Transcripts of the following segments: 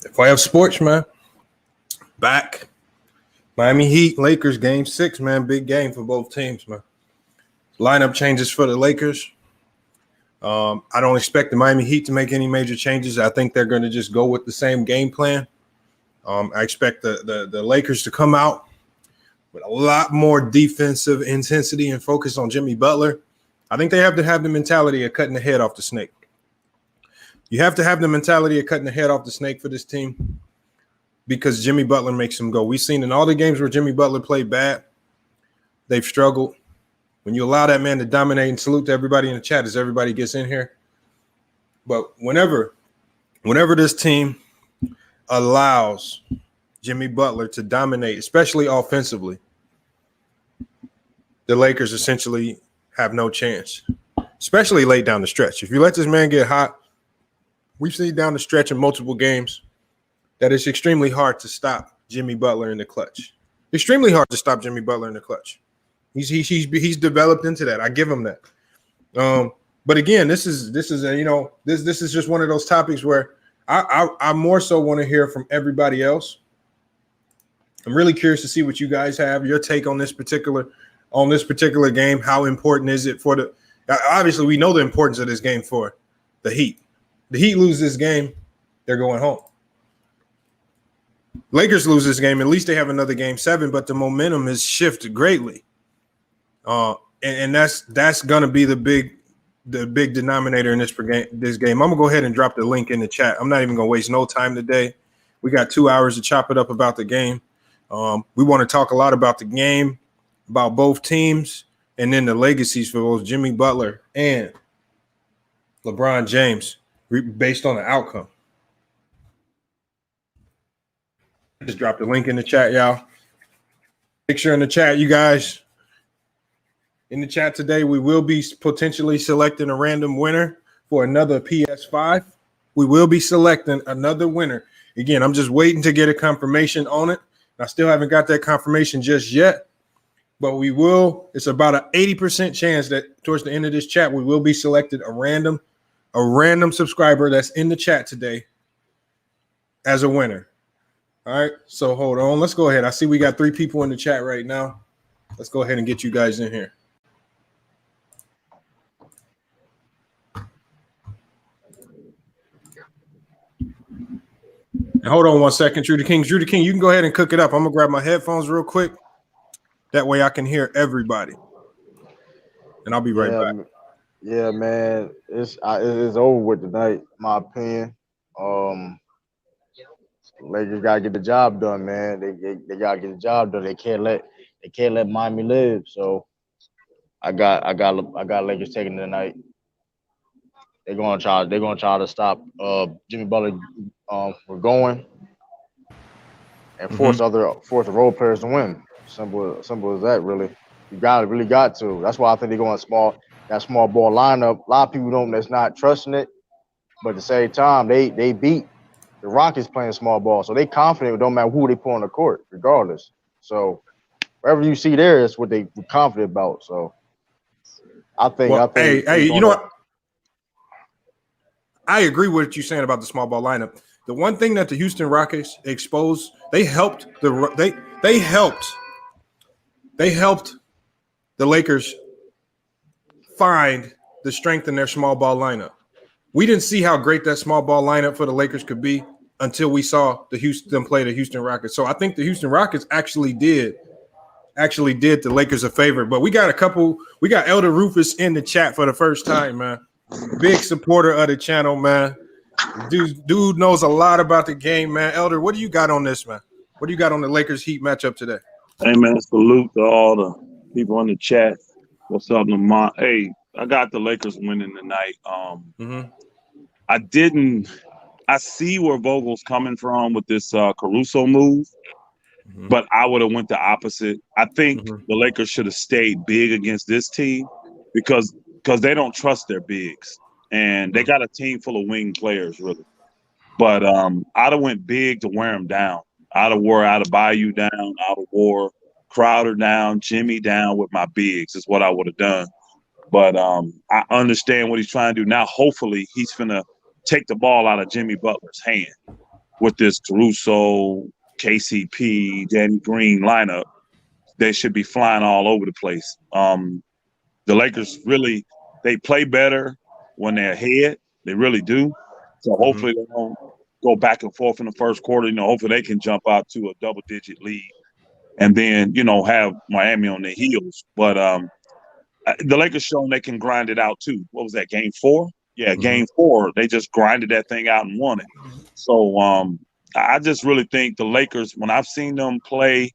If I have sports, man, back. Miami Heat, Lakers, game 6, man. Big game for both teams, man. Lineup changes for the Lakers. I don't expect the Miami Heat to make any major changes. I think they're going to just go with the same game plan. I expect the Lakers to come out with a lot more defensive intensity and focus on Jimmy Butler. I think they have to have the mentality of cutting the head off the snake. You have to have the mentality of cutting the head off the snake for this team because Jimmy Butler makes them go. We've seen in all the games where Jimmy Butler played bad, they've struggled. When you allow that man to dominate, and salute to everybody in the chat as everybody gets in here. But whenever this team allows Jimmy Butler to dominate, especially offensively, the Lakers essentially have no chance, especially late down the stretch. If you let this man get hot, we've seen down the stretch in multiple games that it's extremely hard to stop Jimmy Butler in the clutch. Extremely hard to stop Jimmy Butler in the clutch. He's developed into that. I give him that. But again, this is just one of those topics where I more so want to hear from everybody else. I'm really curious to see what you guys have, your take on this particular game. How important is it for the? Obviously, we know the importance of this game for the Heat. The Heat lose this game, they're going home. Lakers lose this game, at least they have another game 7, but the momentum has shifted greatly. And that's gonna be the big denominator in this game. I'm gonna go ahead and drop the link in the chat. I'm not even gonna waste no time today. We got 2 hours to chop it up about the game. We want to talk a lot about the game, about both teams, and then the legacies for both Jimmy Butler and LeBron James based on the outcome. Just drop the link in the chat, y'all. Make sure in the chat, you guys. In the chat today, we will be potentially selecting a random winner for another PS5. We will be selecting another winner. Again, I'm just waiting to get a confirmation on it. I still haven't got that confirmation just yet, but we will. It's about an 80% chance that towards the end of this chat, we will be selected a random subscriber that's in the chat today as a winner. All right, so hold on. Let's go ahead. I see we got 3 people in the chat right now. Let's go ahead and get you guys in here. And hold on one second, Drew the King. Drew the King, you can go ahead and cook it up. I'm going to grab my headphones real quick. That way I can hear everybody. And I'll be right back. Yeah, man. It's over with tonight, in my opinion. Lakers got to get the job done, man. They got to get the job done. They can't let Miami live. So I got Lakers taking it tonight. They're gonna try to stop Jimmy Butler from going and force the role players to win. Simple as that, really. You really got to. That's why I think they're going that small ball lineup. A lot of people that's not trusting it, but at the same time, they beat the Rockets playing small ball, so they confident. It don't matter who they put on the court, regardless. So wherever you see there, that's what they were confident about. So I think. Hey, you know what? I agree with what you're saying about the small ball lineup. The one thing that the Houston Rockets exposed, they helped the Lakers find the strength in their small ball lineup. We didn't see how great that small ball lineup for the Lakers could be until we saw them play the Houston Rockets. So I think the Houston Rockets actually did the Lakers a favor. But we got Elder Rufus in the chat for the first time, man. Big supporter of the channel, man. Dude knows a lot about the game, man. Elder, what do you got on this, man? What do you got on the Lakers Heat matchup today? Hey, man, salute to all the people in the chat. What's up, Lamont? Hey, I got the Lakers winning tonight. I see where Vogel's coming from with this Caruso move, but I would have went the opposite. I think the Lakers should have stayed big against this team because they don't trust their bigs, and they got a team full of wing players, really. But I'd have went big to wear them down. I'd have wore Bayou down. I'd have wore Crowder down, Jimmy down with my bigs is what I would have done. But I understand what he's trying to do. Now, hopefully, he's going to take the ball out of Jimmy Butler's hand, with this Caruso, KCP, Danny Green lineup, they should be flying all over the place. The Lakers really, they play better when they're ahead. They really do. So hopefully they don't go back and forth in the first quarter. Hopefully they can jump out to a double-digit lead and then, have Miami on their heels. But the Lakers shown they can grind it out too. What was that, game 4? Yeah, game 4. They just grinded that thing out and won it. So I just really think the Lakers, when I've seen them play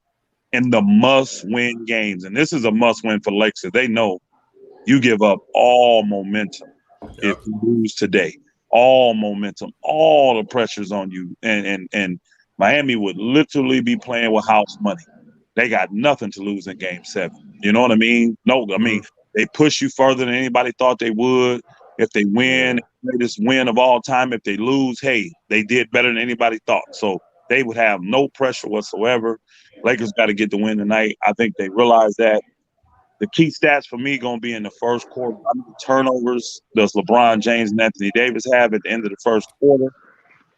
in the must-win games, and this is a must-win for the Lakers, they know you give up all momentum if you lose today. All momentum, all the pressure's on you. And Miami would literally be playing with house money. They got nothing to lose in game 7. You know what I mean? No, I mean, they push you further than anybody thought they would. If they win, greatest win of all time. If they lose, hey, they did better than anybody thought. So they would have no pressure whatsoever. Lakers got to get the win tonight. I think they realize that. The key stats for me going to be in the first quarter. How many turnovers does LeBron James and Anthony Davis have at the end of the first quarter?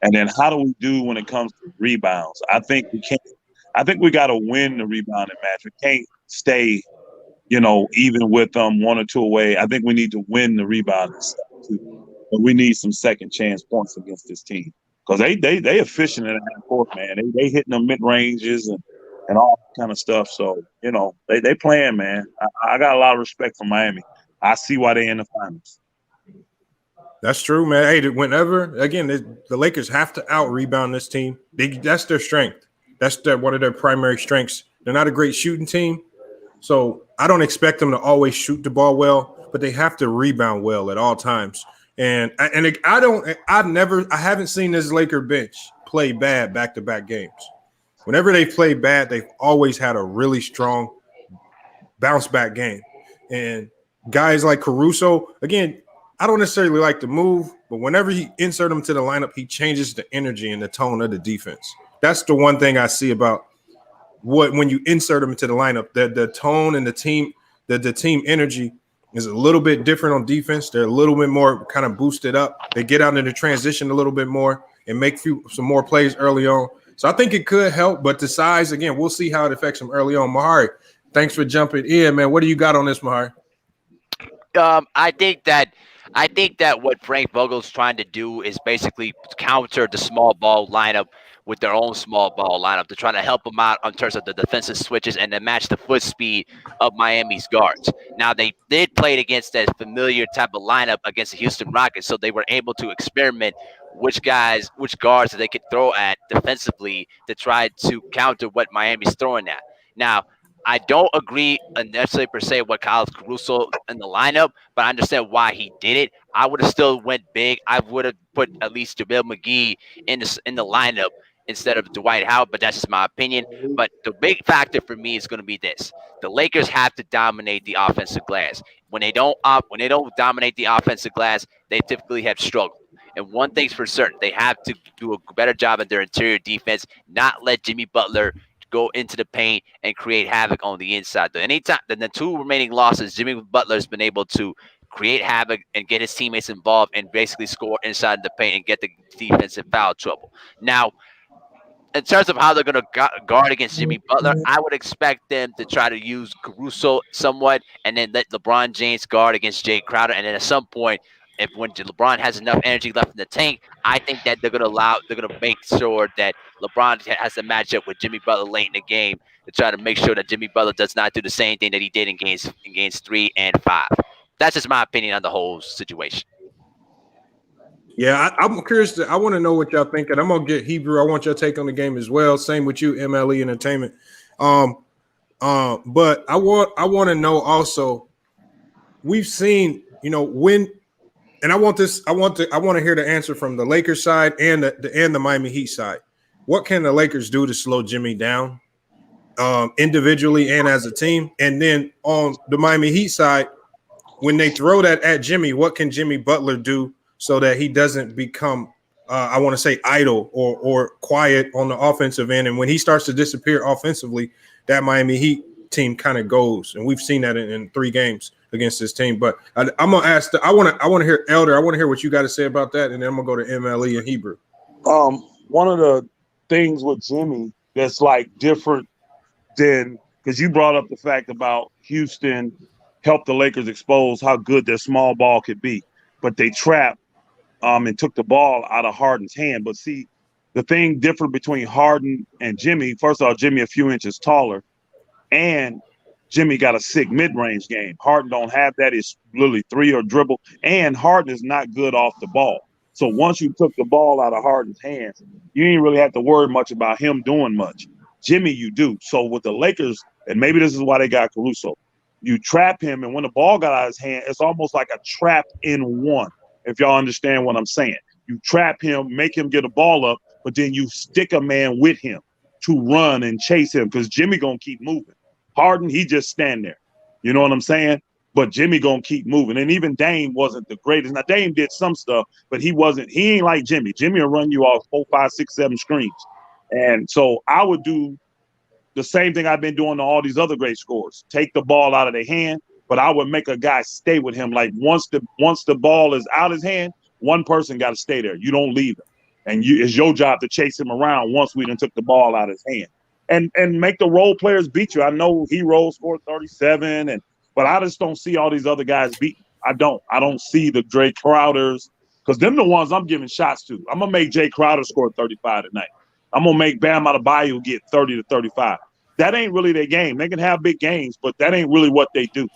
And then how do we do when it comes to rebounds? I think we got to win the rebounding match. We can't stay, even with them 1 or 2 away. I think we need to win the rebounding stuff too. But we need some second chance points against this team because they efficient in the half court, man. They hitting them mid ranges and all that kind of stuff. So, they playing, man. I got a lot of respect for Miami. I see why they're in the finals. That's true, man. Hey, whenever, again, the Lakers have to out-rebound this team. That's their strength. That's one of their primary strengths. They're not a great shooting team, so I don't expect them to always shoot the ball well, but they have to rebound well at all times. And I haven't seen this Laker bench play bad back-to-back games. Whenever they play bad, they've always had a really strong bounce-back game. And guys like Caruso, again, I don't necessarily like the move, but whenever he insert him to the lineup, he changes the energy and the tone of the defense. That's the one thing I see about when you insert him into the lineup, the tone and the team energy is a little bit different on defense. They're a little bit more kind of boosted up. They get out into transition a little bit more and make some more plays early on. So I think it could help, but the size, again, we'll see how it affects them early on. Mahari, thanks for jumping in, man. What do you got on this, Mahari? I think that what Frank Vogel's trying to do is basically counter the small ball lineup with their own small ball lineup to try to help them out in terms of the defensive switches and to match the foot speed of Miami's guards. Now, they did play it against that familiar type of lineup against the Houston Rockets, so they were able to experiment which guards that they could throw at defensively to try to counter what Miami's throwing at. Now, I don't agree necessarily per se with Carlos Caruso in the lineup, but I understand why he did it. I would have still went big. I would have put at least JaVale McGee in the lineup instead of Dwight Howard, but that's just my opinion. But the big factor for me is going to be this: the Lakers have to dominate the offensive glass. When they don't dominate the offensive glass, they typically have struggled. And one thing's for certain: they have to do a better job at their interior defense, not let Jimmy Butler go into the paint and create havoc on the inside. The 2 remaining losses, Jimmy Butler's been able to create havoc and get his teammates involved and basically score inside the paint and get the defensive foul trouble. Now, in terms of how they're going to guard against Jimmy Butler, I would expect them to try to use Caruso somewhat and then let LeBron James guard against Jay Crowder. And then at some point, when LeBron has enough energy left in the tank, I think that they're going to make sure that LeBron has to match up with Jimmy Butler late in the game to try to make sure that Jimmy Butler does not do the same thing that he did in games 3 and 5. That's just my opinion on the whole situation. Yeah, I'm curious. I want to know what y'all think, and I'm gonna get Hebrew. I want your take on the game as well. Same with you, MLE Entertainment. But I want to know also. We've seen, when. And I want to hear the answer from the Lakers side and the Miami Heat side. What can the Lakers do to slow Jimmy down, individually and as a team? And then on the Miami Heat side, when they throw that at Jimmy, what can Jimmy Butler do so that he doesn't become, I want to say, idle or quiet on the offensive end? And when he starts to disappear offensively, that Miami Heat team kind of goes. And we've seen that in 3 games against this team. But I'm gonna I want to hear Elder. I want to hear what you got to say about that, and then I'm gonna go to MLE and Hebrew. one of the things with Jimmy that's like different than because you brought up the fact about Houston helped the Lakers expose how good their small ball could be, but they trapped and took the ball out of Harden's hand. But see, the thing different between Harden and Jimmy, first of all, Jimmy a few inches taller, and Jimmy got a sick mid-range game. Harden don't have that. It's literally three or dribble, and Harden is not good off the ball. So once you took the ball out of Harden's hands, you ain't really have to worry much about him doing much. Jimmy, you do. So with the Lakers, and maybe this is why they got Caruso, you trap him, and when the ball got out of his hand, it's almost like a trap in one, if y'all understand what I'm saying. You trap him, make him get a ball up, but then you stick a man with him to run and chase him because Jimmy going to keep moving. Harden, he just stand there. You know what I'm saying? But Jimmy going to keep moving. And even Dame wasn't the greatest. Now, Dame did some stuff, but he ain't like Jimmy. Jimmy will run you off 4, 5, 6, 7 screens. And so I would do the same thing I've been doing to all these other great scorers. Take the ball out of their hand, but I would make a guy stay with him. Like once the ball is out of his hand, one person got to stay there. You don't leave him. And it's your job to chase him around once we done took the ball out of his hand. And make the role players beat you. I know Hero scored 37, but I just don't see all these other guys beating. I don't see the Jay Crowders, because them the ones I'm giving shots to. I'm gonna make Jay Crowder score 35 tonight. I'm gonna make Bam Adebayo get 30 to 35. That ain't really their game. They can have big games, but that ain't really what they do.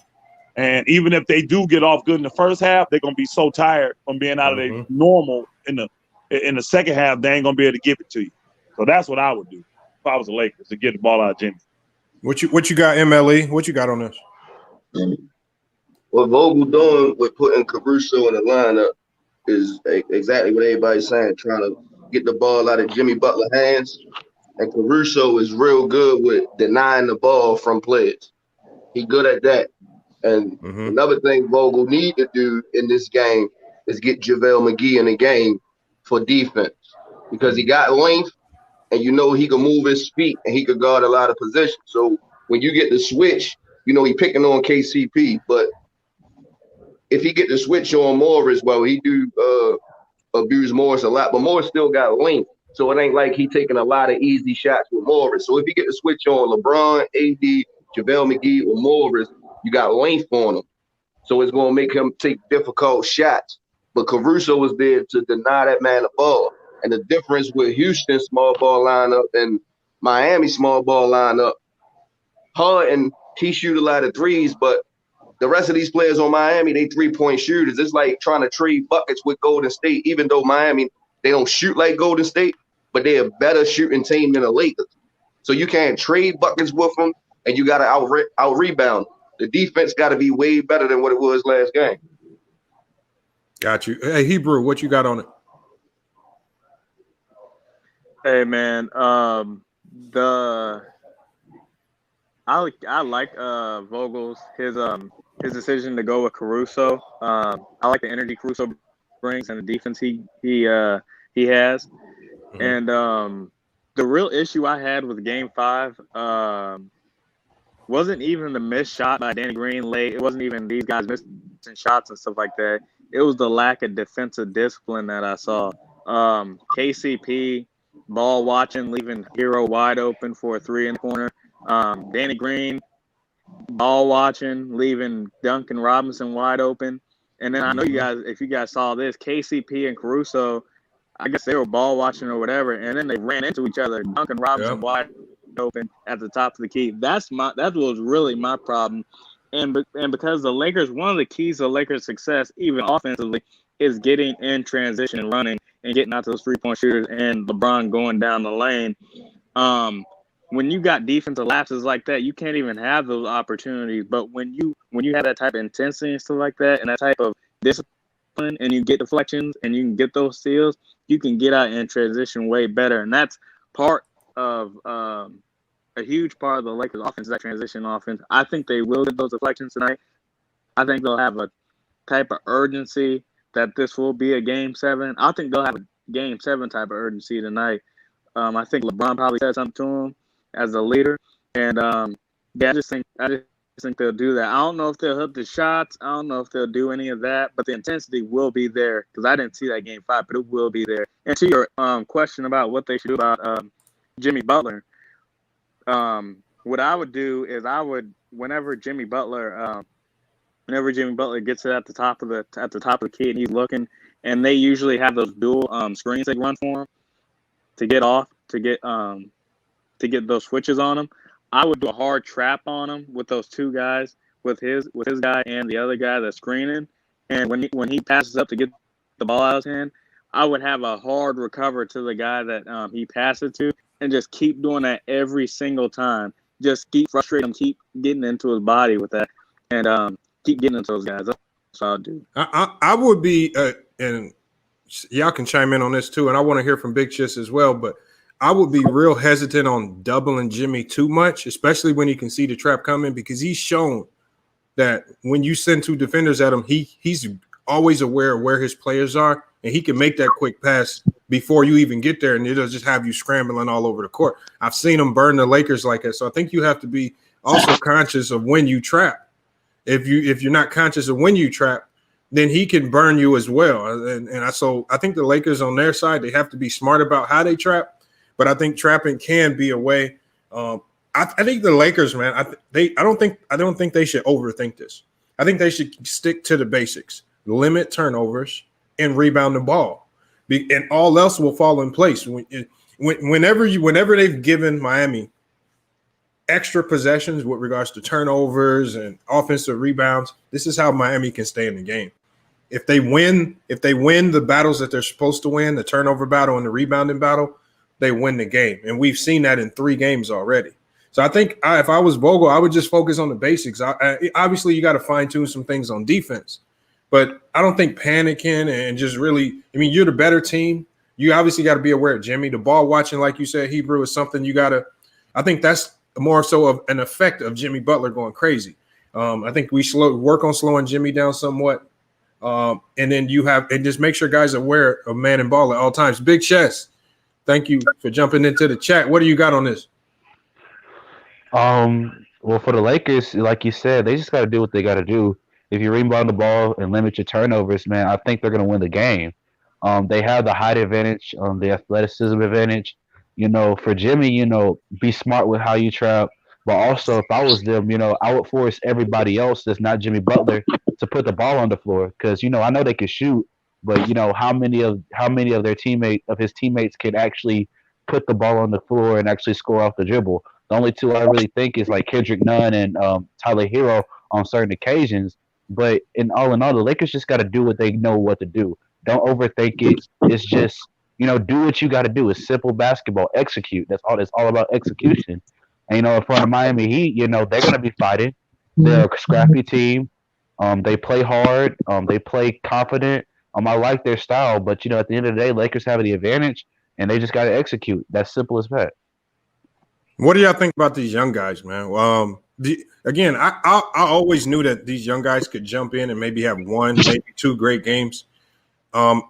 And even if they do get off good in the first half, they're gonna be so tired from being out of their normal in the second half, they ain't gonna be able to give it to you. So that's what I would do if I was the Lakers, to get the ball out of Jimmy. What you got, MLE? What you got on this? What Vogel doing with putting Caruso in the lineup is exactly what everybody's saying, trying to get the ball out of Jimmy Butler's hands. And Caruso is real good with denying the ball from players. He good at that. And another thing Vogel need to do in this game is get JaVale McGee in the game for defense, because he got length, and you know he can move his feet and he could guard a lot of positions. So when you get the switch, you know he picking on KCP, but if he get the switch on Morris, well, he do abuse Morris a lot, but Morris still got length. So it ain't like he taking a lot of easy shots with Morris. So if you get the switch on LeBron, AD, JaVale McGee, or Morris, you got length on him. So it's going to make him take difficult shots. But Caruso was there to deny that man the ball. And the difference with Houston's small ball lineup and Miami small ball lineup, Harden, he shoot a lot of threes, but the rest of these players on Miami, they three-point shooters. It's like trying to trade buckets with Golden State, even though Miami, they don't shoot like Golden State, but they're a better shooting team than the Lakers. So you can't trade buckets with them, and you got to out-rebound. The defense got to be way better than what it was last game. Got you. Hey, Hebrew, what you got on it? Hey man, I like Vogel's his decision to go with Caruso. I like the energy Caruso brings and the defense he has. And the real issue I had with Game 5 wasn't even the missed shot by Danny Green late. It wasn't even these guys missing shots and stuff like that. It was the lack of defensive discipline that I saw. KCP ball watching, leaving Hero wide open for a three in the corner. Danny Green ball watching, leaving Duncan Robinson wide open. And then I know you guys, if you guys saw this, KCP and Caruso, I guess they were ball watching or whatever, and then they ran into each other. Duncan Robinson wide open at the top of the key. That was really my problem. And because the Lakers, one of the keys to the Lakers' success, even offensively, is getting in transition and running and getting out to those three-point shooters and LeBron going down the lane. When you got defensive lapses like that, you can't even have those opportunities. But when you have that type of intensity and stuff like that, and that type of discipline, and you get deflections and you can get those steals, you can get out in transition way better. And that's part of a huge part of the Lakers' offense, that transition offense. I think they will get those deflections tonight. I think they'll have a type of urgency that this will be a Game 7. I think they'll have a Game 7 type of urgency tonight. I think LeBron probably said something to him as a leader. And I just think they'll do that. I don't know if they'll hit the shots. I don't know if they'll do any of that, but the intensity will be there because I didn't see that game 5, but it will be there. And to your question about what they should do about Jimmy Butler, what I would do is whenever Jimmy Butler gets it at the top of the key and he's looking, and they usually have those dual screens they run for him to get those switches on him. I would do a hard trap on him with those two guys, with his guy and the other guy that's screening. And when he passes up to get the ball out of his hand, I would have a hard recover to the guy that he passed it to, and just keep doing that every single time. Just keep frustrating him, keep getting into his body with that, and keep getting into those guys. That's what I'll do. I would be, and y'all can chime in on this too, and I want to hear from Big Chiss as well, but I would be real hesitant on doubling Jimmy too much, especially when he can see the trap coming, because he's shown that when you send two defenders at him, he's always aware of where his players are, and he can make that quick pass before you even get there, and it'll just have you scrambling all over the court. I've seen him burn the Lakers like that, so I think you have to be also conscious of when you trap. If you're not conscious of when you trap, then he can burn you as well. So I think the Lakers on their side, they have to be smart about how they trap. But I think trapping can be a way. I think the Lakers, man, I don't think they should overthink this. I think they should stick to the basics, limit turnovers, and rebound the ball, and all else will fall in place. Whenever they've given Miami extra possessions with regards to turnovers and offensive rebounds, this is how Miami can stay in the game. If they win the battles that they're supposed to win, the turnover battle and the rebounding battle, they win the game. And we've seen that in 3 games already. So I think if I was Vogel, I would just focus on the basics. Obviously, you got to fine-tune some things on defense. But I don't think panicking and just really – I mean, you're the better team. You obviously got to be aware of Jimmy. The ball watching, like you said, Hebrew, is something you got to – I think that's more so of an effect of Jimmy Butler going crazy. I think we work on slowing Jimmy down somewhat. And then and just make sure guys are aware of man and ball at all times. Big Chess, thank you for jumping into the chat. What do you got on this? Well, for the Lakers, like you said, they just got to do what they got to do. If you rebound the ball and limit your turnovers, man, I think they're going to win the game. They have the height advantage, the athleticism advantage. For Jimmy, be smart with how you trap. But also, if I was them, I would force everybody else that's not Jimmy Butler to put the ball on the floor, because I know they can shoot, but how many of his teammates can actually put the ball on the floor and actually score off the dribble? The only two I really think is like Kendrick Nunn and Tyler Hero on certain occasions. But in all, the Lakers just got to do what they know what to do. Don't overthink it. It's just do what you got to do. It's simple basketball. Execute. That's all. It's all about execution. And in front of Miami Heat, they're gonna be fighting. They're a scrappy team. They play hard. They play confident. I like their style, but at the end of the day, Lakers have the advantage, and they just got to execute. That's simple as that. What do y'all think about these young guys, man? Again, I always knew that these young guys could jump in and maybe have 1, maybe 2 great games. I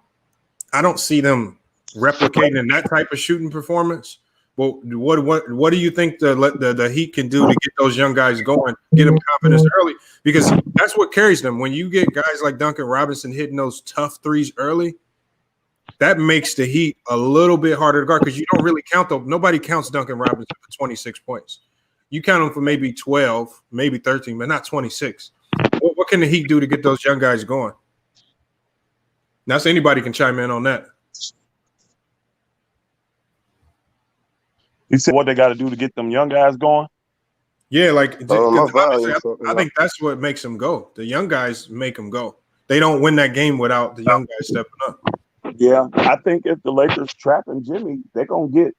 don't see them replicating that type of shooting performance. Well, what do you think the Heat can do to get those young guys going, get them confidence early? Because that's what carries them. When you get guys like Duncan Robinson hitting those tough threes early, that makes the Heat a little bit harder to guard, because you don't really count them. Nobody counts Duncan Robinson for 26 points. You count him for maybe 12, maybe 13, but not 26. What can the Heat do to get those young guys going? Now, so anybody can chime in on that. You said what they got to do to get them young guys going? Yeah, I think that's what makes them go. The young guys make them go. They don't win that game without the young guys stepping up. Yeah, I think if the Lakers trapping Jimmy, they're going to get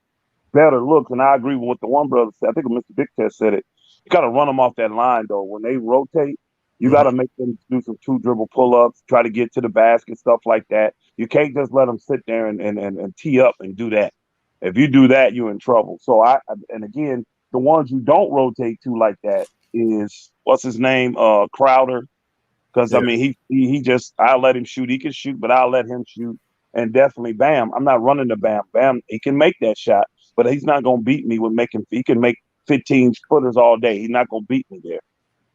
better looks. And I agree with what the one brother said. I think Mr. Big Test said it. You got to run them off that line, though. When they rotate, you got to make them do some 2 dribble pull-ups, try to get to the basket, stuff like that. You can't just let them sit there and tee up and do that. If you do that, you're in trouble. So and again, the ones you don't rotate to like that is, what's his name? Crowder. Because I mean, he just, I'll let him shoot. He can shoot, but I'll let him shoot. And definitely Bam. I'm not running the Bam. Bam, he can make that shot, but he's not gonna beat me with he can make 15 footers all day. He's not gonna beat me there.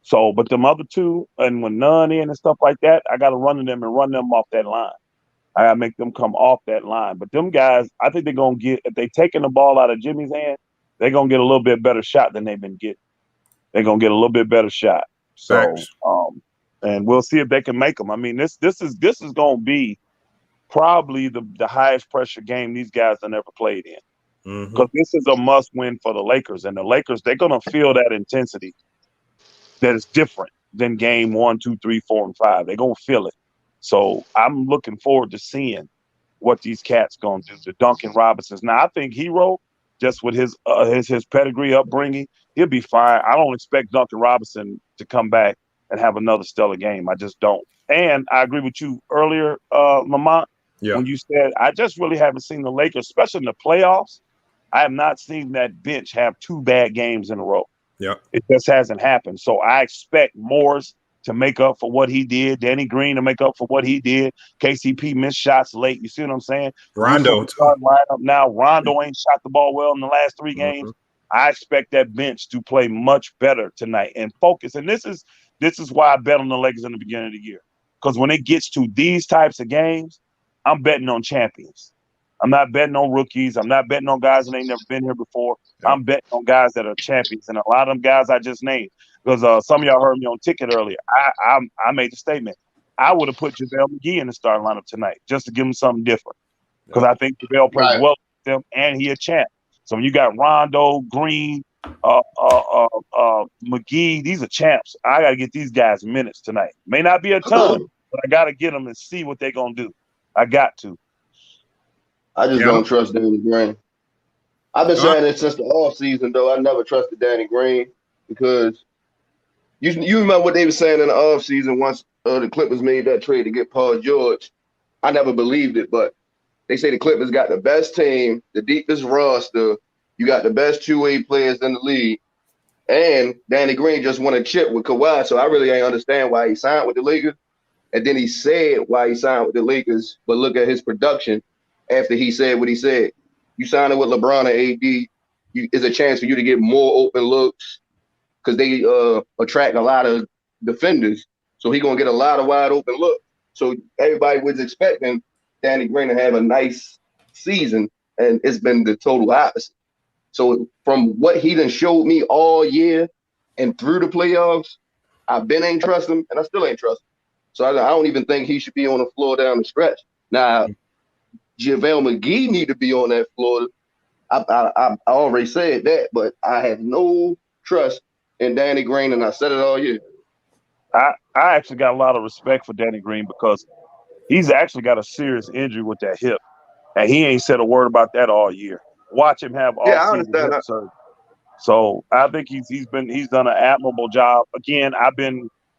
So, but them other two, and when none in and stuff like that, I got to run to them and run them off that line. I got to make them come off that line. But them guys, I think they're going to get, if they taking the ball out of Jimmy's hand, they're going to get a little bit better shot than they've been getting. They're going to get a little bit better shot. So, and we'll see if they can make them. I mean, this is going to be probably the highest pressure game these guys have ever played in. Because this is a must win for the Lakers. And the Lakers, they're going to feel that intensity that is different than game 1, 2, 3, 4, and 5. They're going to feel it. So I'm looking forward to seeing what these cats going to do. The Duncan Robinsons. Now, I think Hero, just with his pedigree upbringing, he'll be fine. I don't expect Duncan Robinson to come back and have another stellar game. I just don't. And I agree with you earlier, Lamont, when you said, I just really haven't seen the Lakers, especially in the playoffs. I have not seen that bench have 2 bad games in a row. Yeah, it just hasn't happened. So I expect Morris to make up for what he did, Danny Green to make up for what he did. KCP missed shots late. You see what I'm saying? Rondo lineup now. Rondo ain't shot the ball well in the last 3 games. I expect that bench to play much better tonight and focus. And this is why I bet on the Lakers in the beginning of the year. Because when it gets to these types of games, I'm betting on champions. I'm not betting on rookies. I'm not betting on guys that ain't never been here before. I'm betting on guys that are champions. And a lot of them guys I just named, because some of y'all heard me on Ticket earlier. I made the statement. I would have put JaVale McGee in the starting lineup tonight just to give him something different. Because I think JaVale plays well with them, and he a champ. So when you got Rondo, Green, McGee, these are champs. I got to get these guys minutes tonight. May not be a ton, but I got to get them and see what they're going to do. I got to. I just don't trust Danny Green. I've been saying it since the offseason, though. I never trusted Danny Green because you remember what they were saying in the offseason once the Clippers made that trade to get Paul George. I never believed it, but they say the Clippers got the best team, the deepest roster. You got the best two-way players in the league. And Danny Green just won a chip with Kawhi, so I really ain't understand why he signed with the Lakers. And then he said why he signed with the Lakers, but look at his production after he said what he said. You signing with LeBron and AD, is a chance for you to get more open looks because they attract a lot of defenders. So he's going to get a lot of wide open looks. So everybody was expecting Danny Green to have a nice season, and it's been the total opposite. So from what he done showed me all year and through the playoffs, I've been ain't trust him, and I still ain't trust him. So I don't even think he should be on the floor down the stretch. Now, JaVale McGee need to be on that floor. I already said that, but I have no trust in Danny Green, and I said it all year. I actually got a lot of respect for Danny Green because he's actually got a serious injury with that hip, and he ain't said a word about that all year. Watch him have all-season hip surgery. So I think he's done an admirable job. Again, I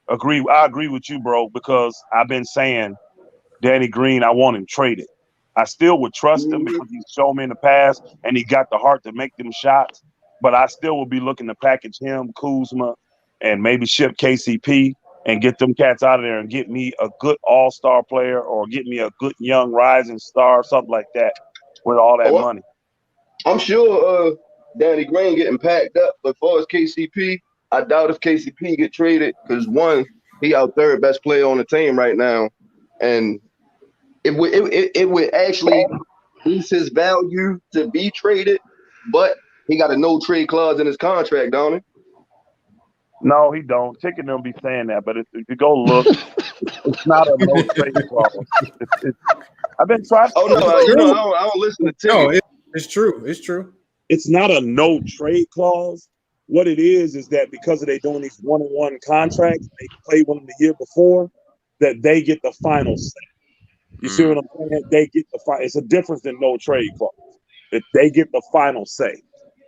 agree with you, bro, because I've been saying Danny Green, I want him traded. I still would trust him because he's shown me in the past and he got the heart to make them shots. But I still will be looking to package him, Kuzma, and maybe ship KCP and get them cats out of there and get me a good all-star player or get me a good young rising star, something like that with all that money. I'm sure Danny Green getting packed up, but as far as KCP, I doubt if KCP get traded because, one, he our third best player on the team right now. And it would actually boost his value to be traded, but he got a no trade clause in his contract, don't he? No, he don't. Ticket don't be saying that, but if you go look, it's not a no trade clause. I've been trying. Oh no, I don't listen to Ticket. No, it's true. It's true. It's not a no trade clause. What it is that because of they doing these one-on-one contracts, they played one the year before, that they get the final say. You see what I'm saying? They get the final. It's a difference than no trade clause. If they get the final say.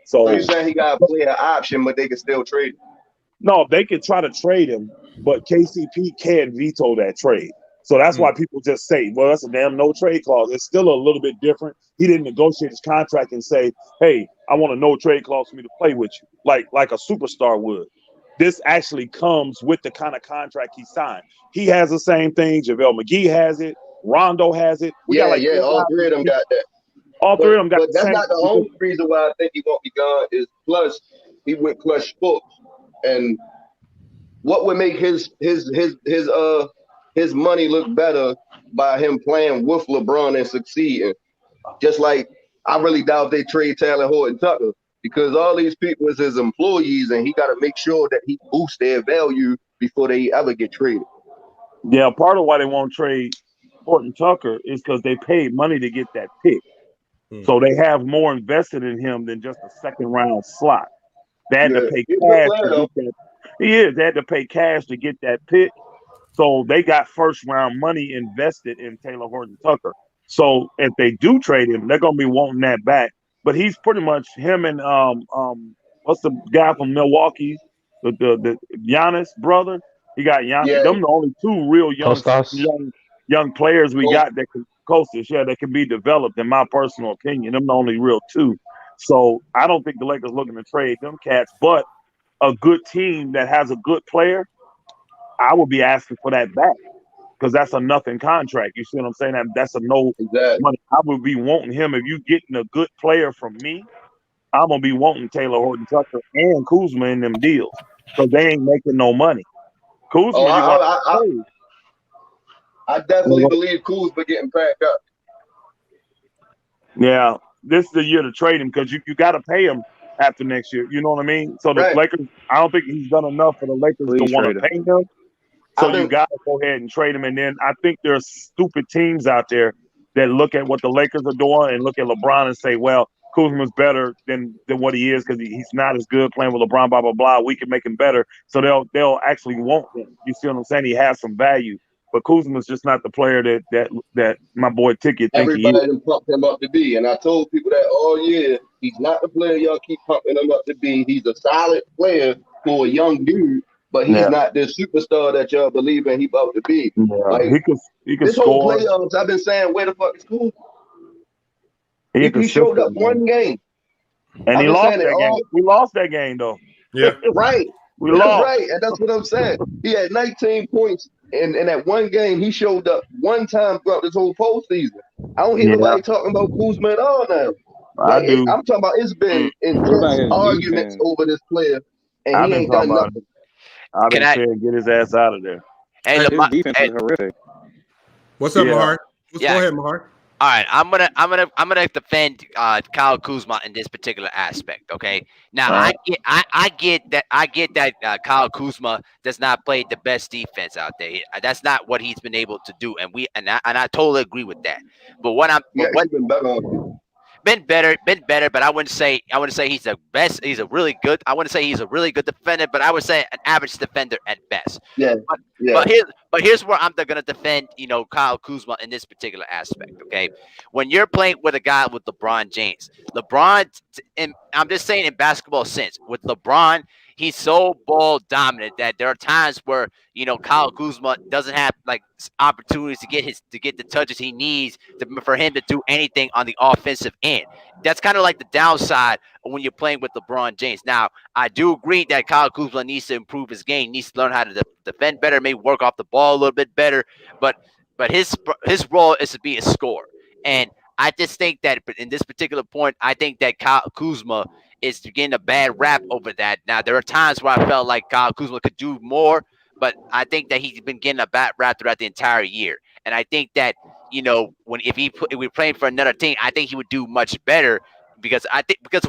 So you're saying he got a player option, but they can still trade him? No, they could try to trade him, but KCP can't veto that trade. So that's why people just say, well, that's a damn no trade clause. It's still a little bit different. He didn't negotiate his contract and say, hey, I want a no trade clause for me to play with you, like a superstar would. This actually comes with the kind of contract he signed. He has the same thing. JaVale McGee has it. Rondo has it. All three of them got that. All three of them got but that's not the only reason why I think he won't be gone. Is plus he went clutch sports, and what would make his money look better by him playing with LeBron and succeeding? Just like I really doubt they trade Taylor Horton Tucker because all these people is his employees, and he got to make sure that he boosts their value before they ever get traded. Yeah, part of why they won't trade Horton Tucker is because they paid money to get that pick. So they have more invested in him than just a second round slot. They had to pay cash to get that. They had to pay cash to get that pick. So they got first round money invested in Taylor Horton Tucker. So if they do trade him, they're gonna be wanting that back. But he's pretty much him and what's the guy from Milwaukee, the Giannis brother. He got Giannis. Yeah. Them the only two real young players we got that can that can be developed. In my personal opinion, them the only real two. So I don't think the Lakers looking to trade them cats, but a good team that has a good player, I would be asking for that back because that's a nothing contract. You see what I'm saying? That's a no money. I would be wanting him if you getting a good player from me. I'm gonna be wanting Taylor Horton Tucker and Kuzma in them deals because they ain't making no money. Kuzma, I definitely believe Kuzma getting packed up. Yeah, this is the year to trade him because you got to pay him after next year. You know what I mean? So the Lakers, I don't think he's done enough for the Lakers to want to pay him. So you got to go ahead and trade him. And then I think there's stupid teams out there that look at what the Lakers are doing and look at LeBron and say, well, Kuzma's better than what he is because he's not as good playing with LeBron, blah, blah, blah. We can make him better. So they'll actually want him. You see what I'm saying? He has some value. But Kuzma's just not the player that my boy Ticket think he is. Everybody pumped him up to be. And I told people that all year, he's not the player y'all keep pumping him up to be. He's a solid player for a young dude. But he's not this superstar that y'all believe in he about to be. Yeah, like he can this score. whole playoffs, I've been saying, where the fuck is Kuzma? He showed up one game. And he lost that game. We lost that game, though. Yeah. Right. We lost. Right. And that's what I'm saying. He had 19 points in that one game. He showed up one time throughout this whole postseason. I don't hear nobody talking about Kuzma at all now. I do. I'm talking about it's been intense arguments over this player, and he ain't done nothing. I've been saying get his ass out of there. Hey, his defense is horrific. What's up, Mahar? Go ahead, Mahar. All right, I'm gonna defend Kyle Kuzma in this particular aspect. Okay, now I get that Kyle Kuzma does not play the best defense out there. That's not what he's been able to do, and I totally agree with that. But been better, but I wouldn't say he's the best. I wouldn't say he's a really good defender, but I would say an average defender at best. But here's where I'm gonna defend, Kyle Kuzma in this particular aspect. Okay, when you're playing with a guy with LeBron James, and I'm just saying in basketball sense, with LeBron, he's so ball dominant that there are times where Kyle Kuzma doesn't have like opportunities to get the touches he needs for him to do anything on the offensive end. That's kind of like the downside when you're playing with LeBron James. Now, I do agree that Kyle Kuzma needs to improve his game, needs to learn how to defend better, maybe work off the ball a little bit better. But his role is to be a scorer, and I just think that in this particular point, I think that Kyle Kuzma is getting a bad rap over that. Now, there are times where I felt like Kyle Kuzma could do more, but I think that he's been getting a bad rap throughout the entire year. And I think that, if we're playing for another team, I think he would do much better because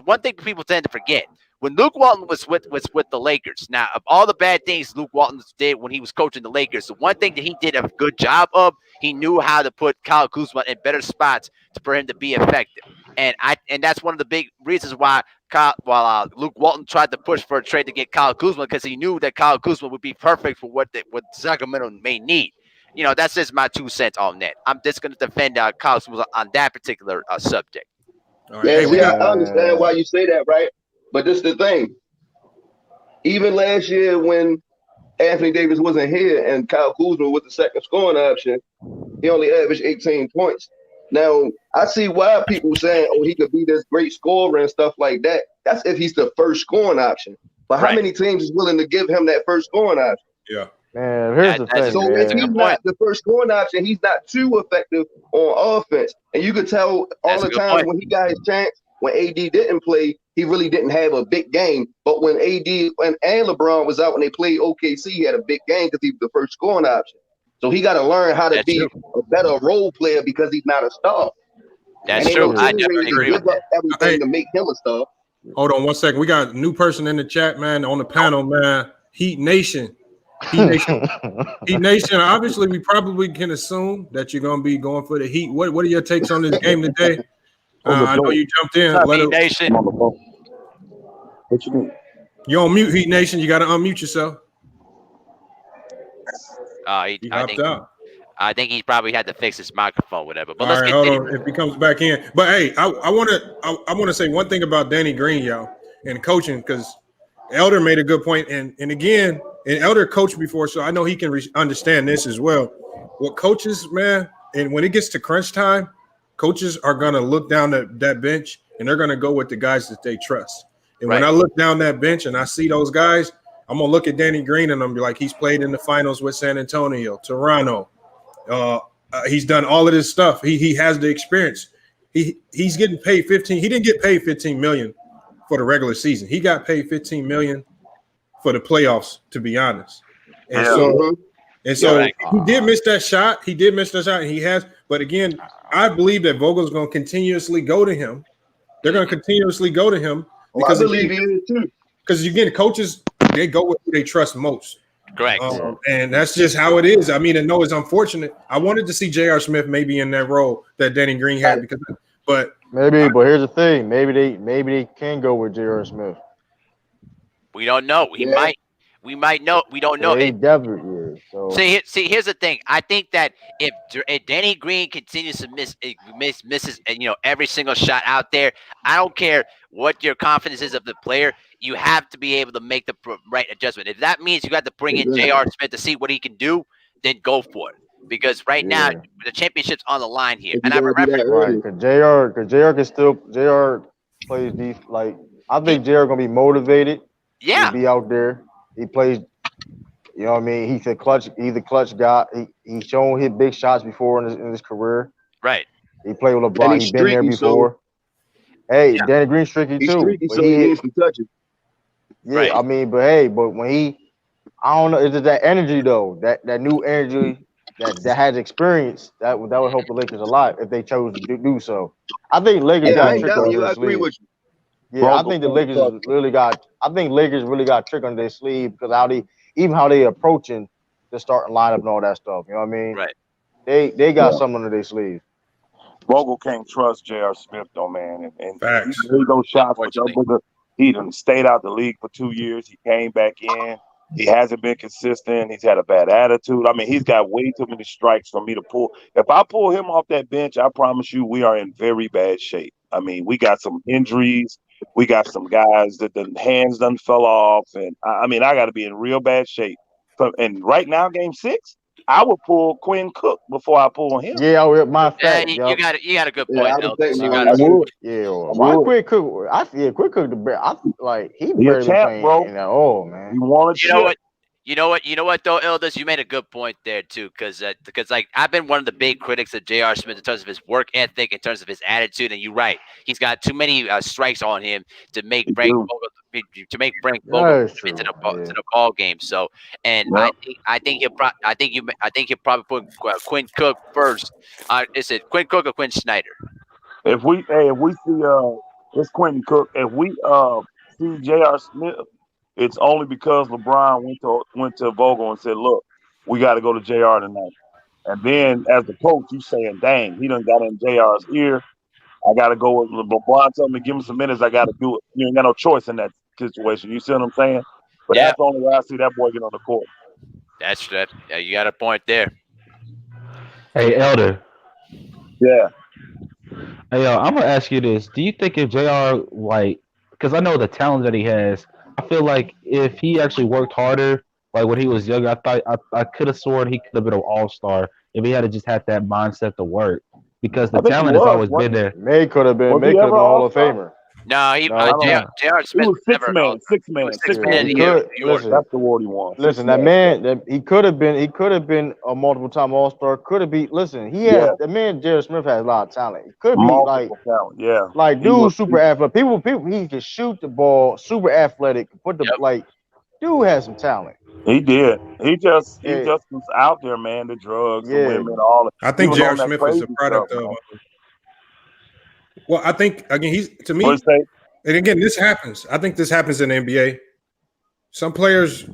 one thing people tend to forget, when Luke Walton was with the Lakers, now of all the bad things Luke Walton did when he was coaching the Lakers, the one thing that he did a good job of, he knew how to put Kyle Kuzma in better spots for him to be effective. And that's one of the big reasons why Luke Walton tried to push for a trade to get Kyle Kuzma, because he knew that Kyle Kuzma would be perfect for what Sacramento may need. That's just my 2 cents on that. I'm just going to defend Kyle Kuzma on that particular subject. All right. I understand why you say that, right? But this is the thing. Even last year when Anthony Davis wasn't here and Kyle Kuzma was the second scoring option, he only averaged 18 points. Now, I see why people saying, he could be this great scorer and stuff like that. That's if he's the first scoring option. But how many teams is willing to give him that first scoring option? Yeah. Man, here's the thing. So if he's not the first scoring option, he's not too effective on offense. And you could tell all the time when he got his chance, when AD didn't play, he really didn't have a big game. But when AD and LeBron was out when they played OKC, he had a big game because he was the first scoring option. So he got to learn how to That's be true. a better role player because he's not a star. That's And ain't true. no I team definitely ready to agree give with up that. everything Hey. to make him a star. Hold on 1 second. We got a new person in the chat, man, on the panel, man. Heat Nation. Heat Nation. Heat Nation. Obviously, we probably can assume that you're going to be going for the Heat. What are your takes on this game today? I know you jumped in. What's up, Let Heat it, Nation? I'm on the phone. What you mean? you're on mute, Heat Nation. You got to unmute yourself. He hopped out. I think he probably had to fix his microphone, whatever. But All let's right, hold continue. on. If he comes back in, but hey, I want to say one thing about Danny Green, y'all, and coaching, because Elder made a good point, and again, and Elder coached before, so I know he can understand this as well. What coaches, man, and when it gets to crunch time, coaches are gonna look down that bench and they're gonna go with the guys that they trust. And when I look down that bench and I see those guys, I'm gonna look at Danny Green and I'm be like, he's played in the finals with San Antonio, Toronto. He's done all of this stuff. He has the experience. He's getting paid 15. He didn't get paid 15 million for the regular season. He got paid 15 million for the playoffs, to be honest. And so he did miss that shot. He did miss that shot, and he has. But again, I believe that Vogel's going to continuously go to him. They're going to continuously go to him because I believe he is too. Because again, coaches, they go with who they trust most. Correct. And that's just how it is. I mean, I know it's unfortunate. I wanted to see J.R. Smith maybe in that role that Danny Green had, but here's the thing. Maybe they can go with J.R. Smith. We don't know. We might know. We don't know. He definitely is. So See, here's the thing. I think that if Danny Green continues to misses, every single shot out there, I don't care what your confidence is of the player. You have to be able to make the right adjustment. If that means you got to bring in J.R. Smith to see what he can do, then go for it. Because now the championship's on the line here, and I'm a referee. Right, because J.R. can still plays these like I think J.R. gonna be motivated. Yeah, to be out there. He plays. You know what I mean? He's a clutch guy. He's shown hit big shots before in his career. Right. He played with LeBron. He's been there before. Danny Green's streaky too. Streaky, so he needs some touches. Yeah, right. I mean, but when I don't know, it's just that energy though. That new energy that has experience that would help the Lakers a lot if they chose to do so. I think Lakers got a trick under their sleeve. With you. Yeah, I think the Lakers really got. I think Lakers really got a trick under their sleeve because how they approaching the starting lineup and all that stuff. You know what I mean? Right. They got something under their sleeve. Vogel can't trust J.R. Smith though, man, and he made those shots. He done stayed out the league for 2 years. He came back in. He hasn't been consistent. He's had a bad attitude. I mean, he's got way too many strikes for me to pull. If I pull him off that bench, I promise you we are in very bad shape. I mean, we got some injuries. We got some guys that the hands done fell off. And I mean, I got to be in real bad shape. And right now, game 6, I would pull Quinn Cook before I pull him. Yeah, my fact. You got a good point. Why Quinn Cook? Quinn Cook he barely playing in at all, man. You know what though, Elders, you made a good point there too, because like I've been one of the big critics of J.R. Smith in terms of his work ethic, in terms of his attitude, and you're right, he's got too many strikes on him to make Frank Vogel into the ball game. So, and I think he'll probably put Quinn Cook first. Is it Quinn Cook or Quinn Snyder? If we see it's Quentin Cook. If we see J.R. Smith, it's only because LeBron went to Vogel and said, "Look, we got to go to JR tonight." And then, as the coach, you saying, "Dang, he done got in JR's ear. I got to go with LeBron. Told me, give him some minutes. I got to do it. You ain't got no choice in that situation." You see what I'm saying? But that's the only way I see that boy get on the court. That's that. Yeah, you got a point there. Hey, Elder. Yeah. Hey, I'm gonna ask you this: do you think if JR because I know the talent that he has, I feel like if he actually worked harder, like when he was younger, I could have sworn he could have been an all-star if he had just had that mindset to work. Because the talent has always been there. May could have been Hall of Famer. No, No, J.R. He Smith was was never an all-star. six He man, was six Yeah, man of he the year. could. in New York. Listen, That's the award he won. listen. That man, he could have been a multiple time All Star. Could have been. Listen, the man J.R. Smith has a lot of talent. He could be Multiple talent. Yeah. like He was- dude, super athletic. People, he can shoot the ball, super athletic. Put the Yep. dude has some talent. He did. He just Hey, was out there, man. The drugs, the yeah, women, all. I He think was J.R. on that Smith is crazy a product stuff, of. man. Well, I think again, he's to me, What'd you say? and again, this happens. I think this happens in the NBA. Some players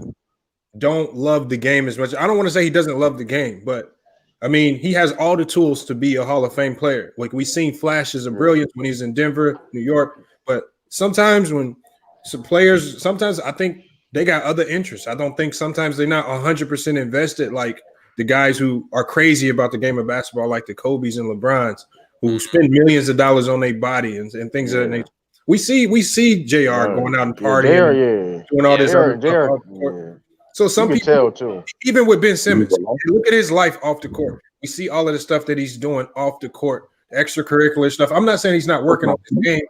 don't love the game as much. I don't want to say he doesn't love the game, but I mean, he has all the tools to be a Hall of Fame player. Like we've seen flashes of brilliance when he's in Denver, New York, but sometimes when some players, sometimes I think they got other interests. I don't think sometimes they're not 100% invested like the guys who are crazy about the game of basketball, like the Kobe's and LeBrons, who spend millions of dollars on their body and things of that nature. We see JR going out and partying, doing all this other stuff off the court. So some you can people, tell too. even with Ben Simmons, look at his life off the court. We see all of the stuff that he's doing off the court, the extracurricular stuff. I'm not saying he's not working on his game,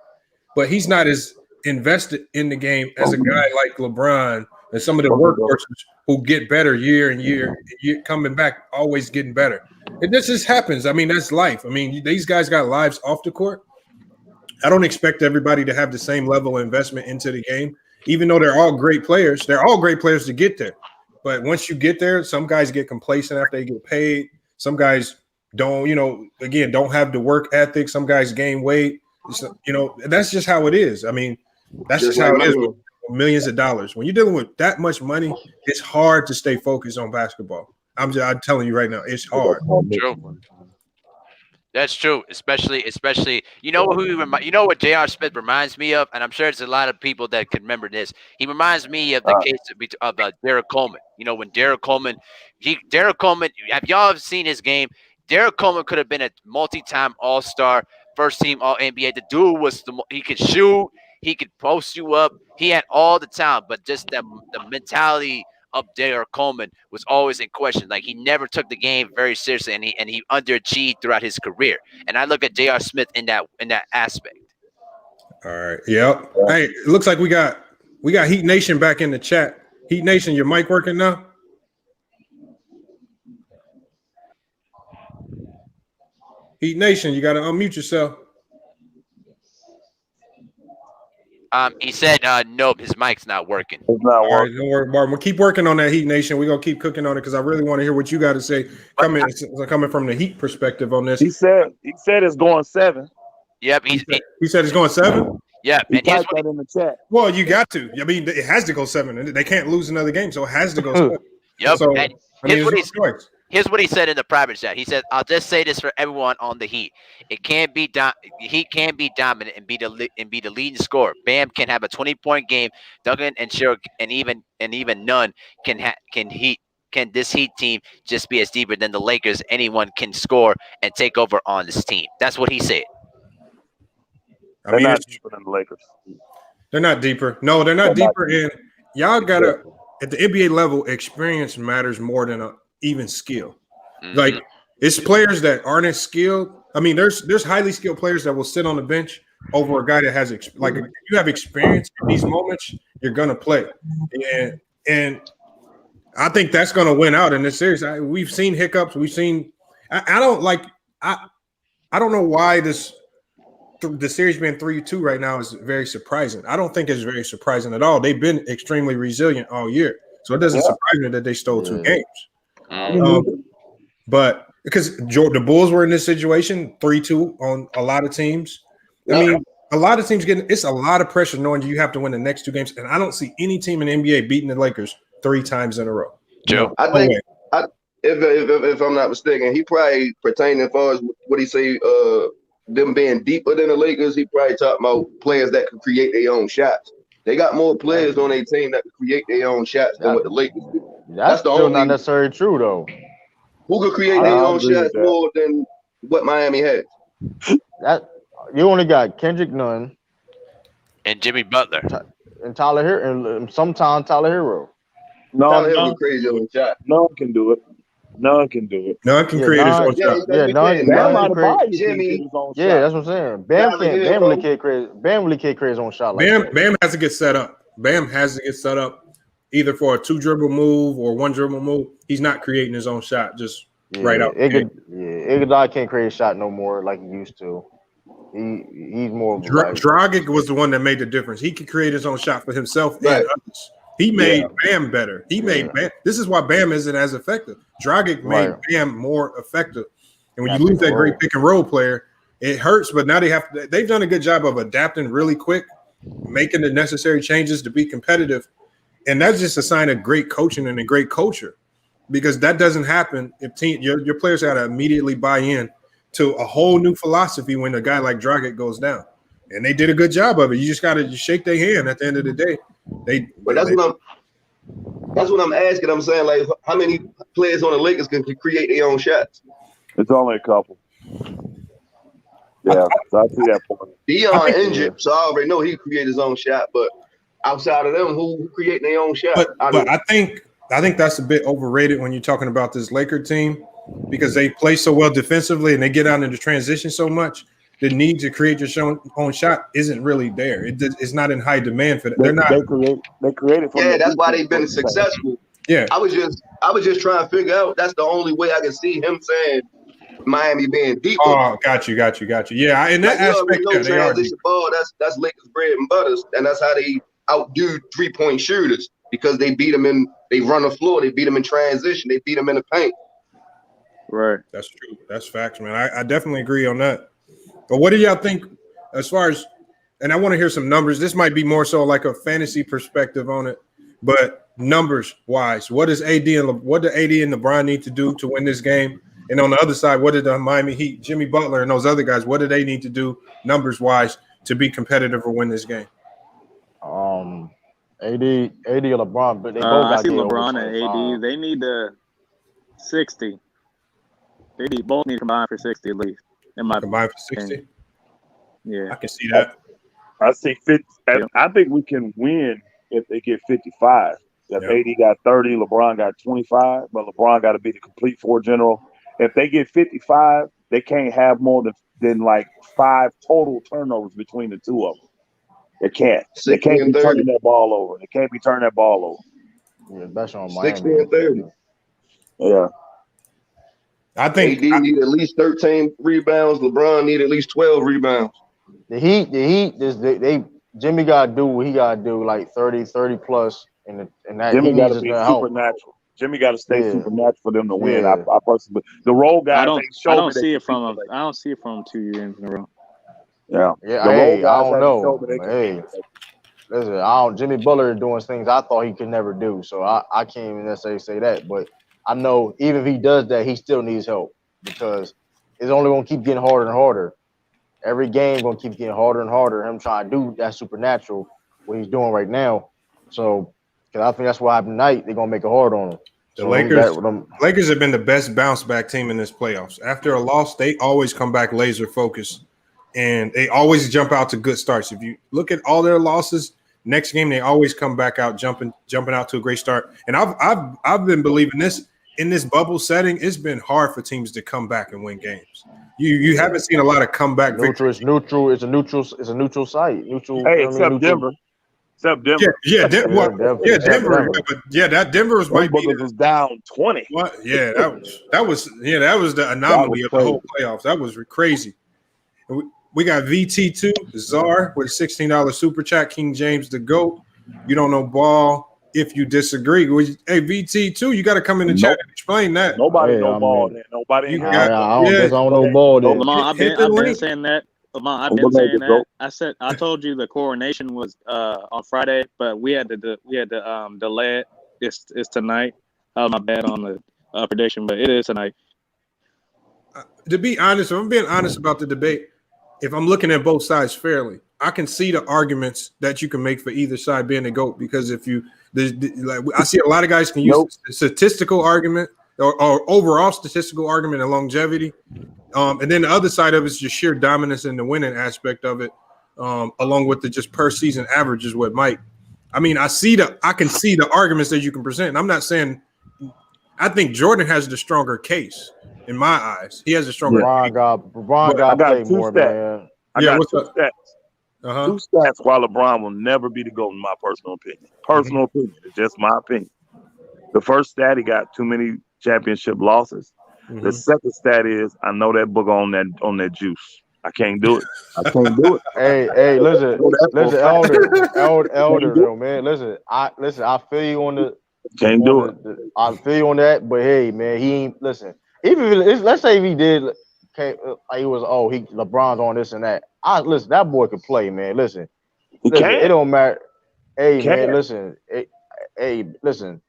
but he's not as invested in the game as a guy like LeBron and some of the workhorses who get better year and year, coming back, always getting better. And this just happens. I mean, that's life. I mean, these guys got lives off the court. I don't expect everybody to have the same level of investment into the game, even though they're all great players. They're all great players to get there. But once you get there, some guys get complacent after they get paid. Some guys don't, don't have the work ethic. Some guys gain weight. That's just how it is. I mean, that's just how it is with millions of dollars. When you're dealing with that much money, it's hard to stay focused on basketball. I'm telling you right now, it's hard. True. That's true, especially what J.R. Smith reminds me of, and I'm sure there's a lot of people that can remember this. He reminds me of the case of Derek Coleman. When Derek Coleman, have y'all ever seen his game? Derek Coleman could have been a multi-time All-Star, first-team All-NBA. The dude he could shoot, he could post you up, he had all the talent, but just the mentality of Derek Coleman was always in question. Like he never took the game very seriously, and he underachieved throughout his career. And I look at J.R. Smith in that aspect. All right. Yep. Hey, it looks like we got Heat Nation back in the chat. Heat Nation, your mic working now? Heat Nation, you got to unmute yourself. He said, nope, his mic's not working. It's not All right, don't worry, Barb. We'll keep working on that, Heat Nation. We're gonna keep cooking on it because I really want to hear what you got to say coming from the Heat perspective on this. He said it's going 7. Yep, he said it's going 7. Yeah, He and here's typed that in the chat. Well, you got to. I mean, it has to go 7. They can't lose another game, so it has to go 7. Yep. So, And here's what he said in the private chat. He said, "I'll just say this for everyone on the Heat: It can't be Heat can be dominant and be the leading scorer. Bam can have a 20-point game. Duncan and Sherrill and even none can this Heat team just be as deeper than the Lakers? Anyone can score and take over on this team." That's what he said. They're not deeper than the Lakers. They're not deeper. No, they're not deeper. And y'all gotta at the NBA level, experience matters more than even skill. Mm-hmm. Like it's players that aren't as skilled. I mean, there's highly skilled players that will sit on the bench over a guy that has if you have experience in these moments, you're gonna play. And I think that's gonna win out in this series. We've seen hiccups. We've seen. I don't know why the series being 3-2 right now is very surprising. I don't think it's very surprising at all. They've been extremely resilient all year, so it doesn't surprise me that they stole 2 games. But because the Bulls were in this situation, 3-2 on a lot of teams. I mean, a lot of teams it's a lot of pressure knowing you have to win the next 2 games, and I don't see any team in the NBA beating the Lakers 3 times in a row. Joe, I think if I'm not mistaken, he probably pertaining as far as what he say. Them being deeper than the Lakers, he probably talking about players that can create their own shots. They got more players on their team that can create their own shots than what the Lakers do. That's still not necessarily true, though. Who could create their own shots more than what Miami has? That you only got Kendrick Nunn and Jimmy Butler and Tyler Hero, and sometimes Tyler Hero. Tyler Hero crazy on the shot. No one can do it. None can do it. None can create his own Yeah, shot. that's what I'm saying. Bam none out of create. body can't Jimmy. get his own Yeah, shot. that's what I'm saying. Bam Tyler can't. Hill, Bam really bro. can't create. Bam really can't create his own shot like Bam, that. Bam has to get set up. Bam has to get set up either for a 2 dribble move or 1 dribble move. He's not creating his own shot just right out. Iguodala can't create a shot no more like he used to. He's more of like Dragic was the one that made the difference. He could create his own shot for himself Right. and others. He made Bam better. He made Bam. This is why Bam isn't as effective. Dragic made Bam more effective. And when you lose that great pick and roll player, it hurts. But now they've done a good job of adapting really quick, making the necessary changes to be competitive. And that's just a sign of great coaching and a great culture, because that doesn't happen if your players got to immediately buy in to a whole new philosophy when a guy like Dragic goes down. And they did a good job of it. You just got to shake their hand at the end of the day. But that's what I'm asking. I'm saying, like, how many players on the Lakers can create their own shots? It's only a couple. Yeah, so I see that point. Dion injured, so I already know he create his own shot. But outside of them, who create their own shot? But I think that's a bit overrated when you're talking about this Laker team, because they play so well defensively and they get out into transition so much. The need to create your own shot isn't really there. It's not in high demand for that. They created. Yeah, that's why they've been successful. Yeah, I was just trying to figure out. That's the only way I can see him saying Miami being deeper. Oh, got you. Yeah, in that aspect, they are deep. Ball. That's Lakers bread and butters, and that's how they outdo 3-point shooters, because they beat them they run the floor, they beat them in transition, they beat them in the paint. Right. That's true. That's facts, man. I definitely agree on that. But what do y'all think as far as, and I want to hear some numbers. This might be more so like a fantasy perspective on it, but numbers wise, what do AD and LeBron need to do to win this game? And on the other side, what did the Miami Heat, Jimmy Butler and those other guys, what do they need to do numbers wise to be competitive or win this game? AD or LeBron, but they both got I see LeBron and AD. They need to 60. Both need to combine for 60 at least. Combine for 60? Yeah. I can see that. I see 50. I think we can win if they get 55. If AD got 30, LeBron got 25, but LeBron got to be the complete floor general. If they get 55, they can't have more than like 5 total turnovers between the two of them. They can't. They can't be turning that ball over. They can't be turning that ball over. Yeah, that's on Miami. 60 and 30. Yeah. I think AD need at least 13 rebounds. LeBron need at least 12 rebounds. The Heat, Jimmy got to do what he got to do, like 30 plus, and that Jimmy got to to be supernatural. Jimmy got to stay supernatural for them to win. I personally, the role guys. I don't see it from him. I don't see it from him 2 years in a row. Yeah. I don't know. Listen, Jimmy Butler is doing things I thought he could never do, so I can't even necessarily say that. But I know even if he does that, he still needs help, because it's only going to keep getting harder and harder. Every game going to keep getting harder and harder. Him trying to do that supernatural, what he's doing right now. So, because I think that's what happened tonight. They're going to make it hard on him. The Lakers have been the best bounce back team in this playoffs. After a loss, they always come back laser focused, and they always jump out to good starts. If you look at all their losses, next game they always come back out jumping out to a great start. And I've been believing this in this bubble setting. It's been hard for teams to come back and win games. You haven't seen a lot of comeback victories. It's neutral. It's a neutral site. Hey, except Denver. Denver. Denver. But Denver was down 20. What? Yeah, that was the anomaly of the whole playoffs. That was crazy. We got VT2, Czar with a $16 super chat. King James the GOAT. You don't know ball if you disagree. Hey, VT2, you got to come in the chat and explain that. Nobody know ball. Nobody. I don't know ball. Lamont, I've been saying that. Lamont, I've been saying that. I told you the coronation was on Friday, but we had to delay it. It's tonight. My bad on the prediction, but it is tonight. To be honest, if I'm being honest about the debate, if I'm looking at both sides fairly, I can see the arguments that you can make for either side being a GOAT, because if you I see a lot of guys can use a statistical argument or overall statistical argument and longevity. And then the other side of it is just sheer dominance in the winning aspect of it, along with the just per season averages with Mike. I mean, I can see the arguments that you can present. And I'm not saying I think Jordan has the stronger case in my eyes. He has a stronger. LeBron got I got play two more, stats. man. I got what's two up? stats. Uh-huh. Two stats why LeBron will never be the GOAT in my personal opinion. Personal opinion. It's just my opinion. The first stat, he got too many championship losses. The second stat is I know that booger on that juice. I can't do it. I can't do it. Hey, listen, elder, do though, man. Listen, I feel you on the. Can't do it. I feel you on that, but hey, man, he ain't listen. Even let's say if he did, he was LeBron's on this and that. Listen, that boy could play, man. Listen, it don't matter. Hey, man, listen, listen.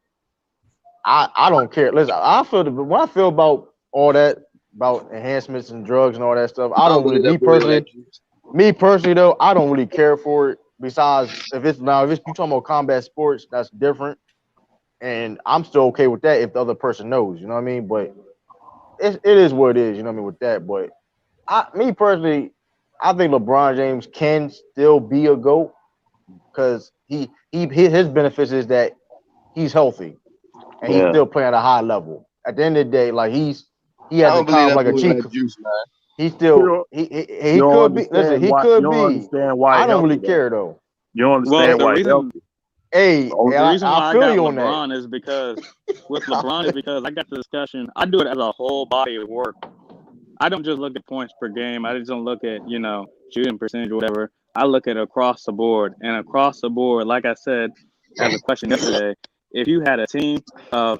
I don't care. Listen, when I feel about all that about enhancements and drugs and all that stuff, I don't really. Me personally, though, I don't really care for it. Besides, if you talking about combat sports, that's different. And I'm still okay with that if the other person knows, you know what I mean? But it is what it is, you know what I mean, with that. But me personally, I think LeBron James can still be a GOAT because his benefits is that he's healthy and he's still playing at a high level. At the end of the day, like he has to come like a cheat. He still he could be. Listen, he could be. I don't really care though. You don't understand why he's healthy. Hey, the reason why I got LeBron that. is because I got the discussion. I do it as a whole body of work. I don't just look at points per game. I just don't look at shooting percentage or whatever. I look at across the board, and across the board, like I said, as a question yesterday, if you had a team of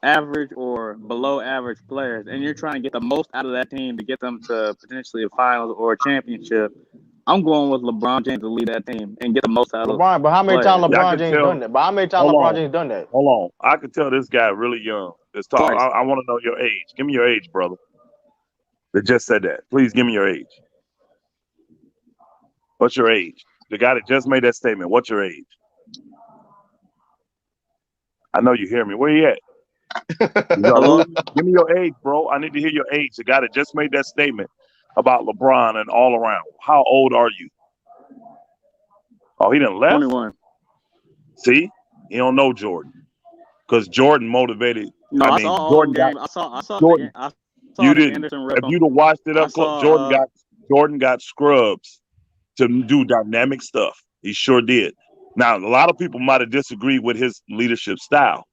average or below average players, and you're trying to get the most out of that team to get them to potentially a finals or a championship, I'm going with LeBron James to lead that team and get the most out of LeBron. But how many times LeBron James done that? Hold on. I could tell this guy really young. I want to know your age. Give me your age, brother. That just said that. Please give me your age. What's your age? The guy that just made that statement. What's your age? I know you hear me. Where you at? Give me your age, bro. I need to hear your age. The guy that just made that statement about LeBron and all around. How old are you? Oh, he done left? 21. See? He don't know Jordan. Because Jordan motivated. No, I saw Jordan game. I saw Jordan. You didn't. If you'd have watched it up close, Jordan got scrubs to do dynamic stuff. He sure did. Now, a lot of people might have disagreed with his leadership style.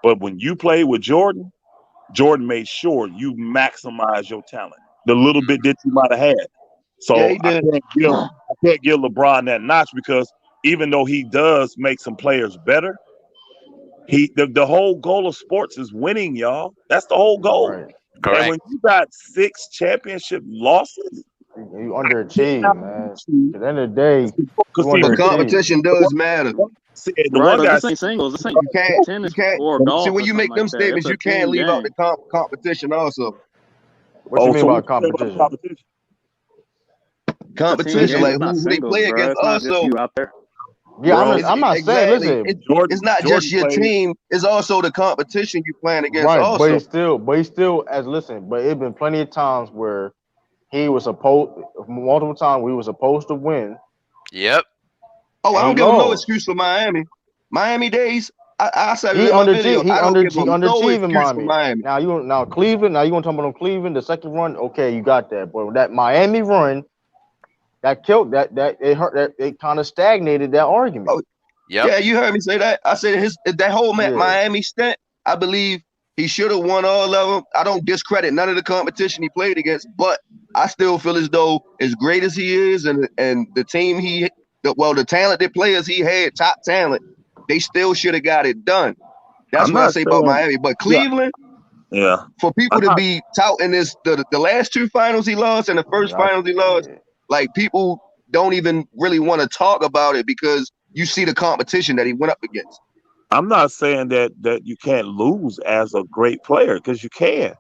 But when you played with Jordan, Jordan made sure you maximize your talent. The little bit that you might have had. So I can't give LeBron that notch because even though he does make some players better, the whole goal of sports is winning, y'all. That's the whole goal. Right. Correct. And when you got 6 championship losses, you underachieve, man. At the end of the day, the competition does matter. This ain't singles. This ain't you can't. or golf. See, when you make them statements, you can't leave out the competition also. What you mean by competition? Competition, like who they play against also. Yeah, I'm not saying. Listen, it's not just your team; it's also the competition you playing against. Right, also. but he's still But it's been plenty of times where he was multiple times we were supposed to win. Yep. Oh, I don't give him no excuse for Miami. Miami days. I said he underachieving Miami. Now Cleveland. Now you gonna talk about Cleveland? The second run, okay, you got that. But that Miami run, that killed that it hurt. That it kind of stagnated that argument. Oh, yeah, you heard me say that. I said that whole Miami stint. I believe he should have won all of them. I don't discredit none of the competition he played against, but I still feel as though, as great as he is, and the team the talented players he had, top talent, they still should have got it done. That's what I say about Miami. But Cleveland, for people to be touting this, the last 2 finals he lost and the first finals he lost, like people don't even really want to talk about it because you see the competition that he went up against. I'm not saying that you can't lose as a great player because you can,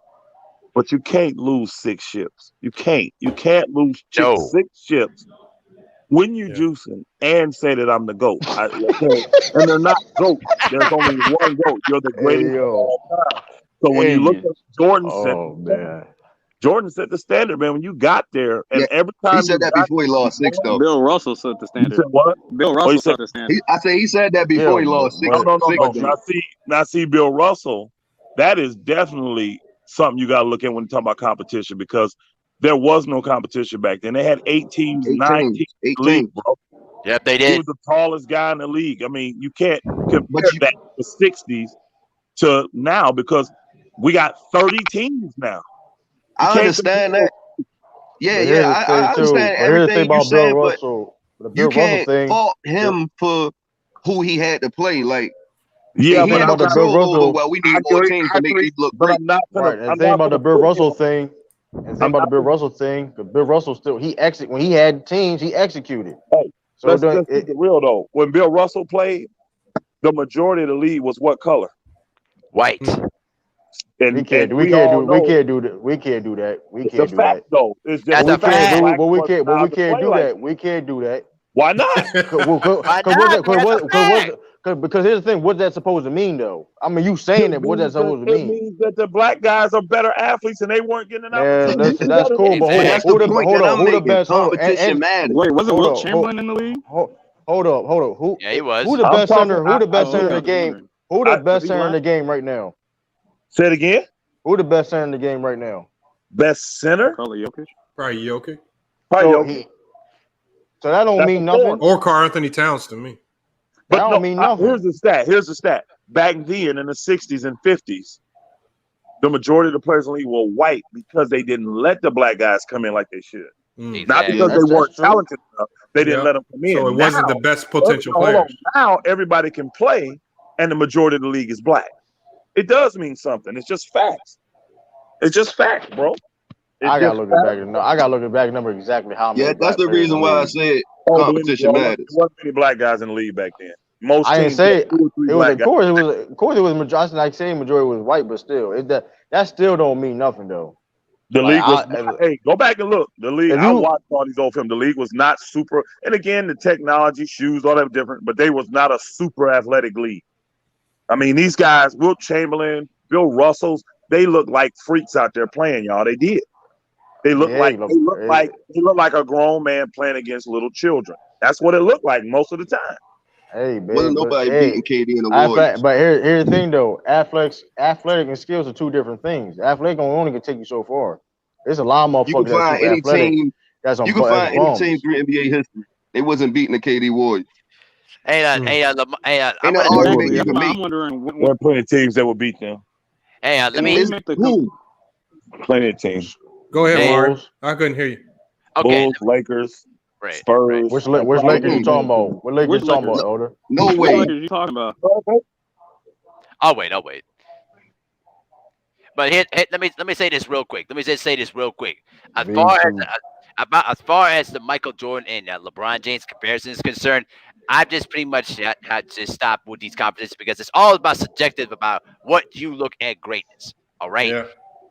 but you can't lose 6 ships. You can't lose 6 ships when you juicing and say that I'm the GOAT. And they're not GOAT. There's only one GOAT. You're the greatest of all time. So when you look at Jordan set the standard, man. When you got there, and every time he said that before he lost 6, though. Bill Russell set the standard. You said what? Bill Russell set the standard. I said he said that before he lost 6. No. Now see, Bill Russell that is definitely something you got to look at when you talk about competition because there was no competition back then. They had 8 teams, 8 9 teams, teams 8 in the league, teams. bro. Yep, they He did. was the tallest guy in the league. I mean, you can't compare But you, that the 60s to now because we got 30 teams now. You I can't understand compare. that. Yeah, But yeah, here's the thing I too. understand But here's the thing everything you about Bill said, but Russell. The you Bill Russell can't thing. fault him for who he had to play. Like, Yeah, he The thing but had I'm no about the not. Bill control over, Russell. well, we I need more agree. teams I to make agree. these look But great. I'm not gonna. Right, and the I'm thing not about the gonna Bill put him. Russell thing, and the thing I'm about the not. Bill Russell thing, the Bill Russell still when he had teams, he executed. Hey, So let's keep it real though. When Bill Russell played, the majority of the league was what color? White. we And can't we all know do that. We can't do that. We it's a can't do fact that. though. It's just That's a a fact. fact. Blacks wasn't allowed to play Do like that. We can't do that. why not? Why not? Man? That's a fact. Because here's the thing. What's that supposed to mean though? I mean, you saying that. What's that supposed to It mean? means that the black guys are better athletes and they weren't getting an Man, opportunity. listen, that's cool, but But that's hold the up, point that I'm who the making. best? Competition matters. Wait, wasn't hold Wilt up, Chamberlain in the league? hold up. Yeah, he Who was. the I'm best talking. center? Who the best Oh, center okay, in I the was game? wondering. Who the best he center in lying? the game right now? Say it again. Who the best center in the game right now? Best center? Nikola Jokic. Probably Jokic Probably So Jokic. so that don't That's mean a nothing. four. or Karl Anthony Towns to me. That But don't no, mean nothing. here's the stat. Here's the stat. Back then in the 60s and 50s, the majority of the players in the league were white because they didn't let the black guys come in like they should. Mm. Not Exactly. because they That's weren't true. talented enough. They didn't Yep. let them come in. So it wasn't the best potential hold on. players. Now everybody can play, and the majority of the league is black. It does mean something. It's just facts. It's just facts, bro. It's I gotta just look facts. at back. I gotta look at back number exactly how many Yeah, that's black the players in reason the why I league. said Oh, believe me, competition bro, matters. there wasn't many black guys in the league back then. Most I didn't teams say had 2 or 3 it was. black Of guys. course, it was majority. Like saying majority was white, but still, that still don't mean nothing though. The Like league was not, hey, go back and look. The league, if I you watched all these old films. The league was not super, and again, the technology, shoes, all that different, but they was not a super athletic league. I mean, these guys, Wilt Chamberlain, Bill Russells, they look like freaks out there playing, y'all. They did. They look yeah, they look like a grown man playing against little children. That's what it looked like most of the time. hey Wasn't man, but nobody hey, beating KD in the Warriors. but here's the thing though. Athletic and skills are two different things. Athletic only can take you so far. There's a lot of You can motherfuckers that's find super any athletic. team. That's You can that's find any team bums. through NBA history. They wasn't beating the KD Warriors. I'm Ain't gonna an argument Exactly. you That's can why make. I'm wondering when, There are plenty of teams that will beat them. let when me. we It's make the who? Plenty of teams. Go ahead, Hey. Mario. Bulls. I couldn't hear you. Okay, Bulls, Lakers, right. Spurs. Which and Lakers probably you talking about? What Lakers Which you talking Lakers? about, Elder? No Which way. Lakers you talking about? I'll wait. But let me say this real quick. Let me just say this real quick. As Me far as too. as far as the Michael Jordan and LeBron James comparison is concerned, I've just pretty much had to stop with these competitions because it's all about subjective about what you look at greatness. All right. Yeah.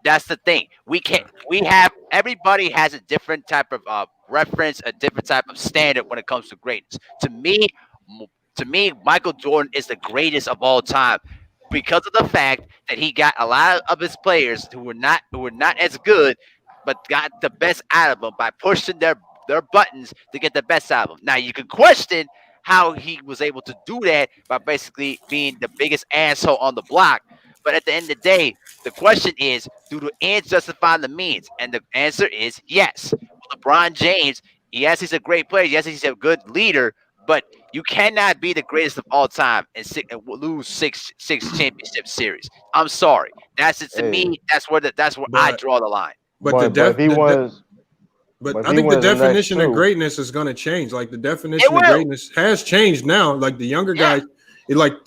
That's the thing. We can't. We have everybody has a different type of reference, a different type of standard when it comes to greatness. To me, Michael Jordan is the greatest of all time because of the fact that he got a lot of his players who were not as good, but got the best out of them by pushing their buttons to get the best out of them. Now you can question how he was able to do that by basically being the biggest asshole on the block. But at the end of the day, the question is, do the ends justify the means? And the answer is yes. LeBron James, yes, he's a great player. Yes, he's a good leader. But you cannot be the greatest of all time and lose six championship series. I'm sorry. That's it to Hey. me. That's where I But draw the line. but If he wins, But But if I he think the wins the next definition of two- greatness is going to change. Like the It definition of will. greatness has changed now. Like the younger Yeah. guys, look.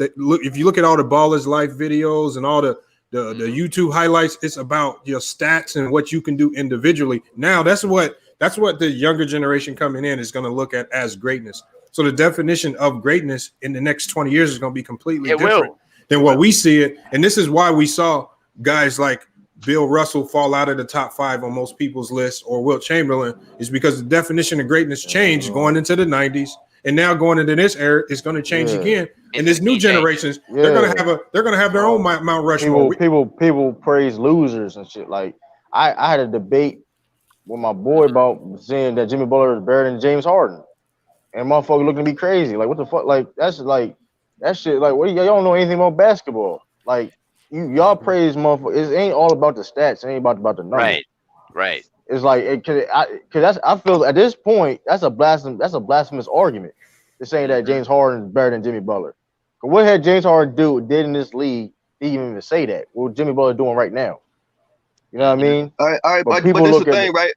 If you look at all the Ballers Life videos and all the YouTube highlights, it's about your stats and what you can do individually. Now that's what the younger generation coming in is going to look at as greatness. So the definition of greatness in the next 20 years is going to be completely different than what we see it. And this is why we saw guys like Bill Russell fall out of the top 5 on most people's list, or Wilt Chamberlain, is because the definition of greatness changed going into the 90s, and now going into this era is going to change again. And this new generations, they're going to have their own Mount Rushmore. People praise losers and shit. Like I had a debate with my boy about saying that Jimmy Butler is better than James Harden, and motherfucker looking at me crazy. Like what the fuck? Like that shit. Like what? Y'all don't know anything about basketball. Like y'all praise motherfuckers. It ain't all about the stats. It ain't about the numbers. Right. It's like cause I feel at this point that's a blasphemous argument. They're saying that James Harden is better than Jimmy Butler. But what had James Harden did in this league? He didn't even say that. What Jimmy Butler doing right now? You know what I mean? All right, but people this look the at thing, right?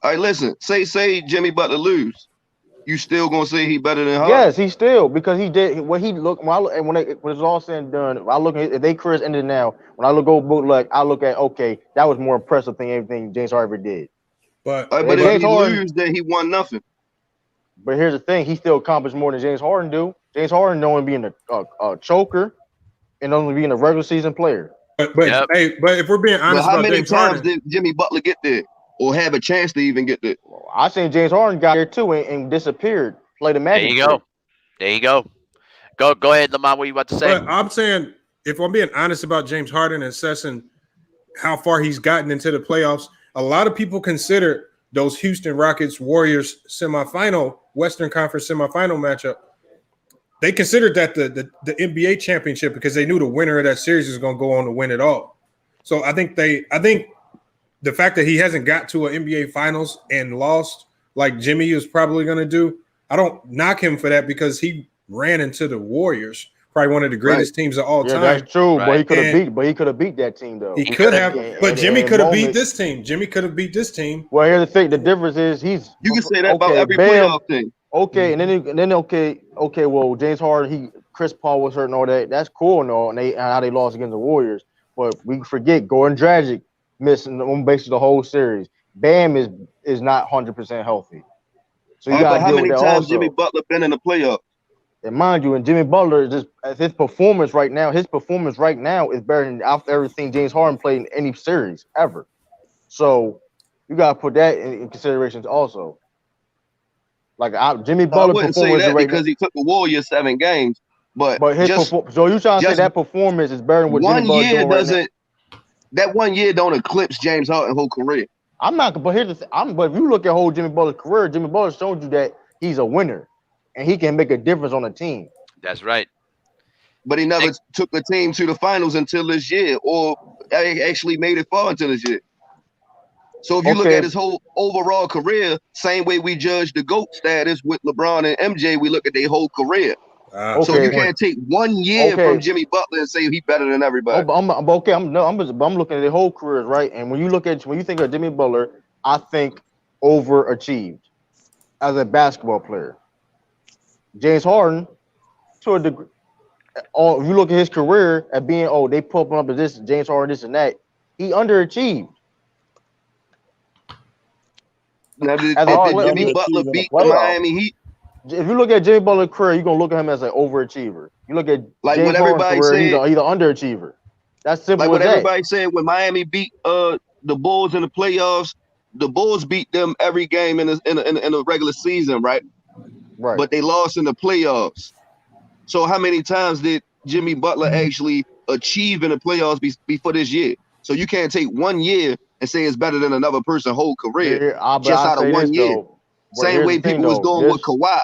All right, listen. Say Jimmy Butler lose. You still gonna say he better than Harden? Yes, he still because he did what he looked when it's all said and done. I look at if they careers ended now. When I look over bootleg, I look at okay, that was more impressive than anything James Harden ever did. But if James he Harden, lose, then he won nothing. But here's the thing: he still accomplished more than James Harden do. James Harden only being a choker and only being a regular season player. but if we're being But honest how about many James times Harden, did Jimmy Butler get there or have a chance to even get there? I seen James Harden got here too and disappeared. Played the Magic. There you go. Go ahead, Lamont. What you about to say? but I'm saying if I'm being honest about James Harden and assessing how far he's gotten into the playoffs, a lot of people consider those Houston Rockets Warriors semifinal, Western Conference semifinal matchup. They considered that the NBA championship because they knew the winner of that series is going to go on to win it all. So I think the fact that he hasn't got to an NBA finals and lost like Jimmy is probably going to do, I don't knock him for that because he ran into the Warriors, probably one of the greatest teams of all time. That's true. Right. But he could have beat that team though. He could have, but Jimmy could have beat this team. Well, here's the thing. The difference is you can say that about every playoff thing. Okay, and then okay. Well, James Harden, Chris Paul was hurt and all that. That's cool and all, and how they lost against the Warriors. But we forget Goran Dragic missing on basically the whole series. Bam is not 100% healthy. So you got how many times Jimmy Butler been in the playoffs? And mind you, and Jimmy Butler just his performance right now is better than after everything James Harden played in any series ever. So you gotta put that in consideration also. Like Jimmy Butler, I wouldn't say that because he took the Warriors 7 games, but his so you trying to say that performance is better than what Jimmy Butler doing right now? That 1 year don't eclipse James Harden's whole career. I'm not, but here's the thing. But if you look at whole Jimmy Butler's career, Jimmy Butler showed you that he's a winner and he can make a difference on a team. That's right. But he never took the team to the finals until this year, or actually made it far until this year. So if you look at his whole overall career, same way we judge the GOAT status with LeBron and MJ, we look at their whole career. So you can't take 1 year from Jimmy Butler and say he's better than everybody. I'm looking at their whole careers, right? And when you think of Jimmy Butler, I think overachieved as a basketball player. James Harden, to a degree, if you look at his career at being they put him up as this James Harden, this and that, he underachieved. Now, did Jimmy Butler beat the Miami Heat? If you look at Jimmy Butler's career, you're gonna look at him as an overachiever. You look at like James what everybody career, said, he's an underachiever. That's simple. Like what as everybody said when Miami beat the Bulls in the playoffs. The Bulls beat them every game in the regular season, right? Right. But they lost in the playoffs. So how many times did Jimmy Butler actually achieve in the playoffs before this year? So you can't take 1 year and say it's better than another person's whole career just out of 1 year. Same way people was doing with Kawhi.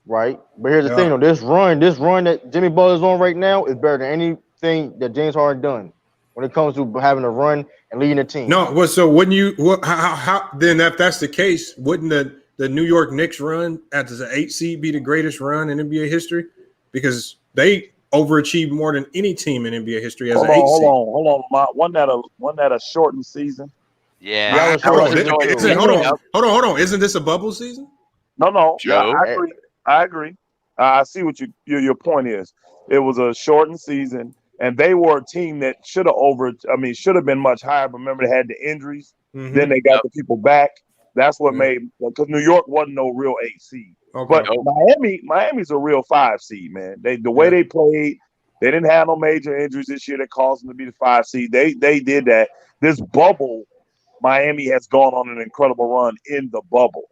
Right. But here's the thing though, this run that Jimmy Butler's on right now is better than anything that James Harden done when it comes to having a run and leading a team. No, well, so wouldn't you how then if that's the case, wouldn't the New York Knicks run as an 8 seed be the greatest run in NBA history? Because they overachieved more than any team in NBA history as an 8 seed. Hold on. Wasn't that a shortened season? Yeah. Hold on. Isn't this a bubble season? No. I agree. I see what your point is. It was a shortened season, and they were a team that should have been much higher. But remember, they had the injuries. Mm-hmm. Then they got the people back. That's what made, because New York wasn't no real 8 seed. Okay. But Miami's a real 5 seed, man. The way they played, they didn't have no major injuries this year that caused them to be the 5 seed. They did that. This bubble, Miami has gone on an incredible run in the bubble,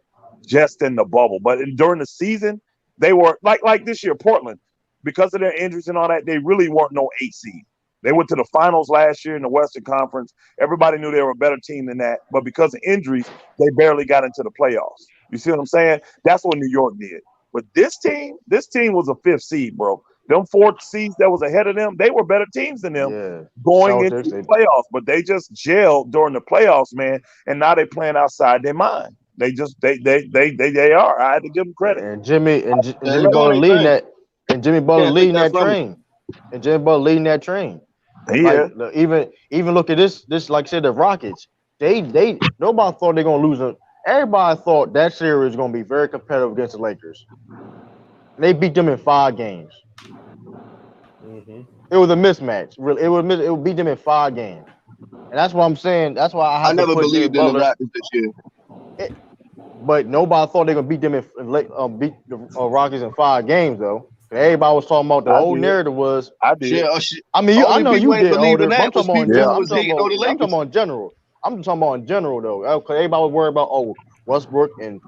just in the bubble. But during the season, they were like this year, Portland, because of their injuries and all that, they really weren't no 8 seed. They went to the finals last year in the Western Conference. Everybody knew they were a better team than that. But because of injuries, they barely got into the playoffs. You see what I'm saying? That's what New York did. But this team was a 5th seed, bro. Them 4 seeds that was ahead of them, they were better teams than them Yeah, going into Celtics. the playoffs. But they just gelled during the playoffs, man. And now they playing outside their mind. They are. I had to give them credit. And Jimmy and They Jimmy doing Butler their leading thing. that, and Jimmy Butler Can't take leading that that from them. train, and Jimmy Butler leading that train. Yeah. Like even look at this like I said, the Rockets. They nobody thought they're gonna lose it. Everybody thought that series was gonna be very competitive against the Lakers. And they beat them in 5 games. It was a mismatch. Really, it would beat them in 5 games. And that's what I'm saying. That's why I I have to never put Jimmy believed in the Butler. Raptors this year. But nobody thought they were gonna beat them beat the Rockets in 5 games though. Everybody was talking about the I whole did. narrative was. I did. I mean, I Only know people you ain't did all believing this, but I'm that was talking about. people who I'm was talking hating on about. the I'm talking Lakers. about in general. I'm talking about in general though, because everybody was worried about Westbrook and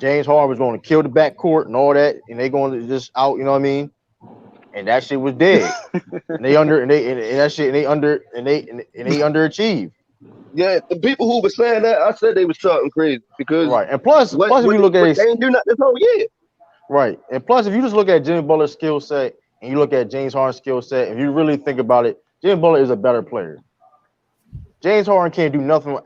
James Harden was going to kill the backcourt and all that, and they going to just out. You know what I mean? And that shit was dead. And they underachieved. Yeah, the people who were saying that, I said they was talking crazy because Right. And plus if you look at they ain't do nothing this whole year. right. And plus, if you just look at Jimmy Butler's skill set and you look at James Harden's skill set, if you really think about it, Jimmy Butler is a better player. James Harden can't do nothing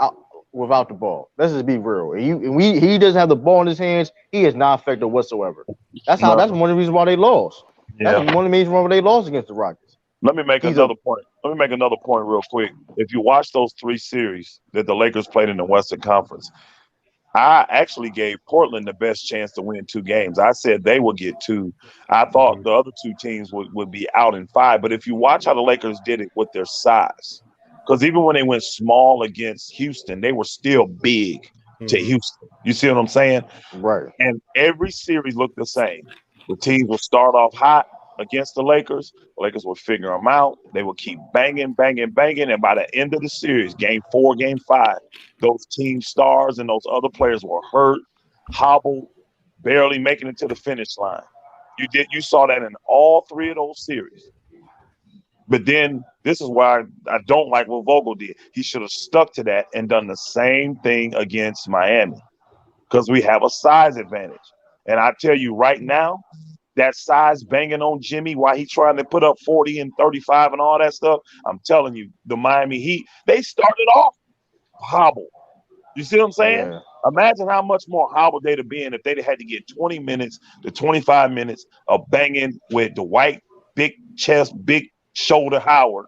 without the ball. Let's just be real. He doesn't have the ball in his hands. He is not effective whatsoever. That's one of the reasons why they lost. Yeah. That's one of the reasons why they lost against the Rockets. Let me make another point. Let me make another point real quick. If you watch those 3 series that the Lakers played in the Western Conference, I actually gave Portland the best chance to win 2 games. I said they would get 2. I thought the other 2 teams would be out in 5. But if you watch how the Lakers did it with their size, because even when they went small against Houston, they were still big to Houston. You see what I'm saying? Right. And every series looked the same. The teams will start off hot against the Lakers. The Lakers will figure them out. They will keep banging. And by the end of the series, game 4, game 5, those team stars and those other players were hurt, hobbled, barely making it to the finish line. You saw that in all 3 of those series. But then this is why I don't like what Vogel did. He should have stuck to that and done the same thing against Miami, because we have a size advantage. And I tell you right now, that size banging on Jimmy while he trying to put up 40 and 35 and all that stuff, I'm telling you, the Miami Heat, they started off hobbled. You see what I'm saying? Yeah. Imagine how much more hobbled they'd have been if they'd had to get 20 minutes to 25 minutes of banging with the white, big chest, big shoulder Howard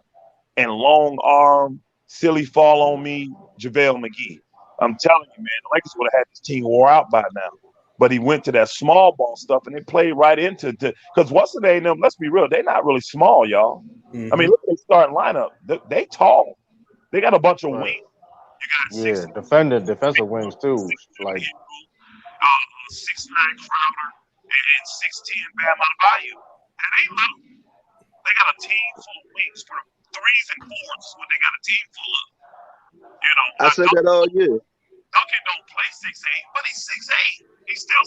and long arm, silly fall on me, JaVale McGee. I'm telling you, man, the Lakers would have had this team wore out by now. But he went to that small ball stuff and they played right into it. Because what's the name of them? Let's be real, they're not really small, y'all. I mean, look at their starting lineup. They tall. They got a bunch of wings. You got defensive wings too. Like 6'9" Crowder and 6'10" Bam Adebayo. That ain't little. They got a team full of wings for 3s and 4s is what they got a team full of. You know, I said that all year. Duncan don't play 6'8", but he's 6'8". He's still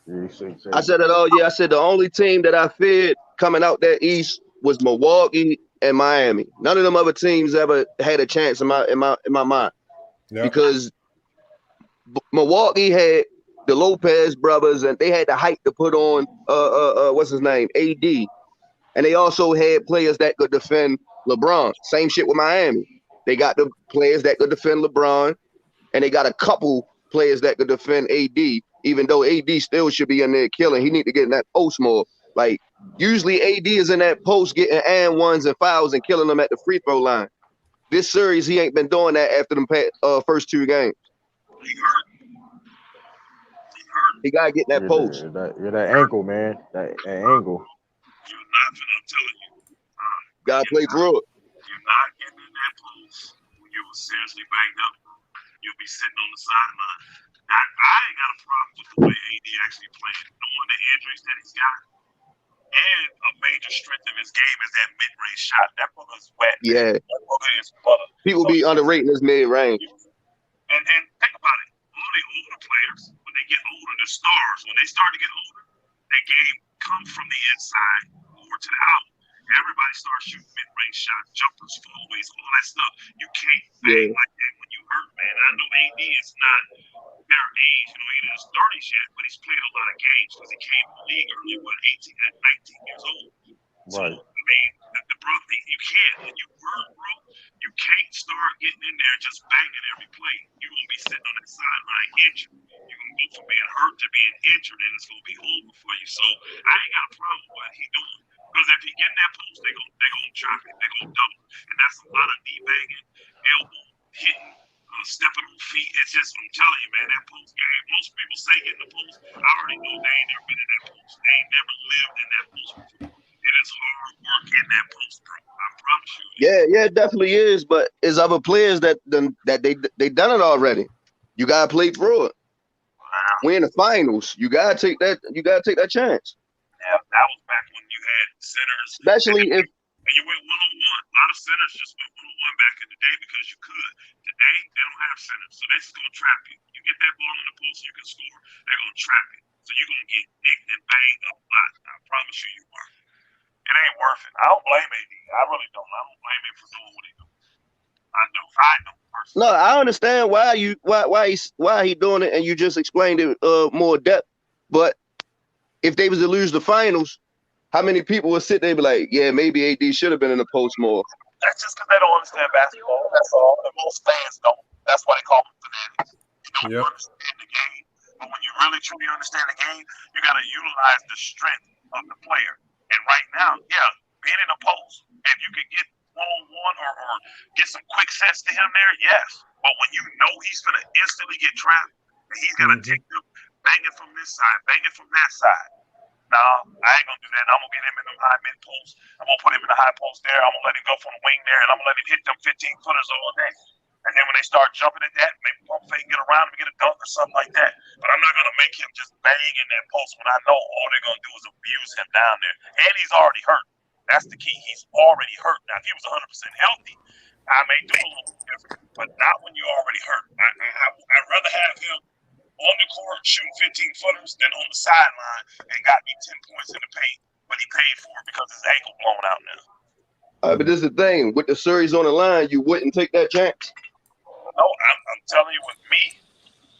6'8". I said that all year. I said the only team that I feared coming out that East was Milwaukee and Miami. None of them other teams ever had a chance in my mind. Yeah. Because Milwaukee had the Lopez brothers and they had the height to put on what's his name, AD, and they also had players that could defend LeBron. Same shit with Miami. They got the players that could defend LeBron, and they got a couple players that could defend AD. Even though AD still should be in there killing, he need to get in that post more. Like usually AD is in that post getting and ones and fouls and killing them at the free throw line. This series he ain't been doing that after them first 2 games. He gotta get that post. That ankle, man. That ankle. I'm telling you. Gotta play through it. You're not getting in that post when you were seriously banged up. You'll be sitting on the sideline. I ain't got a problem with the way AD actually playing, knowing the injuries that he's got. And a major strength of his game is that mid-range shot. That brother's wet. Yeah. That brother is butter. People be underrating his mid-range. And think about it. All the older players, when they get older, the stars, when they start to get older, their game comes from the inside over to the out. Everybody starts shooting mid-range shots, jumpers, fallaways, all that stuff. You can't bang like that when you hurt, man. I know AD is not their age, he ain't in his 30s yet, but he's played a lot of games because he came to the league early, 18 and 19 years old. So I mean, the brother, you can't, and you hurt, bro. You can't start getting in there and just banging every play. You're gonna be sitting on that sideline injured. You're gonna go from being hurt to being injured, and it's gonna be over for you. So I ain't got a problem with what he doing. Because if he get in that post, they gonna chop it, they gonna double. And that's a lot of knee banging, elbow hitting, stepping on feet. It's just, I'm telling you, man, that post game, most people say get in the post. I already know they ain't never been in that post. They ain't never lived in that post before. It is hard work in that post, bro. I promise you. Yeah, it definitely is. But it's other players that they done it already. You gotta play through it. Wow. We're in the finals. You gotta take that. You gotta take that chance. Yeah, that was back when you had centers, Especially if you went 1-on-1. A lot of centers just went 1-on-1 back in the day because you could. Today they don't have centers, so they're just gonna trap you. You get that ball in the post, you can score. They're gonna trap it, so you're gonna get nicked and banged up a lot. I promise you are. It ain't worth it. I don't blame AD. I really don't. I don't blame him for doing what he doing. I do personally. no, I understand why he doing it, and you just explained it more depth. But if they was to lose the finals, how many people would sit there and be like, yeah, maybe AD should have been in the post more? That's just because they don't understand basketball. That's all. And most fans don't. That's why they call them fanatics. You don't understand the game. But when you really truly understand the game, you got to utilize the strength of the player. And right now, being in the post, if you could get one-on-one or get some quick sets to him there, yes. But when you know he's going to instantly get trapped, and he's going to take them, bang it from this side, bang it from that side. No, I ain't gonna do that. I'm gonna get him in the high mid post. I'm gonna put him in the high post there. I'm gonna let him go from the wing there, and I'm gonna let him hit them 15-footers all day. And then when they start jumping at that, maybe pump fake, get around him, get a dunk or something like that. But I'm not gonna make him just bang in that post when I know all they're gonna do is abuse him down there. And he's already hurt. That's the key. He's already hurt. Now, if he was 100% healthy, I may do a little bit different. But not when you're already hurt. I'd rather have him on the court shooting 15-footers than on the sideline and got me 10 points in the paint, but he paid for it because his ankle blown out now. But this is the thing. With the series on the line, you wouldn't take that chance. No, I'm telling you, with me,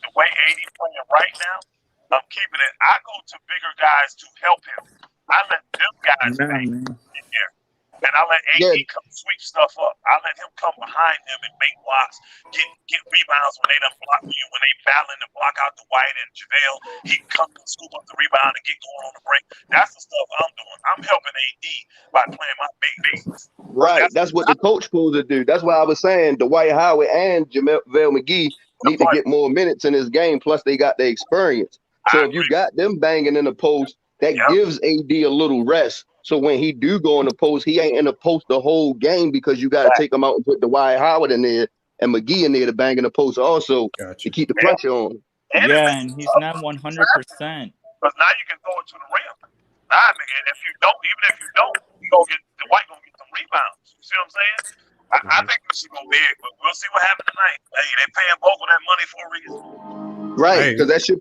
the way AD playing right now, I'm keeping it. I go to bigger guys to help him. I let them guys in there. And I let AD come sweep stuff up. I let him come behind him and make blocks, get rebounds when they done block you, when they battling to block out the White and JaVale. He come and scoop up the rebound and get going on the break. That's the stuff I'm doing. I'm helping AD by playing my big bigs. Right. That's what the coach supposed to do. That's why I was saying Dwight Howard and JaVale McGee need to get more minutes in this game. Plus, they got the experience. So if you got them banging in the post, that gives AD a little rest. So when he do go in the post, he ain't in the post the whole game because you got to take him out and put Dwight Howard in there and McGee in there to bang in the post also to keep the pressure on. And he's not 100%. Because now you can throw it to the rim. Nah, man, if you don't, Dwight gonna get some rebounds. You see what I'm saying? I think this should go big, but we'll see what happens tonight. Hey, they paying Vogel that money for a reason. Right, because that shit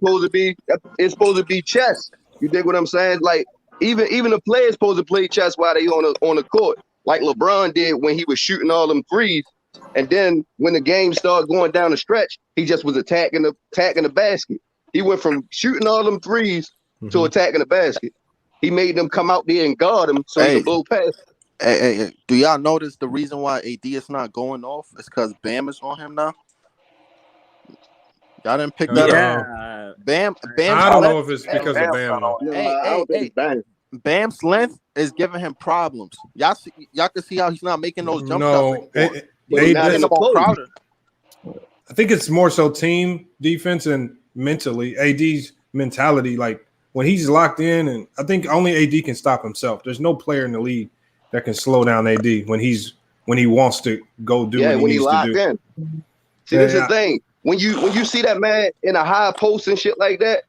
it's supposed to be chess. You dig what I'm saying? Like even the players supposed to play chess while they on the court, like LeBron did when he was shooting all them threes. And then when the game started going down the stretch, he just was attacking the basket. He went from shooting all them threes to attacking the basket. He made them come out there and guard him so he could blow past. Hey, do y'all notice the reason why AD is not going off is because Bam is on him now? Y'all didn't pick that up. Bam. I don't know if it's because of Bam. Bam's length is giving him problems. Y'all can see how he's not making those jump shots. I think it's more so team defense and mentally. AD's mentality, like when he's locked in, and I think only AD can stop himself. There's no player in the league that can slow down AD when he wants to go do what he needs to do. In. See, this is the thing. When you see that man in a high post and shit like that,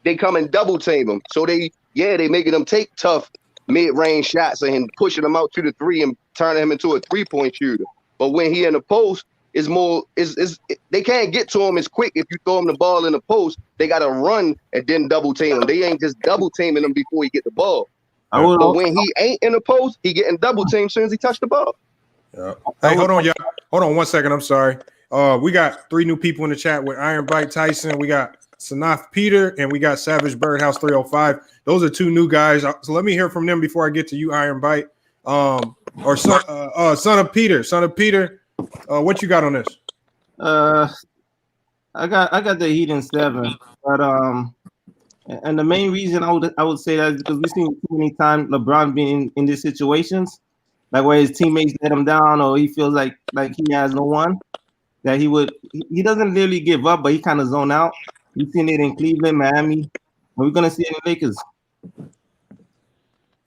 they come and double team him. So they making him take tough mid-range shots and pushing him out to the three and turning him into a three-point shooter. But when he in the post, they can't get to him as quick. If you throw him the ball in the post, they got to run and then double team him. They ain't just double teaming him before he get the ball. But when he ain't in the post, he getting double teamed as soon as he touched the ball. Yeah. Hey, hold on, y'all. Hold on 1 second. I'm sorry. We got 3 new people in the chat with Iron Bite Tyson. We got Sanaf Peter, and we got Savage Birdhouse 305. Those are two new guys. So let me hear from them before I get to you, Iron Bite. Or son of Peter. Son of Peter, what you got on this? I got the Heat in 7, but and the main reason I would say that is because we've seen too many times LeBron being in these situations, like where his teammates let him down, or he feels like he has no one. That he doesn't really give up, but he kind of zone out. We've seen it in Cleveland, Miami, and we're gonna see it in Lakers.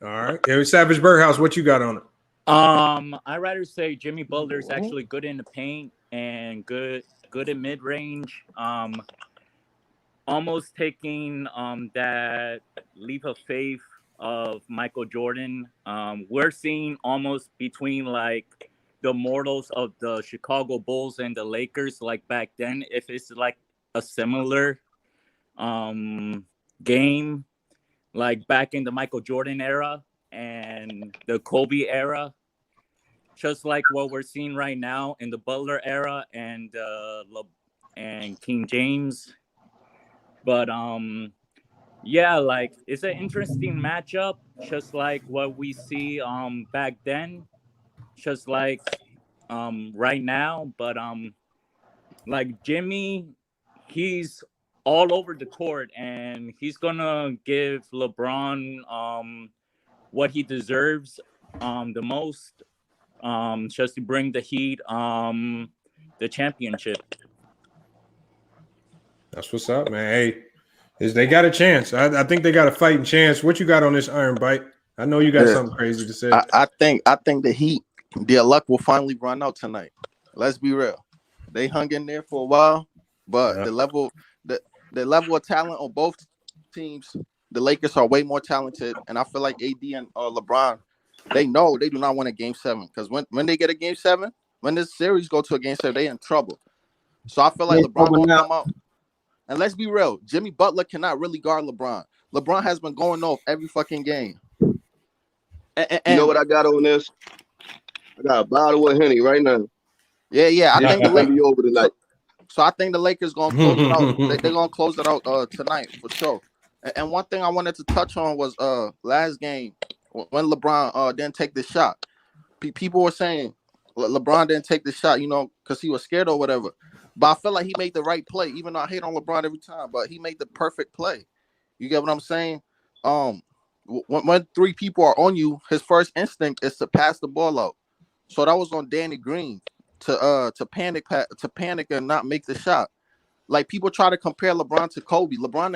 All right, yeah, Savage Birdhouse, what you got on it? I'd rather say Jimmy Butler's actually good in the paint and good in mid range. Almost taking that leap of faith of Michael Jordan. We're seeing almost between like the mortals of the Chicago Bulls and the Lakers, like back then, if it's like a similar game, like back in the Michael Jordan era and the Kobe era, just like what we're seeing right now in the Butler era and King James. But yeah, like it's an interesting matchup, just like what we see back then, just like right now. But like Jimmy, he's all over the court, and he's gonna give LeBron what he deserves the most, just to bring the Heat the championship. That's what's up, man. Hey, they got a chance. I think they got a fighting chance. What you got on this, Iron Bite? I know you got something crazy to say. I think the Heat, their luck will finally run out tonight. Let's be real. They hung in there for a while, but the level of talent on both teams, the Lakers are way more talented, and I feel like AD and LeBron, they know they do not win a Game 7, because when they get a Game 7, when this series go to a Game 7, they in trouble. So I feel like LeBron will come out. And let's be real, Jimmy Butler cannot really guard LeBron. LeBron has been going off every fucking game. And you know what I got on this? I got a bottle of Henny right now. Yeah. I think the Lakers over tonight. So I think the Lakers gonna close it out. They're gonna close it out tonight for sure. And one thing I wanted to touch on was last game when LeBron didn't take the shot. People were saying LeBron didn't take the shot, because he was scared or whatever. But I feel like he made the right play, even though I hate on LeBron every time. But he made the perfect play. You get what I'm saying? When three people are on you, his first instinct is to pass the ball out. So that was on Danny Green to panic and not make the shot. Like people try to compare LeBron to Kobe. LeBron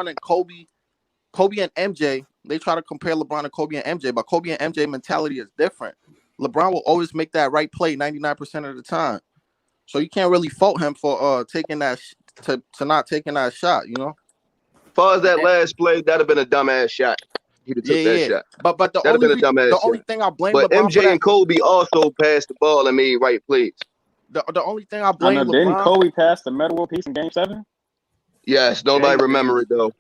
and Kobe and MJ. They try to compare LeBron and Kobe and MJ, but Kobe and MJ mentality is different. LeBron will always make that right play 99% of the time. So you can't really fault him for taking that to not taking that shot, As far as that last play, that'd have been a dumbass shot. He'd have took that shot. But the only thing I blame LeBron MJ for and Kobe also passed the ball and made right plays. The only thing I blame LeBron. Didn't Kobe pass the metal piece in Game 7? Yes, nobody remember it though.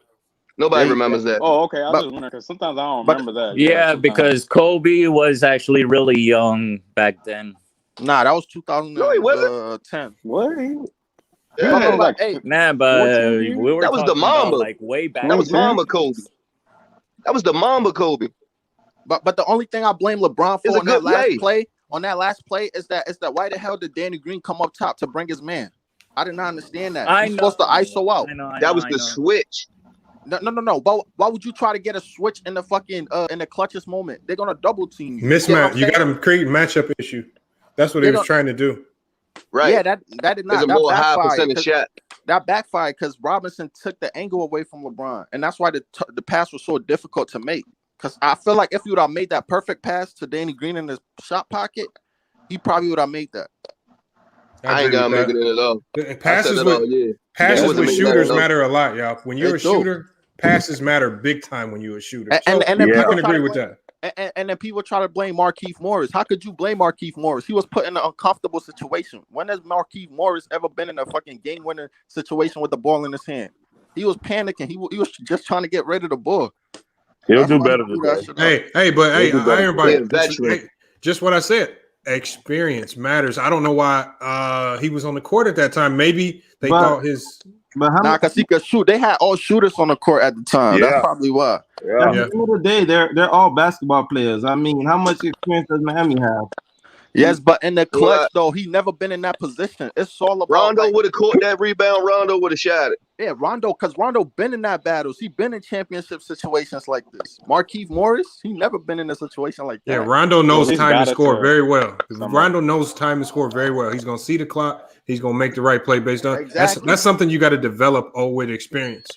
Nobody remembers that. Oh, okay. I was just wondering because sometimes I don't remember that. Yeah, because Kobe was actually really young back then. Nah, that was 2010. What? Yeah, like, nah, but we were that was the Mamba, like way back. That was Mamba Kobe. That was the Mamba Kobe. But the only thing I blame LeBron for on that last play is that why the hell did Danny Green come up top to bring his man? I did not understand that. He's supposed to ISO out. That was the switch. No. But why would you try to get a switch in the fucking in the clutchest moment? They're gonna double team you. Mismatch. You got to create matchup issue. That's what he was trying to do. Right. Yeah, that did not. It's a more high percentage shot. That backfired because Robinson took the angle away from LeBron, and that's why the pass was so difficult to make. Because I feel like if you would have made that perfect pass to Danny Green in his shot pocket, he probably would have made that. I ain't gonna make it in at all. Passes with shooters matter a lot, y'all. When you're a shooter, passes matter big time when you're a shooter. And I can agree with that. And then people try to blame Markieff Morris. How could you blame Markieff Morris? He was put in an uncomfortable situation. When has Markieff Morris ever been in a fucking game-winning situation with the ball in his hand? He was panicking. He was just trying to get rid of the ball. He'll do better than that. Hey, Iron Bite. Just what I said. Experience matters. I don't know why he was on the court at that time. Maybe they thought his But how Nah, much? because he could shoot. They had all shooters on the court at the time. That's Yeah. probably why. At Yeah. the end of the day, they're all basketball players. I mean, how much experience does Miami have? Yes, but in the Well, clutch though, he never been in that position. It's all about Rondo like, would have caught that rebound. Rondo would have shot it. yeah, Rondo, because Rondo been in that battles. He been in championship situations like this. Markieff Morris, he never been in a situation like that. Yeah, Rondo knows he's time got to it score to very well. some Rondo knows time to score very well. He's gonna see the clock. He's gonna make the right play based on Exactly. that's something you got to develop with experience.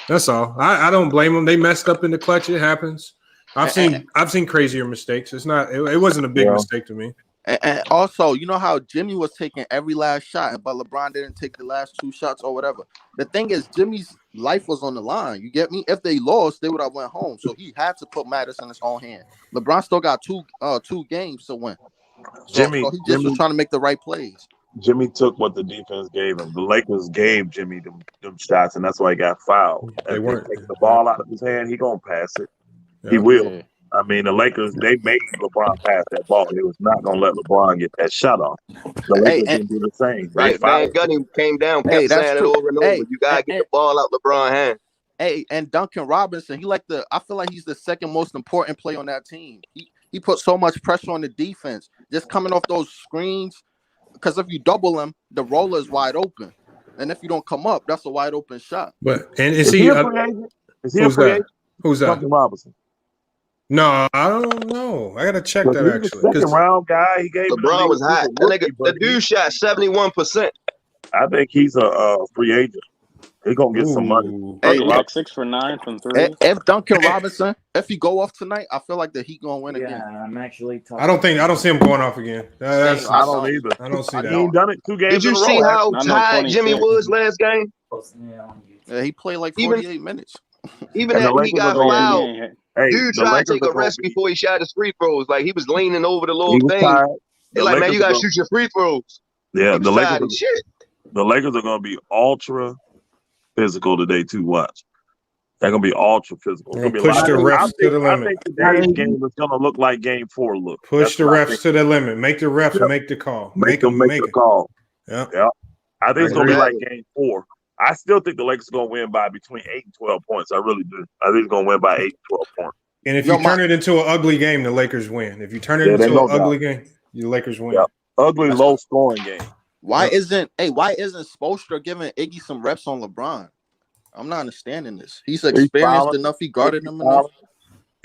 That's all. I don't blame them. They messed up in the clutch. It happens. I've seen crazier mistakes. It wasn't a big mistake to me. And also, you know how Jimmy was taking every last shot, but LeBron didn't take the last 2 shots or whatever. The thing is, Jimmy's life was on the line. You get me? If they lost, they would have went home. So he had to put matters in his own hand. LeBron still got two games to win. So he just was trying to make the right plays. Jimmy took what the defense gave him. The Lakers gave Jimmy them shots, and that's why he got fouled. They weren't taking the ball out of his hand. He gonna pass it. Yeah. He will. Yeah. I mean, the Lakers, they made LeBron pass that ball. They was not going to let LeBron get that shot off. The Lakers didn't do the same. Right, Van Gundy came down, kept saying it over and over. You got to get the ball out LeBron's hand. Hey, and Duncan Robinson, I feel like he's the second most important player on that team. He put so much pressure on the defense, just coming off those screens. Because if you double him, the roller is wide open. And if you don't come up, that's a wide open shot. But is he a free agent? Is he a free agent? Who's that? Duncan Robinson. No, I don't know. I gotta check that actually. Second round guy, he gave LeBron was hot. The dude shot 71%. I think he's a free agent. He's gonna get some money. Hey, like 6 for 9 from 3. If Duncan Robinson, if he go off tonight, I feel like the Heat gonna win again. Yeah, I'm actually talking. I don't see him going off again. I don't either. I don't see that. He ain't done it 2 games. Did you see how tired Jimmy was last game? Yeah, he played like 48 minutes. Even after he got fouled, hey, dude tried to take a rest before he shot his free throws. Like he was leaning over the little thing. They're like, man, you gotta shoot your free throws. Yeah, the Lakers are gonna be ultra physical today too. Watch. They're gonna be ultra physical. Push the refs to the limit. I think today's game is gonna look like game 4 look. Push the refs to the limit. Make the refs make the call. Make them make the call. Yeah. I think it's gonna be like game 4. I still think the Lakers are going to win by between 8 and 12 points. I really do. I think it's going to win by 8 and 12 points. And if you turn it into an ugly game, the Lakers win. If you turn it into an ugly game, the Lakers win. Yeah. Ugly, low-scoring game. Why isn't Spoelstra giving Iggy some reps on LeBron? I'm not understanding this. He's experienced enough. He guarded him enough.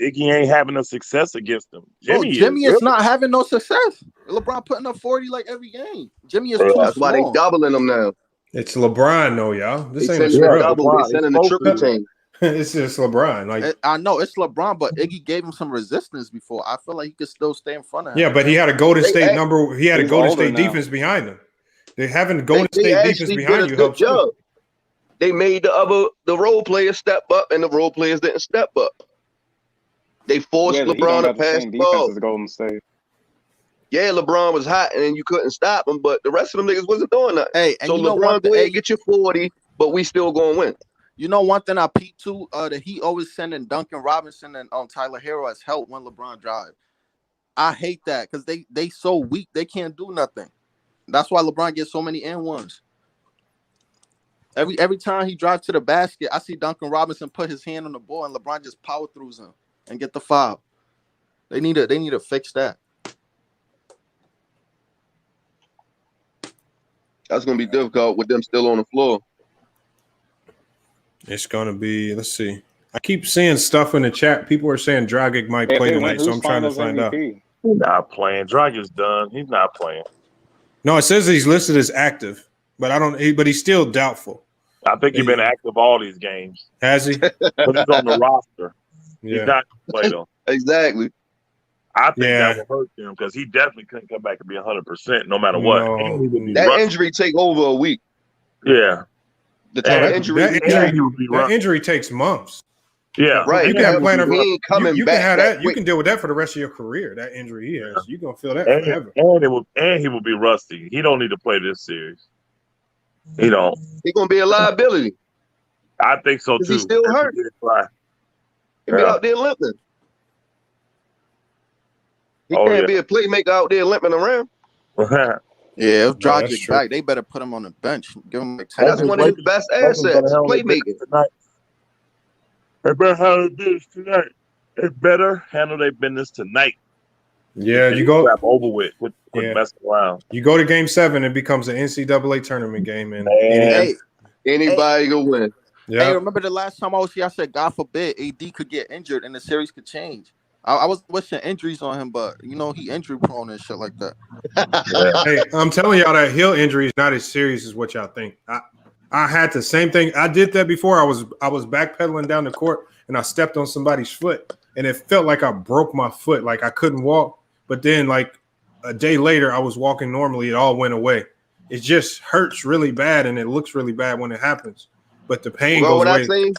Iggy ain't having no success against him. Jimmy is not having no success. LeBron putting up 40 like every game. Jimmy is too That's small. why they doubling him now. It's LeBron, though, y'all. This they ain't a sending double. They sending the triple team. It's just LeBron. Like I know it's LeBron, but Iggy gave him some resistance before. I feel like he could still stay in front of him. Yeah, but he had a Golden State number. He had a Golden State defense behind him. They having the Golden State defense behind you helps too. They made the role players step up, and the role players didn't step up. They forced LeBron to pass the ball. Golden State. Yeah, LeBron was hot, and you couldn't stop him, but the rest of them niggas wasn't doing that. Hey, and so you know LeBron, go ahead, get your 40, but we still gonna win. You know one thing I peeped to, that he always sending Duncan Robinson and Tyler Hero as help when LeBron drive. I hate that because they so weak, they can't do nothing. That's why LeBron gets so many N1s. Every time he drives to the basket, I see Duncan Robinson put his hand on the ball and LeBron just power throughs him and get the foul. They need to fix that. That's gonna be difficult with them still on the floor. It's gonna be. Let's see. I keep seeing stuff in the chat. People are saying Dragic might play tonight, so I'm trying to find out. He's not playing. Dragic's done. He's not playing. No, it says he's listed as active, but but he's still doubtful. I think he's been active all these games. Has he? But he's on the roster. Yeah. He's not going to play though. Exactly. I think that will hurt him because he definitely couldn't come back and be 100% no matter what. That injury take over a week. Yeah. That injury takes months. Yeah. Right. You can have you can have that. You can deal with that for the rest of your career. That injury he has, you're gonna feel that forever. And he will be rusty. He don't need to play this series. You know, he's gonna be a liability. I think so too. He's still hurt. He'll be out there limping. He can't be a playmaker out there limping around. Yeah, if Yeah, that's Dragic true. back, they better put him on the bench. Give him like And 10 that's one of his best assets, playmaking. Tonight. They better handle this tonight. They better handle their business tonight. Yeah, Get you this go. crap over with. Quit Yeah. messing around. You go to Game 7, it becomes an NCAA tournament game, and Hey, Anybody can win. yeah. hey, remember the last time I was here? I said, God forbid, AD could get injured and the series could change. I was wishing injuries on him, but you know he injury prone and shit like that. Hey, I'm telling y'all that heel injury is not as serious as what y'all think. I had the same thing. I did that before. I was backpedaling down the court and I stepped on somebody's foot, and it felt like I broke my foot, like I couldn't walk. But then, like a day later, I was walking normally. It all went away. It just hurts really bad, and it looks really bad when it happens. But the pain Bro, goes away.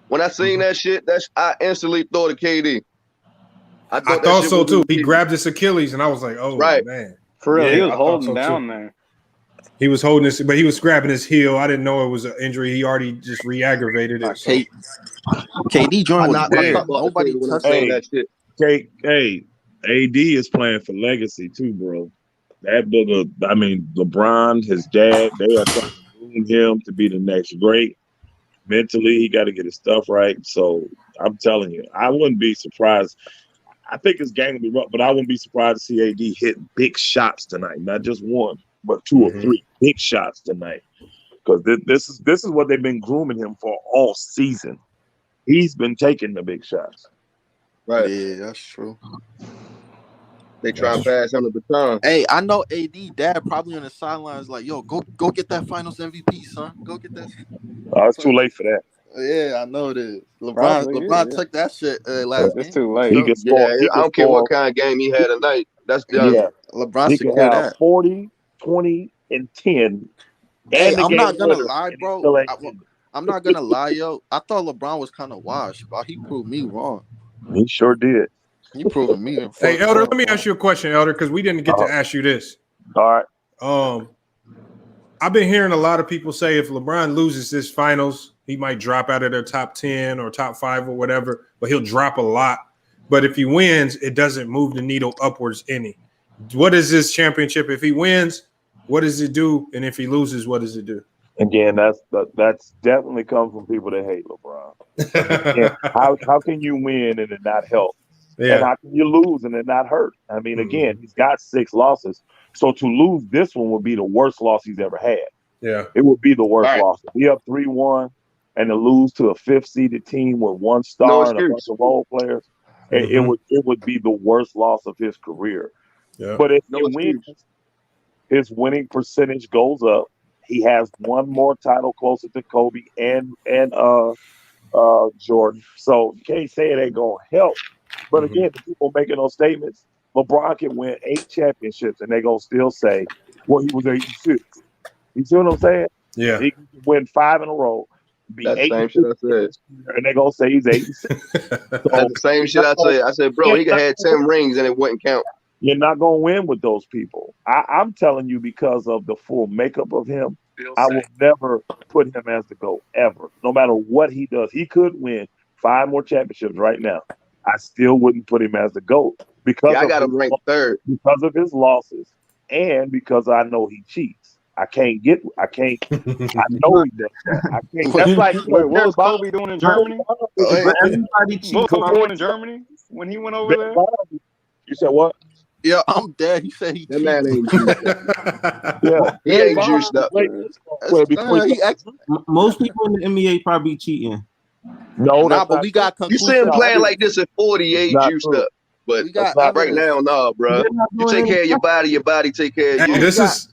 when I seen that shit, I instantly thought of KD. I thought so too. He grabbed his Achilles, and I was like, "Oh man!" For real, he was I holding thought so down too. there. He was holding this, but he was grabbing his heel. I didn't know it was an injury. He already just re-aggravated it. So. KD joint was I weird. thought about Nobody when I touched seen him. that shit. Hey, AD is playing for legacy too, bro. That booger, I mean, LeBron, his dad, they are trying to groom him to be the next great. Mentally, he got to get his stuff right. So I'm telling you, I wouldn't be surprised. I think his game will be rough, but I wouldn't be surprised to see AD hit big shots tonight. Not just one, but two or three big shots tonight. Because this is what they've been grooming him for all season. He's been taking the big shots. Right. Yeah, that's true. They try and pass him the baton. Hey, I know AD dad probably on the sidelines like, yo, go get that Finals MVP, son. Go get that. It's too late for that. Yeah, I know it is. Probably, took that shit last game. It's too late. He can score. I don't care what kind of game he had tonight. That's done. Yeah. LeBron He secured can have that. 40, 20, and 10. Hey, and the I'm game not gonna winner, lie, and he bro. still ain't I'm not gonna lie, yo. I thought LeBron was kind of washed, but he proved me wrong. He sure did. He proved me. Hey, Elder, let me ask you a question, Elder, because we didn't get to ask you this. All right. I've been hearing a lot of people say if LeBron loses this finals, he might drop out of their top 10 or top 5 or whatever, but he'll drop a lot. But if he wins, it doesn't move the needle upwards any. What is this championship? If he wins, what does it do? And if he loses, what does it do? Again, that's definitely come from people that hate LeBron. Again, how can you win and it not help? Yeah. And how can you lose and it not hurt? I mean, again, he's got 6 losses. So to lose this one would be the worst loss he's ever had. Yeah. It would be the worst loss. To be up 3-1 and to lose to a 5th-seeded team with 1 star and a bunch of role players, it would be the worst loss of his career. Yeah. But if he wins, his winning percentage goes up. He has 1 more title closer to Kobe and Jordan. So you can't say it ain't gonna help. But again, the people making those statements, LeBron can win 8 championships and they're gonna still say, well, he was 86. You see what I'm saying? Yeah. He can win 5 in a row. That's the same shit I said. And they're gonna say he's 86. That's the same shit I said. I said, bro, he could have 10 rings and it wouldn't count. You're not gonna win with those people. I'm telling you, because of the full makeup of him, I will never put him as the GOAT ever. No matter what he does, he could win 5 more championships right now. I still wouldn't put him as the GOAT because I got him ranked 3rd because of his losses and because I know he cheats. I know he does that. I can't. That's like what was Kobe doing in Germany? Everybody cheats. What was Kobe doing in Germany when he went over there? You said what? Yeah, I'm dead. He said he That man ain't juiced. Yeah, he ain't juiced up. Most people in the NBA probably cheating. No, but we got you see him playing like this at 40, he ain't juiced up. But right now, no, bro. You take care of your body take care of you. This is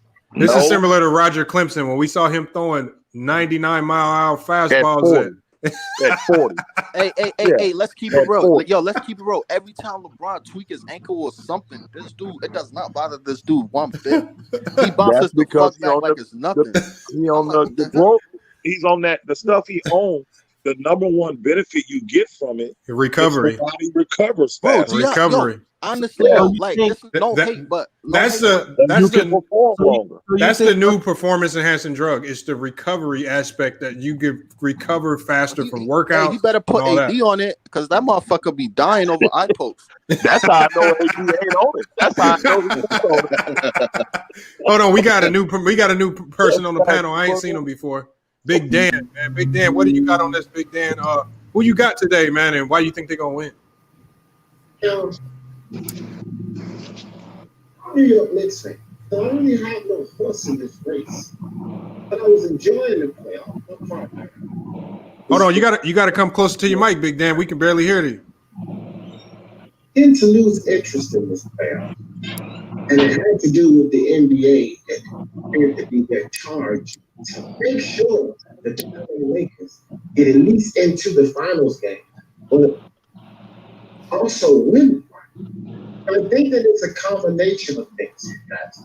similar to Roger Clemson when we saw him throwing 99-mile-an-hour fastballs at 40. Hey, let's keep it real. Let's keep it real. Every time LeBron tweak his ankle or something, this dude, it does not bother this dude one bit. He bounces the fuck back like it's nothing. He's on the growth. He's on that, the stuff he owns the number one benefit you get from it Recovery. is your body recovers Bro, faster. Recovery. honestly, Yeah. yo, like this is no That- hate, but no That's hate, but And you can perform longer. that's the new performance enhancing drug. It's the recovery aspect that you get recover faster from workouts. he better put and all AD that. on it because that motherfucker be dying over eye pokes. That's how I know AD ain't on it. That's how I know he's on it. Hold on, we got a new person on the panel. I ain't seen him before. Big Dan, man. Big Dan, what do you got on this, Big Dan? Who you got today, man, and why you think they're gonna win? New York Knicks fan. So I really have no horse in this race, but I was enjoying the playoff. No problem. Hold on, you got to come closer to your mic, Big Dan. We can barely hear you. Tend to lose interest in this playoff, and it had to do with the NBA and appeared to be their charge to make sure that the LA Lakers get at least into the finals game, but also win. I think that it's a combination of things, guys.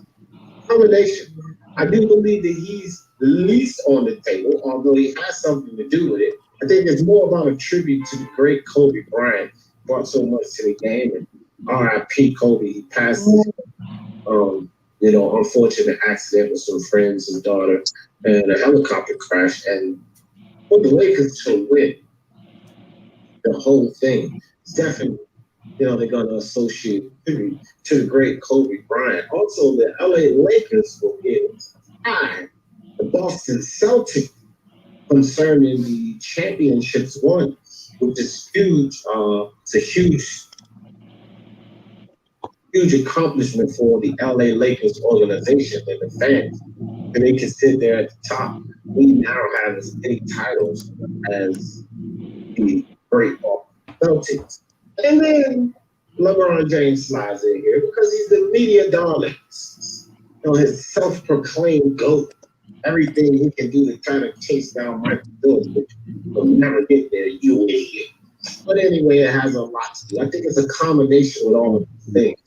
Combination. I do believe that he's the least on the table, although he has something to do with it. I think it's more about a tribute to the great Kobe Bryant. Brought so much to the game, and R.I.P. Kobe. He passed unfortunate accident with some friends, his daughter, and a helicopter crash. And for the Lakers to win the whole thing, it's definitely, they're going to associate to the great Kobe Bryant. Also, the LA Lakers will get tied the Boston Celtics concerning the championships won, with this huge, it's a huge accomplishment for the LA Lakers organization and the fans. And they can sit there at the top. We now have as many titles as the great Celtics. And then LeBron James slides in here because he's the media darling. His self-proclaimed GOAT. Everything he can do to try to chase down Michael Jordan, but will never get there, you idiot. But anyway, it has a lot to do. I think it's a combination with all of these things.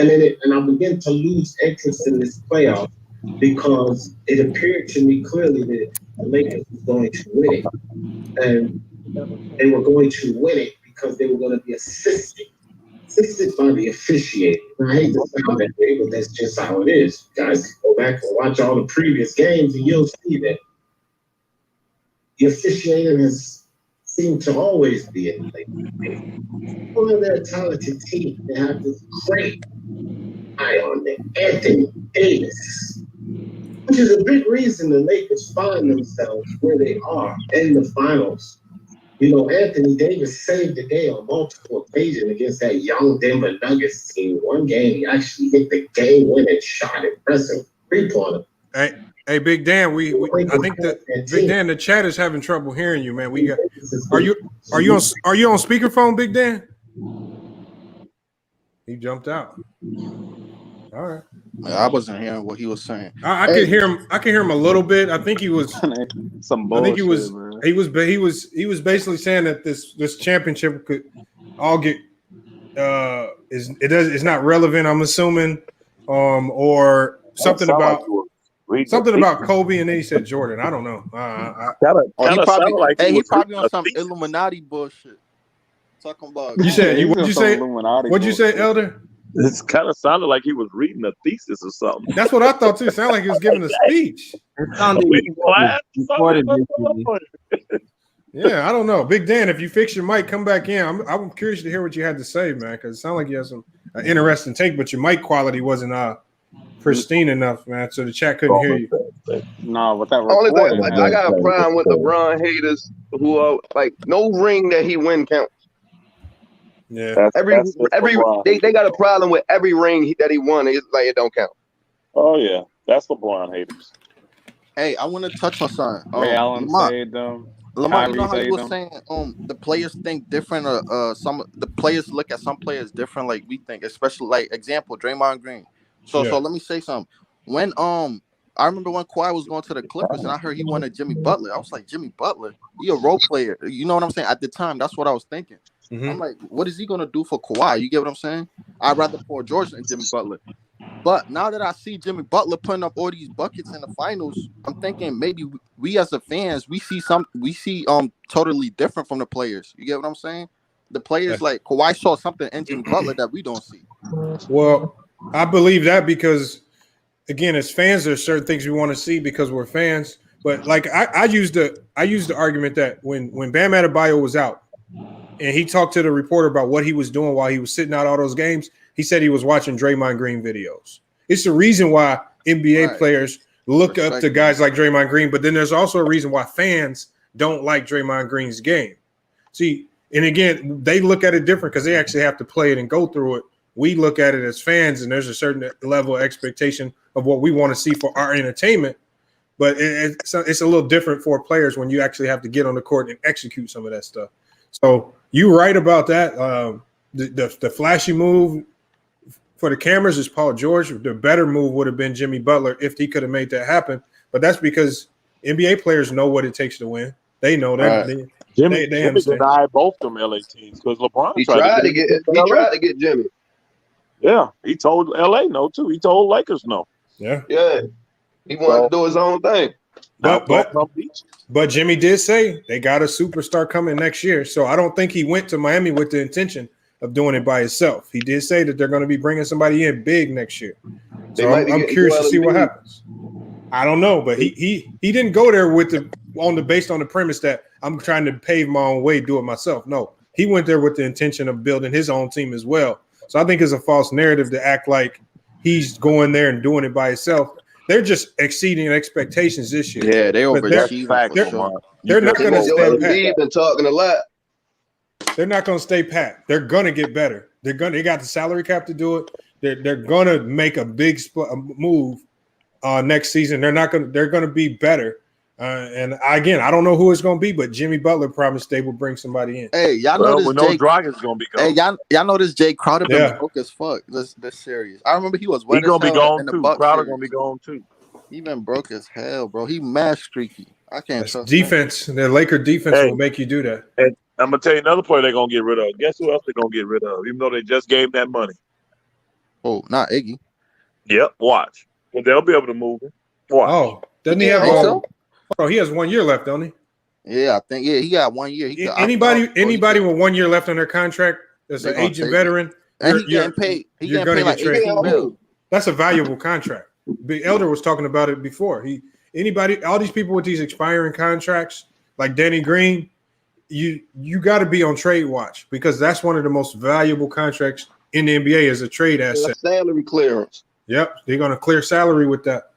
And then I begin to lose interest in this playoff because it appeared to me clearly that the Lakers was going to win it. And they were going to win it because they were going to be assisted by the officiating. I hate to sound that way, but that's just how it is. Guys, go back and watch all the previous games and you'll see that the officiating has seemed to always be in play. One of their talented team, they have this great eye on them, Anthony Davis, which is a big reason the Lakers find themselves where they are in the finals. Anthony Davis saved the day on multiple occasions against that young Denver Nuggets team. One game, he actually hit the game-winning shot. Impressive three-pointer. Hey, Big Dan, I think that Big Dan, the chat is having trouble hearing you, man. Are you on speakerphone, Big Dan? He jumped out. All right. I wasn't hearing what he was saying. I could hear him. I could hear him a little bit. I think he was some bullshit. I think he was basically saying that this championship could all get it's not relevant. I'm assuming, or something about Kobe, and then he said Jordan. I don't know. He probably on some Illuminati bullshit. Talking about what'd you say, Elder? It kind of sounded like he was reading a thesis or something. That's what I thought too. It sounded like he was giving a speech. Yeah, I don't know. Big Dan, if you fix your mic, come back in. I'm curious to hear what you had to say, man, because it sounded like you had some interesting take, but your mic quality wasn't pristine enough, man, so the chat couldn't hear you. No, but that only thing I got a problem with LeBron haters who are like, no ring that he win counts. Yeah, they got a problem with every ring that he won. It's like it don't count. Oh yeah, that's LeBron haters. Hey, I want to touch on something. Ray Allen said them. Lamar, you know how you were saying the players think different. Some the players look at some players different, like we think. Especially like example, Draymond Green. So let me say something. When I remember when Kawhi was going to the Clippers and I heard he wanted Jimmy Butler. I was like, Jimmy Butler, he a role player. You know what I'm saying? At the time, that's what I was thinking. I'm like, what is he gonna do for Kawhi? You get what I'm saying? I'd rather Paul George than Jimmy Butler. But now that I see Jimmy Butler putting up all these buckets in the finals, I'm thinking maybe we as the fans we see totally different from the players. You get what I'm saying? The players like Kawhi saw something in Jimmy Butler that we don't see. Well, I believe that because again, as fans, there's certain things we want to see because we're fans. But like I used the argument that when Bam Adebayo was out and he talked to the reporter about what he was doing while he was sitting out all those games, he said he was watching Draymond Green videos. It's the reason why NBA players look up to guys like Draymond Green, but then there's also a reason why fans don't like Draymond Green's game. See, and again, they look at it different because they actually have to play it and go through it. We look at it as fans, and there's a certain level of expectation of what we want to see for our entertainment. But it's a little different for players when you actually have to get on the court and execute some of that stuff. So you're right about that. The flashy move for the cameras is Paul George. The better move would have been Jimmy Butler if he could have made that happen. But that's because NBA players know what it takes to win. They know that. Right. Jimmy denied both them LA teams because LeBron tried to get Jimmy. Yeah, he told LA no too. He told Lakers no. Yeah. He wanted to do his own thing. But Jimmy did say they got a superstar coming next year. So I don't think he went to Miami with the intention of doing it by himself. He did say that they're going to be bringing somebody in big next year. So I'm curious to see what happens. I don't know, but he didn't go there based on the premise that I'm trying to pave my own way, do it myself. No, he went there with the intention of building his own team as well. So I think it's a false narrative to act like he's going there and doing it by himself. They're just exceeding expectations this year. Yeah, they overachieved. They're not going to stay pat. Been talking a lot. They're not going to stay pat. They're going to get better. They got the salary cap to do it. They're going to make a big move next season. They're going to be better. And again, I don't know who it's going to be, but Jimmy Butler promised they will bring somebody in. Hey, y'all know this Jay Dragic is going to be gone. Hey, y'all know this Jay Crowder been broke as fuck this series. I remember he was wet He's going to be gone in the too. Bucks Crowder series. going to be gone too. He been broke as hell, bro. He mad streaky. I can't trust defense. The Laker defense will make you do that. And I'm going to tell you another player they're going to get rid of. Guess who else they're going to get rid of, even though they just gave that money? Oh, not Iggy. Yep, watch. Well, they'll be able to move him. Watch. Oh, doesn't he have Bro, he has 1 year left, don't he? Yeah, I think. Yeah, he got 1 year. Anybody with 1 year left on their contract that's an aging veteran, and he getting paid. He getting paid like $18 million. That's a valuable contract. Big Elder was talking about it before. All these people with these expiring contracts, like Danny Green, you got to be on trade watch because that's one of the most valuable contracts in the NBA as a trade asset. Salary clearance. Yep, they're going to clear salary with that.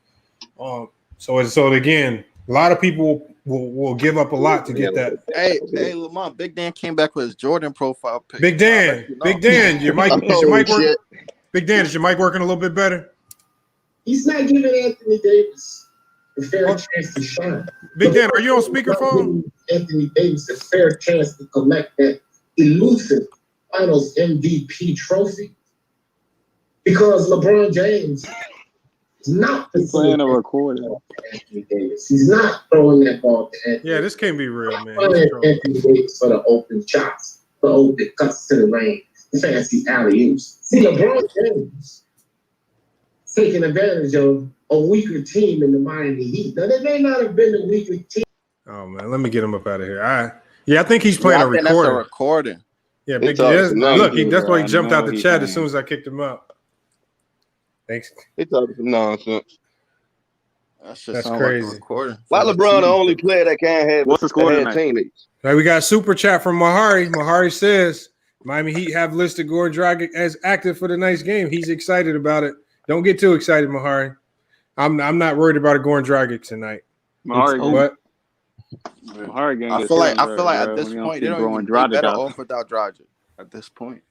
So again, a lot of people will give up a lot to get that. Hey, Lamont, Big Dan came back with his Jordan profile pic. Big Dan, your mic, working? Big Dan, is your mic working a little bit better? He's not giving Anthony Davis a fair chance to shine. Big Dan, are you on speakerphone? Anthony Davis a fair chance to collect that elusive Finals MVP trophy because LeBron James is not playing a recording. Anthony Davis. He's not throwing that ball to Anthony. Yeah, this can't be real, man. Anthony Davis for the open shots, the open cuts to the lane, the fancy alley-oops. See, LeBron James taking advantage of a weaker team in the Miami Heat. Now, they may not have been a weaker team. Oh, man, let me get him up out of here. I think he's playing a recording. That's a recording. Yeah, Big Dan. Look, that's why he jumped out the chat as soon as I kicked him out. Thanks. He talking some nonsense. That's crazy. Why LeBron the only player that can't have what's the score tonight? Teammates? Right, we got a super chat from Mahari. Mahari says Miami Heat have listed Goran Dragic as active for the night's game. He's excited about it. Don't get too excited, Mahari. I'm not worried about a Goran Dragic tonight. Mahari, I feel like at this point they don't better off without Dragic. At this point,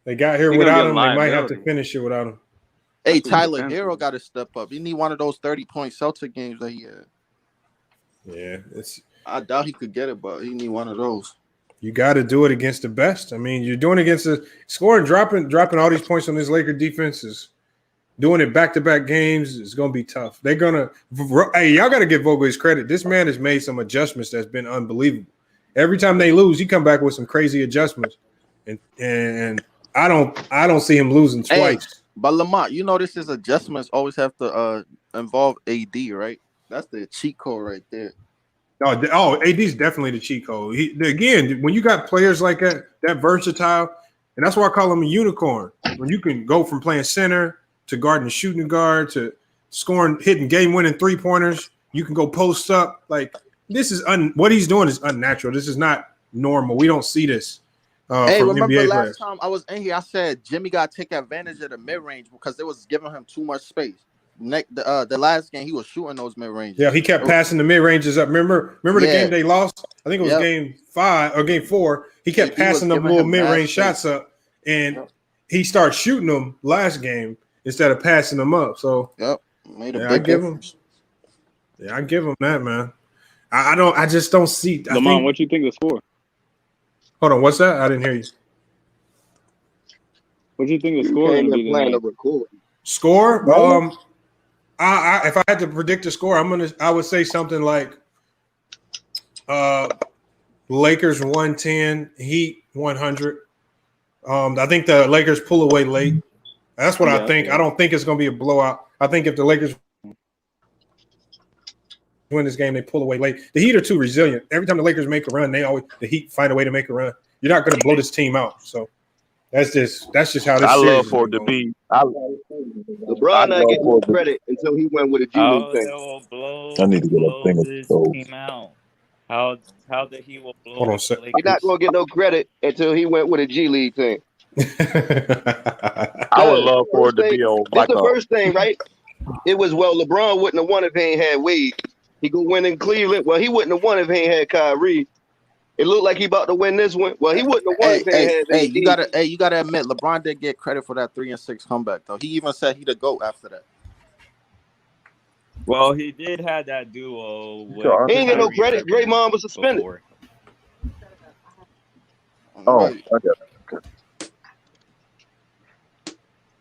they got here without him. They might have to finish it without him. Hey, Tyler Hero got to step up. He need one of those 30-point Celtic games that he had. Yeah, I doubt he could get it, but he need one of those. You got to do it against the best. I mean, you're doing it against the scoring, dropping all these points on this Laker defense is doing it back-to-back games is going to be tough. They're going to – hey, y'all got to give Vogel his credit. This man has made some adjustments that's been unbelievable. Every time they lose, he come back with some crazy adjustments. And I don't see him losing twice. But Lamont, you know this is adjustments always have to involve AD, right? That's the cheat code right there. AD's definitely the cheat code. Again, when you got players like that versatile, and that's why I call him a unicorn. When you can go from playing center to guarding shooting guard to scoring, hitting game-winning three-pointers, you can go post up. Like this is what he's doing is unnatural. This is not normal. We don't see this. Hey, from remember NBA last players. time I was in here, I said Jimmy got to take advantage of the mid-range because they was giving him too much space. The last game he was shooting those mid-ranges. Yeah, he kept passing the mid-ranges up. Remember the game they lost? I think it was game 5 or game 4. He kept passing them little mid-range shots up, and he started shooting them last game instead of passing them up. So made a big difference. I give him that, man. I just don't see. Lamont, what you think the score? Hold on, what's that? I didn't hear you. What do you think the score is going to be tonight? Score? If I had to predict a score, I would say something like Lakers 110, Heat 100. I think the Lakers pull away late. That's what I think. I don't think it's going to be a blowout. I think if the Lakers win this game, they pull away late. The Heat are too resilient. Every time the Lakers make a run, the Heat find a way to make a run. You're not going to blow this team out. So that's just how this. I love for it to be. LeBron not getting no credit until he went with a G League thing. I need to get a thing of team out. How that he will blow. Hold on a second. He's not going to get no credit until he went with a G League thing. I would love for it to be on. That's the first thing, right? It was LeBron wouldn't have won if he ain't had Wade. He could win in Cleveland. Well, he wouldn't have won if he ain't had Kyrie. It looked like he about to win this one. Well, he wouldn't have won if he ain't had AD. You gotta admit, LeBron did get credit for that 3-6 comeback though. He even said he'd go after that. Well, he did have that duo. He ain't get no credit. Draymond was suspended. Okay.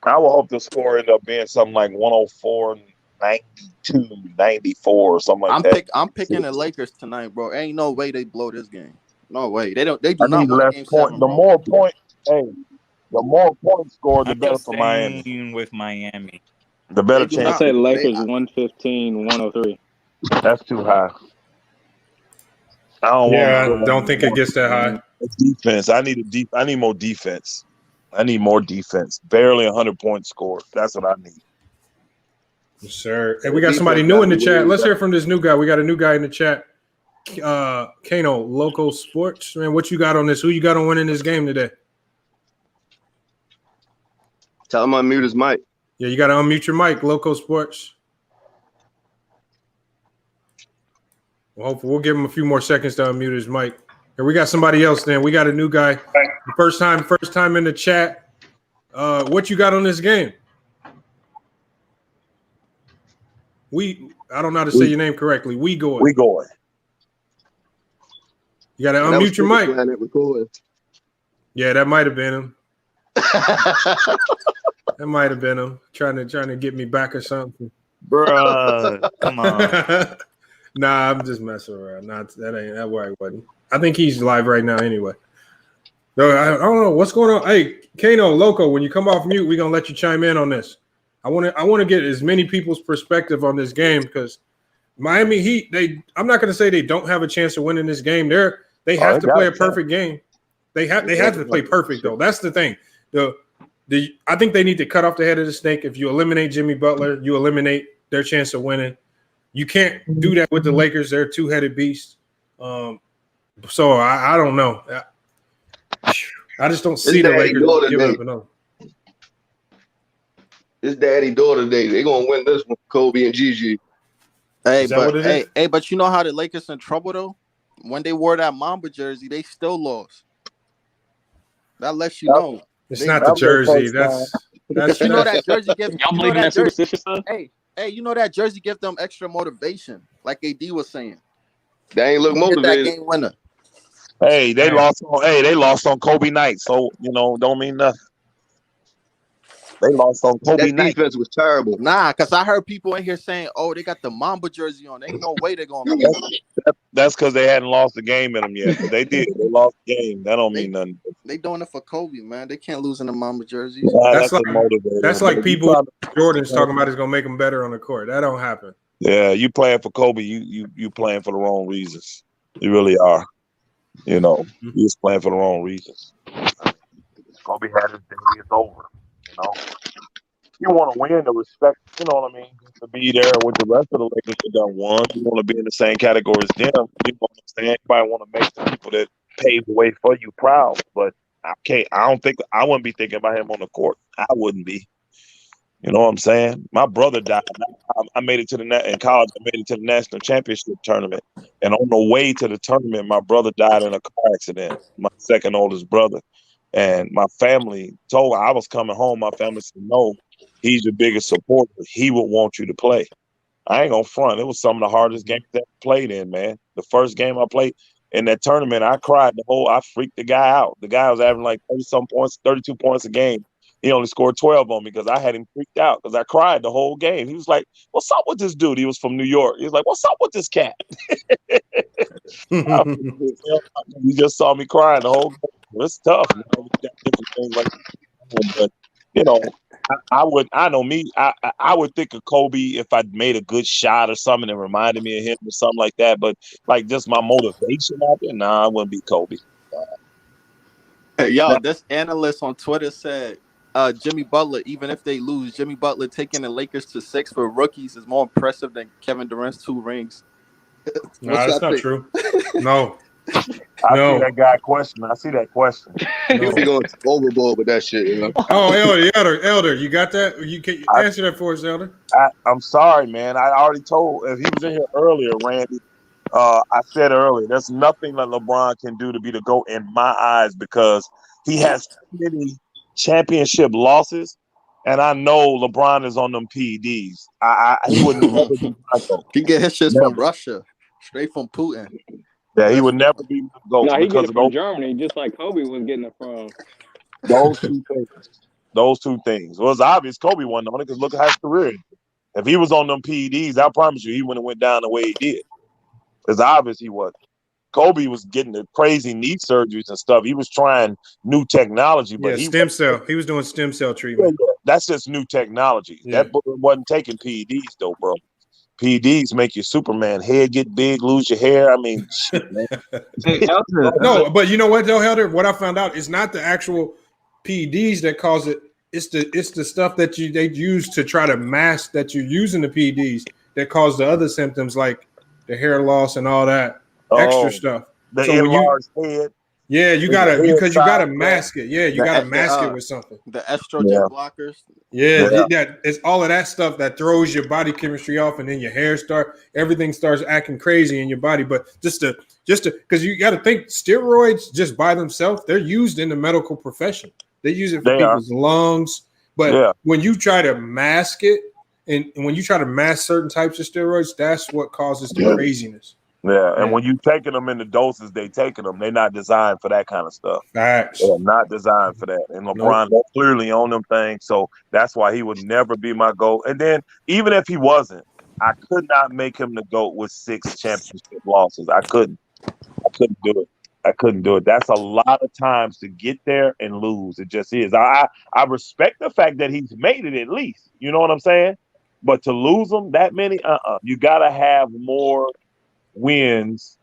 I will hope the score end up being something like 104, 92, 94, or something like that. I'm picking the Lakers tonight, bro. Ain't no way they blow this game. No way. They do not win game point. 7, the bro. more point, the more points scored, the better for Miami. With Miami, the better chance. I say Lakers 115, 103. That's too high. I don't think it gets that high. Defense. I need more defense. I need more defense. Barely 100-point score. That's what I need. Yes, sir. Hey, we got somebody new in the chat. Let's hear from this new guy. We got a new guy in the chat. Kano, Local Sports. Man, what you got on this? Who you got on winning this game today? Tell him unmute his mic. Yeah, you got to unmute your mic, Local Sports. Well, hopefully we'll give him a few more seconds to unmute his mic. And we got somebody else then. We got a new guy. First time in the chat. What you got on this game? I don't know how to say your name correctly. We going. You got to unmute your mic. Yeah, that might have been him. That might have been him trying to get me back or something. Bruh, come on. Nah, I'm just messing around. That way it wasn't. I think he's live right now anyway. No, I don't know what's going on. Hey, Kano, Loco, when you come off mute, we're gonna let you chime in on this. I want to get as many people's perspective on this game because Miami Heat, I'm not gonna say they don't have a chance of winning this game. They have to play a perfect game. They have to play perfect though. That's the thing. I think they need to cut off the head of the snake. If you eliminate Jimmy Butler, you eliminate their chance of winning. You can't do that with the Lakers. They're a two-headed beast. So I don't know. I just don't see the Lakers giving up enough. It's daddy-daughter day. They're going to win this one, Kobe and Gigi. But you know how the Lakers in trouble, though? When they wore that Mamba jersey, they still lost. That lets you know. It's not the jersey. That's you know that jersey gives Y'all believe in that superstitious stuff? Hey, you know that jersey gives them extra motivation, like AD was saying. They ain't look motivated. That game winner. Hey, they lost on Kobe night, so don't mean nothing. They lost on Kobe That night. defense was terrible. Nah, because I heard people in here saying, "Oh, they got the Mamba jersey on. Ain't no way they're gonna lose." That's because they hadn't lost the game in them yet. But they did. They lost the game. That don't They- mean nothing. They doing it for Kobe, man. They can't lose in the Mamba jerseys. Nah, That's that's a like motivator. that's But like if you people trying to- Jordan's talking about is gonna make them better on the court. That don't happen. Yeah, you playing for Kobe. You playing for the wrong reasons. You really are. You know, you just playing for the wrong reasons. Kobe had his day. It's over. You know, you want to win the respect. You know what I mean? To be there with the rest of the Lakers that done won. You want to be in the same category as them. You know what I'm saying? Everybody want to make the people that paved the way for you proud. But I can't. I don't think I wouldn't be thinking about him on the court. I wouldn't be. You know what I'm saying? My brother died. I made it to in college. I made it to the national championship tournament, and on the way to the tournament, my brother died in a car accident. My second oldest brother, and my family told I was coming home. My family said, "No, he's your biggest supporter. He would want you to play." I ain't gonna front. It was some of the hardest games that I played in, man. The first game I played in that tournament, I cried I freaked the guy out. The guy was averaging like 30-some points, 32 points a game. He only scored 12 on me because I had him freaked out because I cried the whole game. He was like, "What's up with this dude?" He was from New York. He was like, "What's up with this cat?" He just saw me crying the whole game. It's tough, man. We got different things like that. But you know, I would think of Kobe if I made a good shot or something that reminded me of him or something like that. But like just my motivation out there, nah, I wouldn't be Kobe. Hey, yo, this analyst on Twitter said Jimmy Butler, even if they lose, Jimmy Butler taking the Lakers to 6 for rookies is more impressive than Kevin Durant's 2 rings. Nah, that's not true. No. I see that guy question. I see that question. He'll be going overboard with that shit, you know. Oh, Elder, you got that? You can answer that for us, Elder. I'm sorry, man. I already told if he was in here earlier, Randy. I said earlier, there's nothing that LeBron can do to be the GOAT in my eyes because he has too many championship losses, and I know LeBron is on them PEDs. He would never be my GOAT. He get his shit from Russia, straight from Putin. Yeah, he would never be my GOAT. No, he because get it from Germany, just like Kobe was getting it from. Those two things. Those two things. Well, it's obvious Kobe wasn't on it because look at his career. If he was on them PEDs, I promise you, he wouldn't have went down the way he did. It's obvious he was. Kobe was getting the crazy knee surgeries and stuff. He was trying new technology, but He was doing stem cell treatment. That's just new technology. Yeah. That wasn't taking PEDs though, bro. PEDs make you Superman. Head get big, lose your hair. I mean, shit, man. No, but you know what, though, Helder? What I found out is not the actual PEDs that cause it. It's the stuff that they use to try to mask that you're using the PEDs that cause the other symptoms like the hair loss and all that extra stuff. The So when enlarged head. Yeah, you gotta mask it. Yeah, you gotta mask it with something. The estrogen blockers. Yeah, it's all of that stuff that throws your body chemistry off, and then your hair everything starts acting crazy in your body. But just to because you got to think steroids just by themselves, they're used in the medical profession. They use it for people's lungs. But when you try to mask it, and when you try to mask certain types of steroids, that's what causes the craziness. Yeah, and when you taking them in the doses they taking them, they're not designed for that kind of stuff. Facts. They're not designed for that. And LeBron clearly on them things, so that's why he would never be my GOAT. And then even if he wasn't, I could not make him the GOAT with 6 championship losses. I couldn't do it. That's a lot of times to get there and lose. It just is. I respect the fact that he's made it at least. You know what I'm saying? But to lose them that many, you gotta have more wins,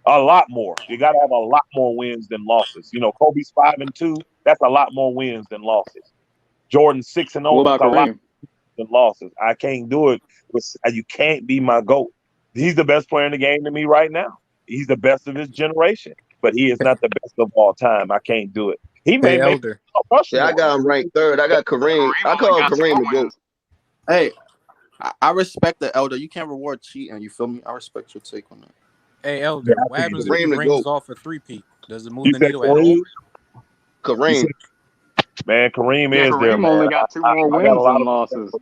a lot more. You got to have a lot more wins than losses. You know, Kobe's 5-2. That's a lot more wins than losses. Jordan 6-0. That's a lot than losses. I can't do it. You can't be my GOAT. He's the best player in the game to me right now. He's the best of his generation, but he is not the best of all time. I can't do it. He may make. Yeah, I got him ranked 3rd. I got Kareem. I call Kareem the GOAT. Hey, I respect the Elder. You can't reward cheating. You feel me? I respect your take on that. Hey, Elder, what happens if he rings off a 3-peat? Does it move the needle at all? Kareem. Man, Kareem is there, man. Only got 2 more wins than losses.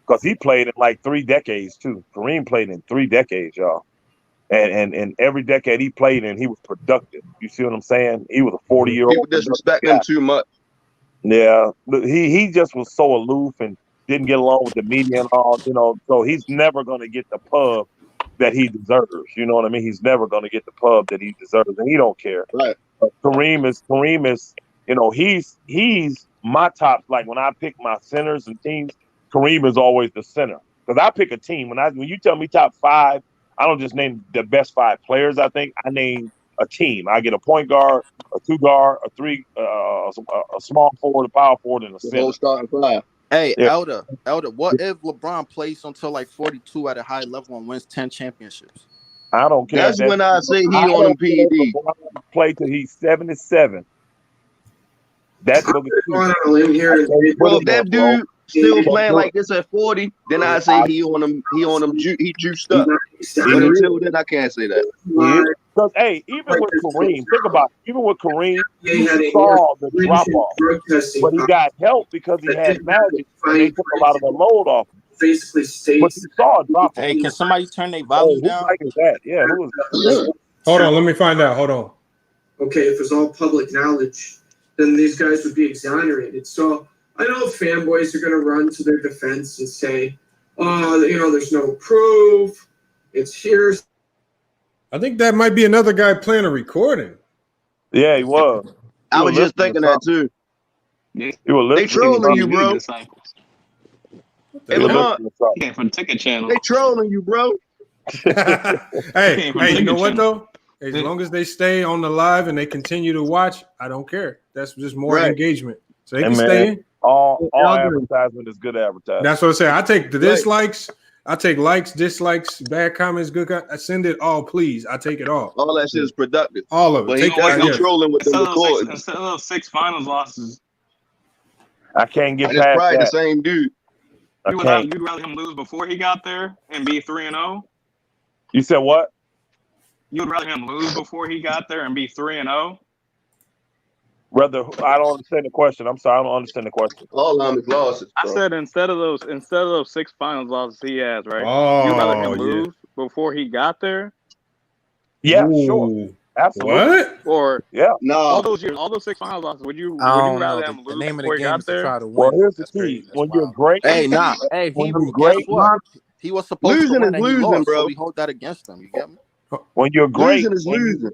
Because he played in like 3 decades, too. Kareem played in 3 decades, y'all. And every decade he played in, he was productive. You see what I'm saying? He was a 40-year-old. People disrespect him too much. Yeah, but he just was so aloof and didn't get along with the media and all, so he's never going to get the pub that he deserves. You know what I mean? He's never going to get the pub that he deserves, and he don't care. Right. But Kareem is, he's my top. Like when I pick my centers and teams, Kareem is always the center because I pick a team. When you tell me top five, I don't just name the best five players. I name a team. I get a point guard, a two guard, a three, a small forward, a power forward, and a The center. whole starting five. Hey, Yeah. Elder, what if LeBron plays until like 42 at a high level and wins 10 championships? I don't care. That's when I say he on them PED. Play till he's 77. That's I'm going on a limb here. Bro, if that dude still playing like this at 40, then I say he on them. He juiced up. But until then, I can't say that. Because even with Kareem, think about it. Even with Kareem, he saw the drop off, but he got help because he had Magic, and they took a lot of the load off him. Basically But states. he saw a drop off. Hey, can somebody turn their volume Who down? like is that? Yeah, who is Hold on, let me find out. Hold on. Okay, if it's all public knowledge, then these guys would be exonerated. So I know fanboys are going to run to their defense and say, "Oh, there's no proof. It's here." I think that might be another guy playing a recording. Yeah, he was. I was just thinking that too. They trolling you, bro. Hey, Lamont, Came from Ticket Channel. they trolling you, bro. Hey, you know what though? As long as they stay on the live and they continue to watch, I don't care. That's just more engagement. So they can stay in. All advertisement is good advertisement. That's what I say. I take the dislikes. I take likes, dislikes, bad comments, good. I send it all, please. I take it all. All that shit is productive. All of it. But he wasn't trolling with the recording. Instead of those 6 finals losses, I can't get And it's past probably that. the same dude. you'd rather him lose before he got there and be 3-0. You said what? You would rather him lose before he got there and be 3-0. Rather, I don't understand the question. I'm sorry, I don't understand the question. All of them is losses. I said instead of those 6 finals losses he has, right? Oh, You'd rather him lose before he got there? Yeah, Ooh. sure. Absolutely. What? Or No. all those years, all those 6 finals losses, would you I don't rather know. him The lose name of before the he game got is to there? try to win. Well, here's the That's key. crazy. That's When you're wild. great, Hey, when Hebrew, you're great, guess what? He was supposed Losing to win is and he losing, lost, bro. so we hold that against him. You get me? when you're great, Losing is losing.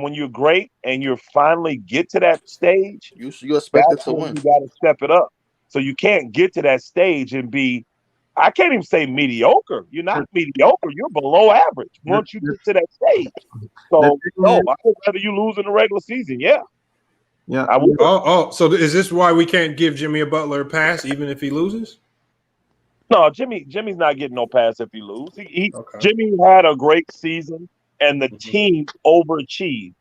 when you're great and you finally get to that stage, You expect it that's to when win. you got to step it up. So you can't get to that stage and be, I can't even say mediocre. You're not mediocre. You're below average once you get to that stage. So, no, I would rather you lose in the regular season. Yeah. Yeah. I would. So is this why we can't give Jimmy Butler a pass even if he loses? No, Jimmy's not getting no pass if he loses. Okay. Jimmy had a great season, and the team overachieved.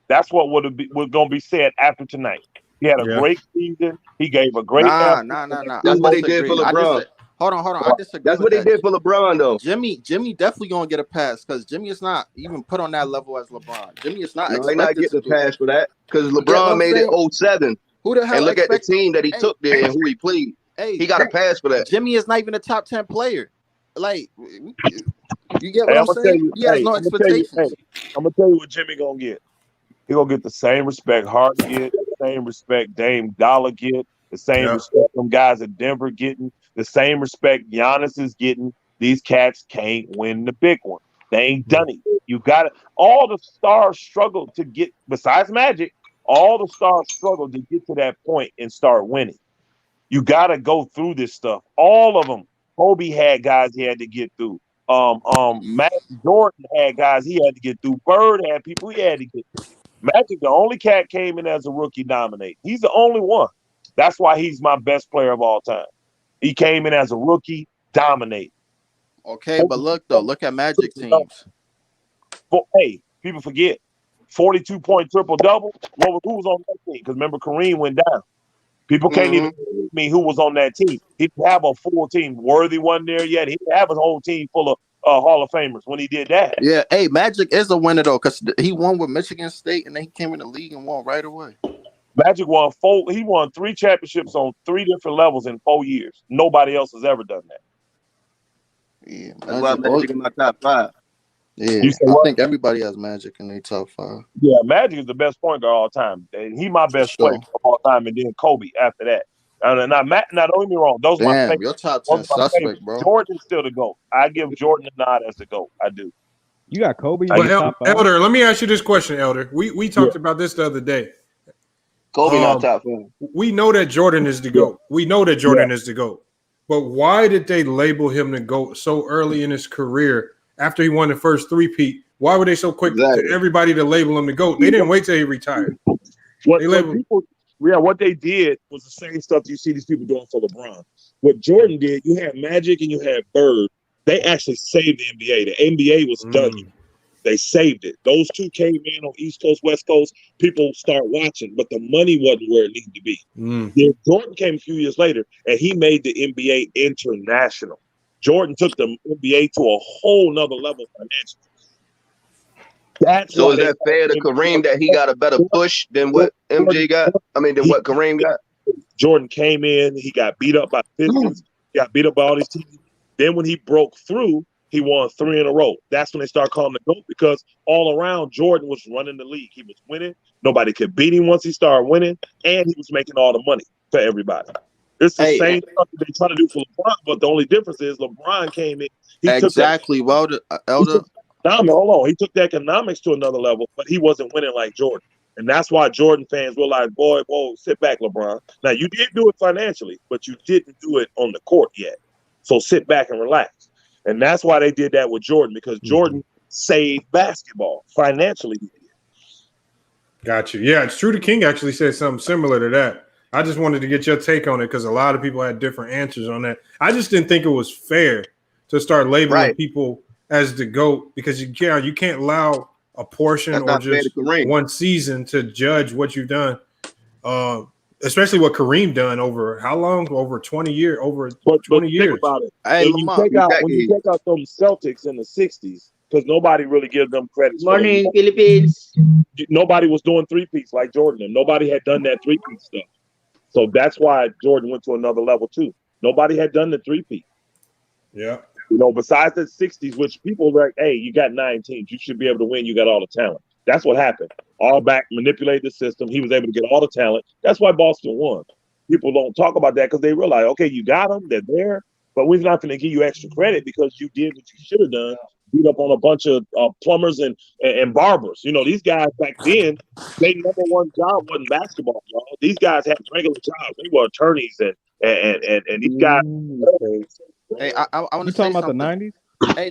That's what was going to be said after tonight. He had a great season. He gave a great effort. Nah. That's what they did for LeBron. Hold on. I disagree. That's what they did for LeBron, though. Jimmy definitely gonna get a pass because Jimmy is not even put on that level as LeBron. Jimmy is not No, expected they not getting to a pass for that because You get what LeBron I'm made saying? it 07. Who the hell And look at the expects- team that he took there and who he played. Hey, He got a pass for that. Jimmy is not even a top 10 player. Like, you get what Hey, I'm saying? He has no expectations. I'm gonna tell you what Jimmy gonna get. He gonna get the same respect Harden get, the same respect Dame Dollar get, the same respect them guys at Denver getting, the same respect Giannis is getting. These cats can't win the big one. They ain't done it. You got it. All the stars struggle to get, besides Magic, all the stars struggle to get to that point and start winning. You got to go through this stuff. All of them. Kobe had guys he had to get through. Magic Jordan had guys he had to get through. Bird had people he had to get through. Magic, the only cat came in as a rookie dominate. He's the only one. That's why he's my best player of all time. He came in as a rookie, dominate. Okay, but look at Magic teams. Hey, people forget 42-point triple-double. Who was on that team? Because remember, Kareem went down. People can't even tell me who was on that team. He didn't have a full team. Worthy wasn't there yet. He didn't have a whole team full of Hall of Famers when he did that. Yeah, hey, Magic is a winner though, because he won with Michigan State and then he came in the league and won right away. Magic won 3 championships on 3 different levels in 4 years. Nobody else has ever done that. Yeah, that's why Magic in my top 5. Yeah, I think everybody has Magic in their top 5. Yeah, Magic is the best point guard of all time. And he my best player of all time, and then Kobe after that. And now, Matt, now don't get me wrong, those are my Damn, favorites. your top Those 10 are my suspect, favorites. bro. Jordan's still the GOAT. I give Jordan a nod as the GOAT. I do. You got Kobe. But Elder, let me ask you this question, Elder. We talked about this the other day. Kobe not top 5. We know that Jordan is the GOAT. We know that Jordan is the GOAT. But why did they label him the GOAT so early in his career after he won the first three-peat? Why were they so quick to everybody to label him the GOAT? They didn't wait till he retired. What they did was the same stuff you see these people doing for LeBron. What Jordan did, you had Magic and you had Bird. They actually saved the NBA. The NBA was done. They saved it. Those two came in on East Coast, West Coast. People start watching, but the money wasn't where it needed to be. Then Jordan came a few years later, and he made the NBA international. Jordan took the NBA to a whole nother level financially. So is that fair to Kareem that he got a better push than what MJ got? I mean, than what Kareem got? Jordan came in, he got beat up by Pistons, got beat up by all these teams. Then when he broke through, he won 3 in a row. That's when they started calling the GOAT because all around Jordan was running the league. He was winning. Nobody could beat him once he started winning, and he was making all the money for everybody. It's the same stuff that they try to do for LeBron, but the only difference is LeBron came in. Exactly. Well, Elder. Hold on. He took the economics to another level, but he wasn't winning like Jordan. And that's why Jordan fans were like, boy, whoa, sit back, LeBron. Now, you did do it financially, but you didn't do it on the court yet. So sit back and relax. And that's why they did that with Jordan, because Jordan saved basketball financially. Got you. Yeah, it's true. The King actually said something similar to that. I just wanted to get your take on it because a lot of people had different answers on that. I just didn't think it was fair to start labeling people as the GOAT because you can't allow a portion or just one season to judge what you've done. Especially what Kareem done over how long? Over 20 years. Over 20 years. Think about it. Hey, when you take out those Celtics in the 60s, because nobody really gives them credit. Morning, Philippines. Nobody was doing three-peats like Jordan, and nobody had done that three-peat stuff. So that's why Jordan went to another level too. Nobody had done the three-peat. Yeah. Besides the 60s, which people were like, hey, you got 9 teams. You should be able to win. You got all the talent. That's what happened. All back manipulated the system. He was able to get all the talent. That's why Boston won. People don't talk about that because they realize, okay, you got them. They're there. But we're not going to give you extra credit because you did what you should have done. Beat up on a bunch of plumbers and barbers. These guys back then, their number one job wasn't basketball, y'all. These guys had regular jobs. They were attorneys and these guys. Hey, I want to say talking about something. the 90s? Hey,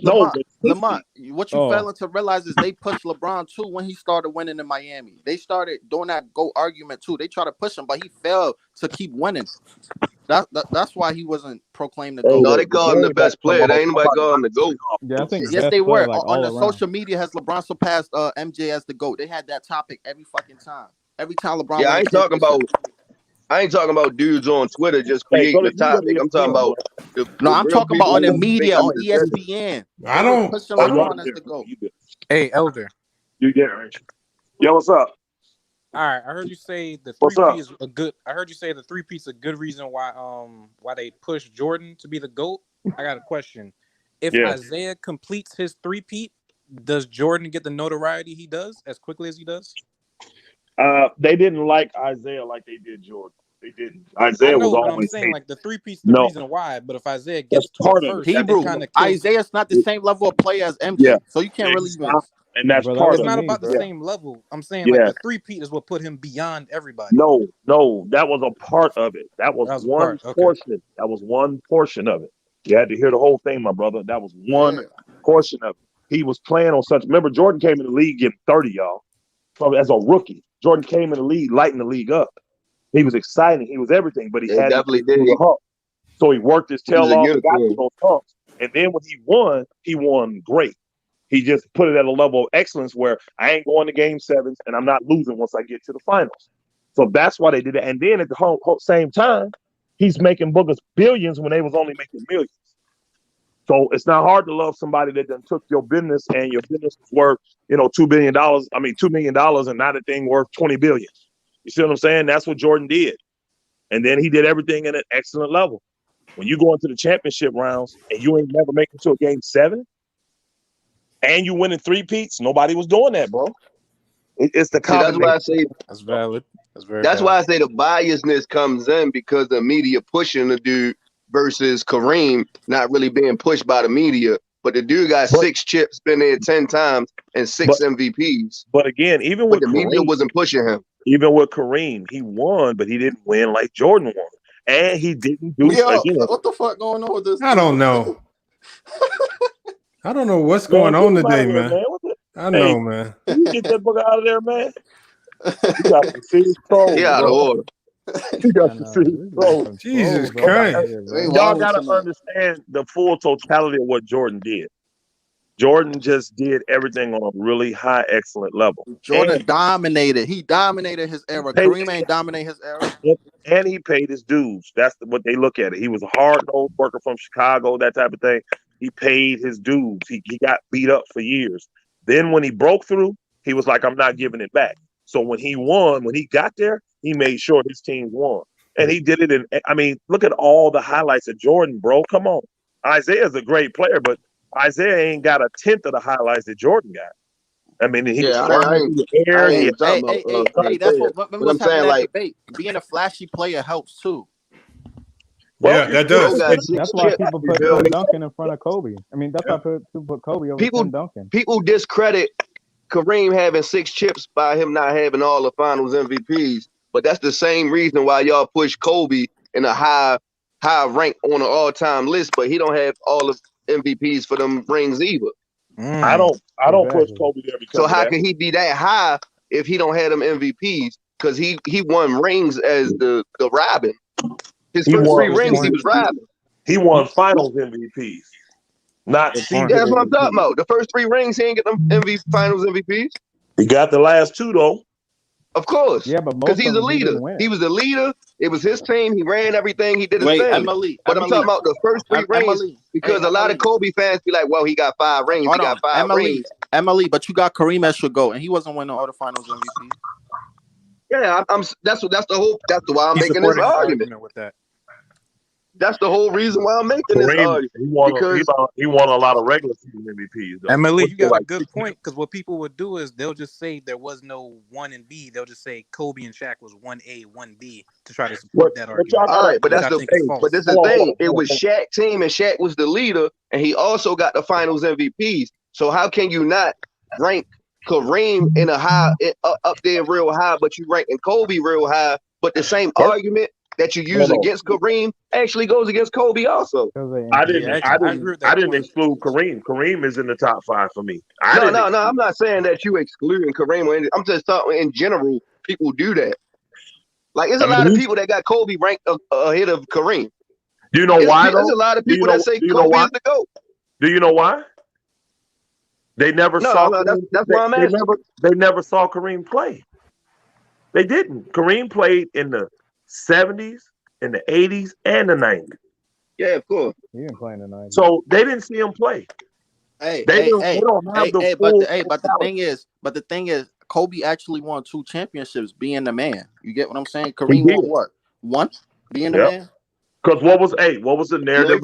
Lamont, what you failing to realize is they pushed LeBron too when he started winning in Miami. They started doing that GOAT argument too. They tried to push him, but he failed to keep winning. That's why he wasn't proclaimed the GOAT. No, they call him the best player. They ain't nobody call him the GOAT. Yeah, I think yes, they were. Like on the social media, has LeBron surpassed MJ as the GOAT? They had that topic every fucking time. Every time LeBron. Yeah, I ain't talking about dudes on Twitter just creating a topic. I'm talking about I'm talking about on the media, on ESPN. I don't. Pushing LeBron as the GOAT. Hey, Elder. You get it, Rich. Yo, what's up? All right, I heard you say the three-peat is a good. I heard you say the three-peat's a good reason why they push Jordan to be the GOAT. I got a question. If Isaiah completes his three-peat, does Jordan get the notoriety he does as quickly as he does? They didn't like Isaiah like they did Jordan. They didn't. Isaiah was always. I'm saying like the three-peat's the reason why, but if Isaiah gets to it first, Hebrew, Isaiah's not the same level of player as MJ, so you can't really win. And that's part of it. It's not about the same level. I'm saying like the three-peat is what put him beyond everybody. No, that was a part of it. That was one portion. That was one portion of it. You had to hear the whole thing, my brother. That was one portion of it. He was playing on such. Remember, Jordan came in the league getting 30, y'all. So as a rookie, Jordan came in the league, lighting the league up. He was exciting. He was everything, but he had definitely did. So he worked his tail off and got to those humps. And then when he won great. He just put it at a level of excellence where I ain't going to game 7s and I'm not losing once I get to the finals. So that's why they did it. And then at the same time, he's making boogers billions when they was only making millions. So it's not hard to love somebody that done took your business and your business was worth, $2 billion. I mean, $2 million, and now the thing worth 20 billion. You see what I'm saying? That's what Jordan did. And then he did everything at an excellent level. When you go into the championship rounds and you ain't never making to a game 7, and you winning three-peats, nobody was doing that, bro. It's the combination. That's why I say that's valid. That's why I say the biasness comes in because the media pushing the dude versus Kareem not really being pushed by the media. But the dude got 6 chips, been there 10 times, and 6 MVPs. But again, even with the media Kareem, wasn't pushing him. Even with Kareem, he won, but he didn't win like Jordan won. And he didn't do again. What the fuck going on with this? I don't know. I don't know what's going on today, man. I know, man. You get that book out of there, man. You got some serious trolls, out of order. You got some serious trolls. Jesus Christ. Y'all got to understand the full totality of what Jordan did. Jordan just did everything on a really high, excellent level. Jordan dominated. He dominated his era. Kareem ain't dominate his era. And he paid his dues. That's what they look at it. He was a hard-nosed worker from Chicago, that type of thing. He paid his dues. He got beat up for years. Then when he broke through, he was like, I'm not giving it back. So when he won, when he got there, he made sure his team won. And he did it look at all the highlights of Jordan, bro. Come on. Isaiah's a great player, but Isaiah ain't got a tenth of the highlights that Jordan got. I mean, he was flying through the air. Hey, that's what I'm saying. Like, debate. Being a flashy player helps too. Well, that does. That's why people put Tim Duncan in front of Kobe. I mean, that's why people put Kobe over Tim Duncan. People discredit Kareem having 6 chips by him not having all the finals MVPs, but that's the same reason why y'all push Kobe in a high rank on an all-time list, but he don't have all of MVPs for them rings either. I don't push Kobe there because so how can he be that high if he don't have them MVPs? Because he won rings as the Robin. His first 3 rings he was Robin. He won finals MVPs. Not that's what I'm talking about. The first 3 rings he ain't get them finals MVPs. He got the last 2 though. Of course. Yeah, but because he's a leader. He was the leader. It was his team. He ran everything. He did his thing. But I'm talking about the first 3 rings because a lot of Kobe fans be like, well, he got 5 rings. He got 5 rings. Emily, but you got Kareem as your GOAT, and he wasn't winning all the finals MVP. Yeah, that's why I'm making this argument with that. That's the whole reason why I'm making this argument. He won a lot of regular season MVPs. Though. Emily, you got a good point because what people would do is they'll just say there was no 1 and B. They'll just say Kobe and Shaq was 1A, 1B to try to support that argument. All right, but that's the thing. But this is the thing. It was Shaq's team, and Shaq was the leader, and he also got the Finals MVPs. So how can you not rank Kareem in a high up there real high, but you ranking Kobe real high? But the same argument that you use against Kareem actually goes against Kobe also. I didn't exclude Kareem. Kareem is in the top 5 for me. No, I'm not saying that you excluding Kareem or anything. I'm just talking in general, people do that. Like, there's a lot of people that got Kobe ranked ahead of Kareem. Do you know why, though? There's a lot of people that say Kobe is the GOAT. Do you know why? They never saw Kareem. That's why I'm asking. They never saw Kareem play. They didn't. Kareem played in the 70s, in the 80s, and the 90s. Yeah, of course. He didn't play in the 90s. So they didn't see him play. But the thing is, Kobe actually won 2 championships being the man. You get what I'm saying? Kareem won what? 1 being the man? Because what was the narrative?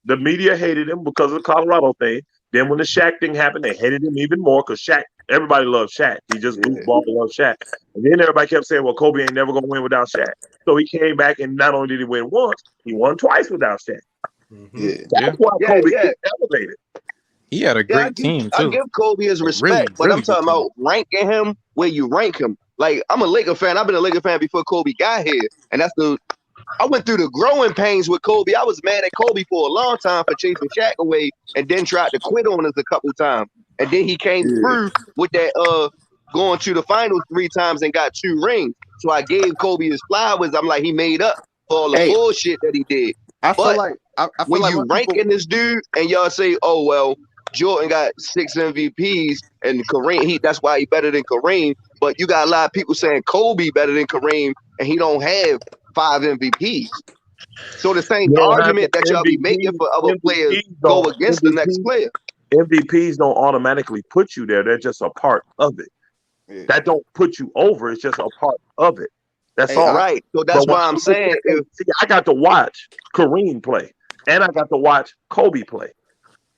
The media hated him because of the Colorado thing. Then when the Shaq thing happened, they hated him even more because Shaq, everybody loved Shaq. He just goofball and loved Shaq. And then everybody kept saying, well, Kobe ain't never going to win without Shaq. So he came back, and not only did he win once, he won twice without Shaq. That's why Kobe elevated. He had a great team, too. I give Kobe his respect, but I'm talking about ranking him where you rank him. Like, I'm a Laker fan. I've been a Laker fan before Kobe got here. And I went through the growing pains with Kobe. I was mad at Kobe for a long time for chasing Shaq away and then tried to quit on us a couple times. And then he came through with that going to the finals 3 times and got 2 rings. So I gave Kobe his flowers. I'm like, he made up for all the bullshit that he did. I feel like you ranking this dude and y'all say, oh, well, Jordan got 6 MVPs and Kareem, that's why he better than Kareem. But you got a lot of people saying Kobe better than Kareem and he don't have 5 MVPs. So the same argument that y'all be making for other players go against the next player. MVPs don't automatically put you there. They're just a part of it. That don't put you over. It's just a part of it. That's all right. So that's why I'm saying I got to watch Kareem play and I got to watch Kobe play.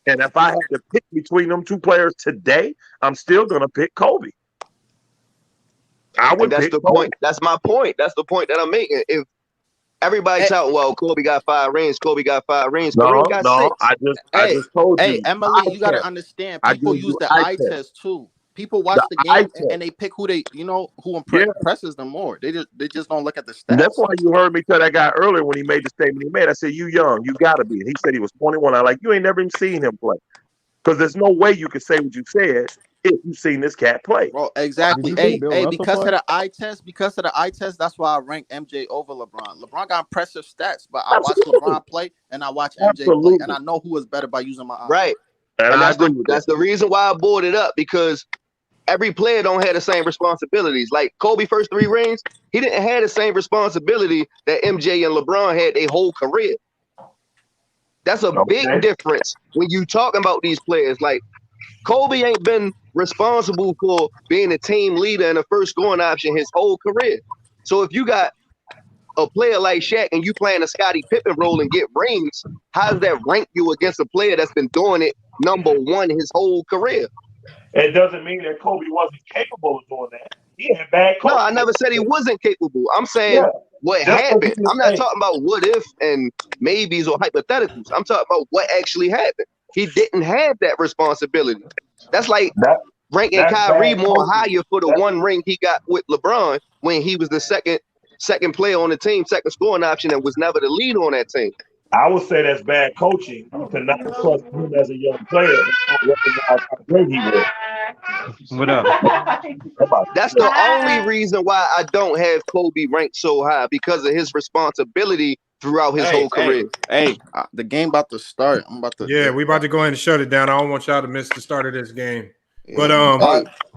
And if I had to pick between them 2 players today, I'm still going to pick Kobe. I would And that's pick the Kobe. point. That's my point. That's the point that I'm making. If everybody's out, well, Kobe got 5 rings. Kobe got 5 rings. Kareem got 6. I just told you. Emily, you got to test. understand. I People give use you the eye eye test. test too. People watch the eye game and they pick who who Yeah. impresses them more. They just don't look at the stats. That's why you heard me tell that guy earlier when he made the statement he made. I said, "You young, you gotta be." And he said he was 21. I like, you ain't never even seen him play, because there's no way you could say what you said if you seen this cat play. Well, exactly. Did you see Bill Russell Because play? of the eye test, that's why I rank MJ over LeBron. LeBron got impressive stats, but I watch LeBron play and I watch MJ play, and I know who is better by using my eye. Right. And that's the reason why I brought it up, because every player don't have the same responsibilities. Like Kobe first 3 rings, he didn't have the same responsibility that MJ and LeBron had their whole career. That's a big difference when you talking about these players. Like Kobe ain't been responsible for being a team leader and a first scoring option his whole career. So if you got a player like Shaq and you playing a Scottie Pippen role and get rings, how does that rank you against a player that's been doing it #1 his whole career? It doesn't mean that Kobe wasn't capable of doing that. He had bad coaching. No, I never said he wasn't capable. I'm saying what happened. I'm not talking about what if and maybes or hypotheticals. I'm talking about what actually happened. He didn't have that responsibility. That's like ranking Kyrie more higher for the 1 ring he got with LeBron when he was the second player on the team, second scoring option, and was never the lead on that team. I would say that's bad coaching to not trust him as a young player and not recognize how great he was. What up? That's the only reason why I don't have Kobe ranked so high, because of his responsibility throughout his whole career. The game about to start. I'm about to. Yeah, we about to go ahead and shut it down. I don't want y'all to miss the start of this game. But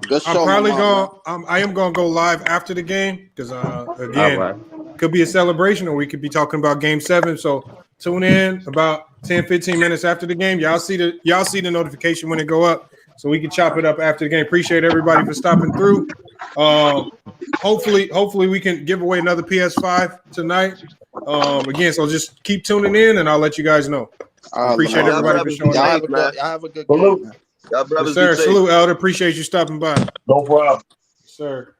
good show, I'm probably Lamar, I am gonna go live after the game because again, could be a celebration or we could be talking about Game 7. So tune in about 10-15 minutes after the game. Y'all see the notification when it go up, so we can chop it up after the game. Appreciate everybody for stopping through. Hopefully we can give away another PS5 tonight. Again, so just keep tuning in and I'll let you guys know. Appreciate everybody for showing up. Y'all have a good game. Y'all brothers Yes, sir. be safe. Salute, Elder. Appreciate you stopping by. No problem. Sir.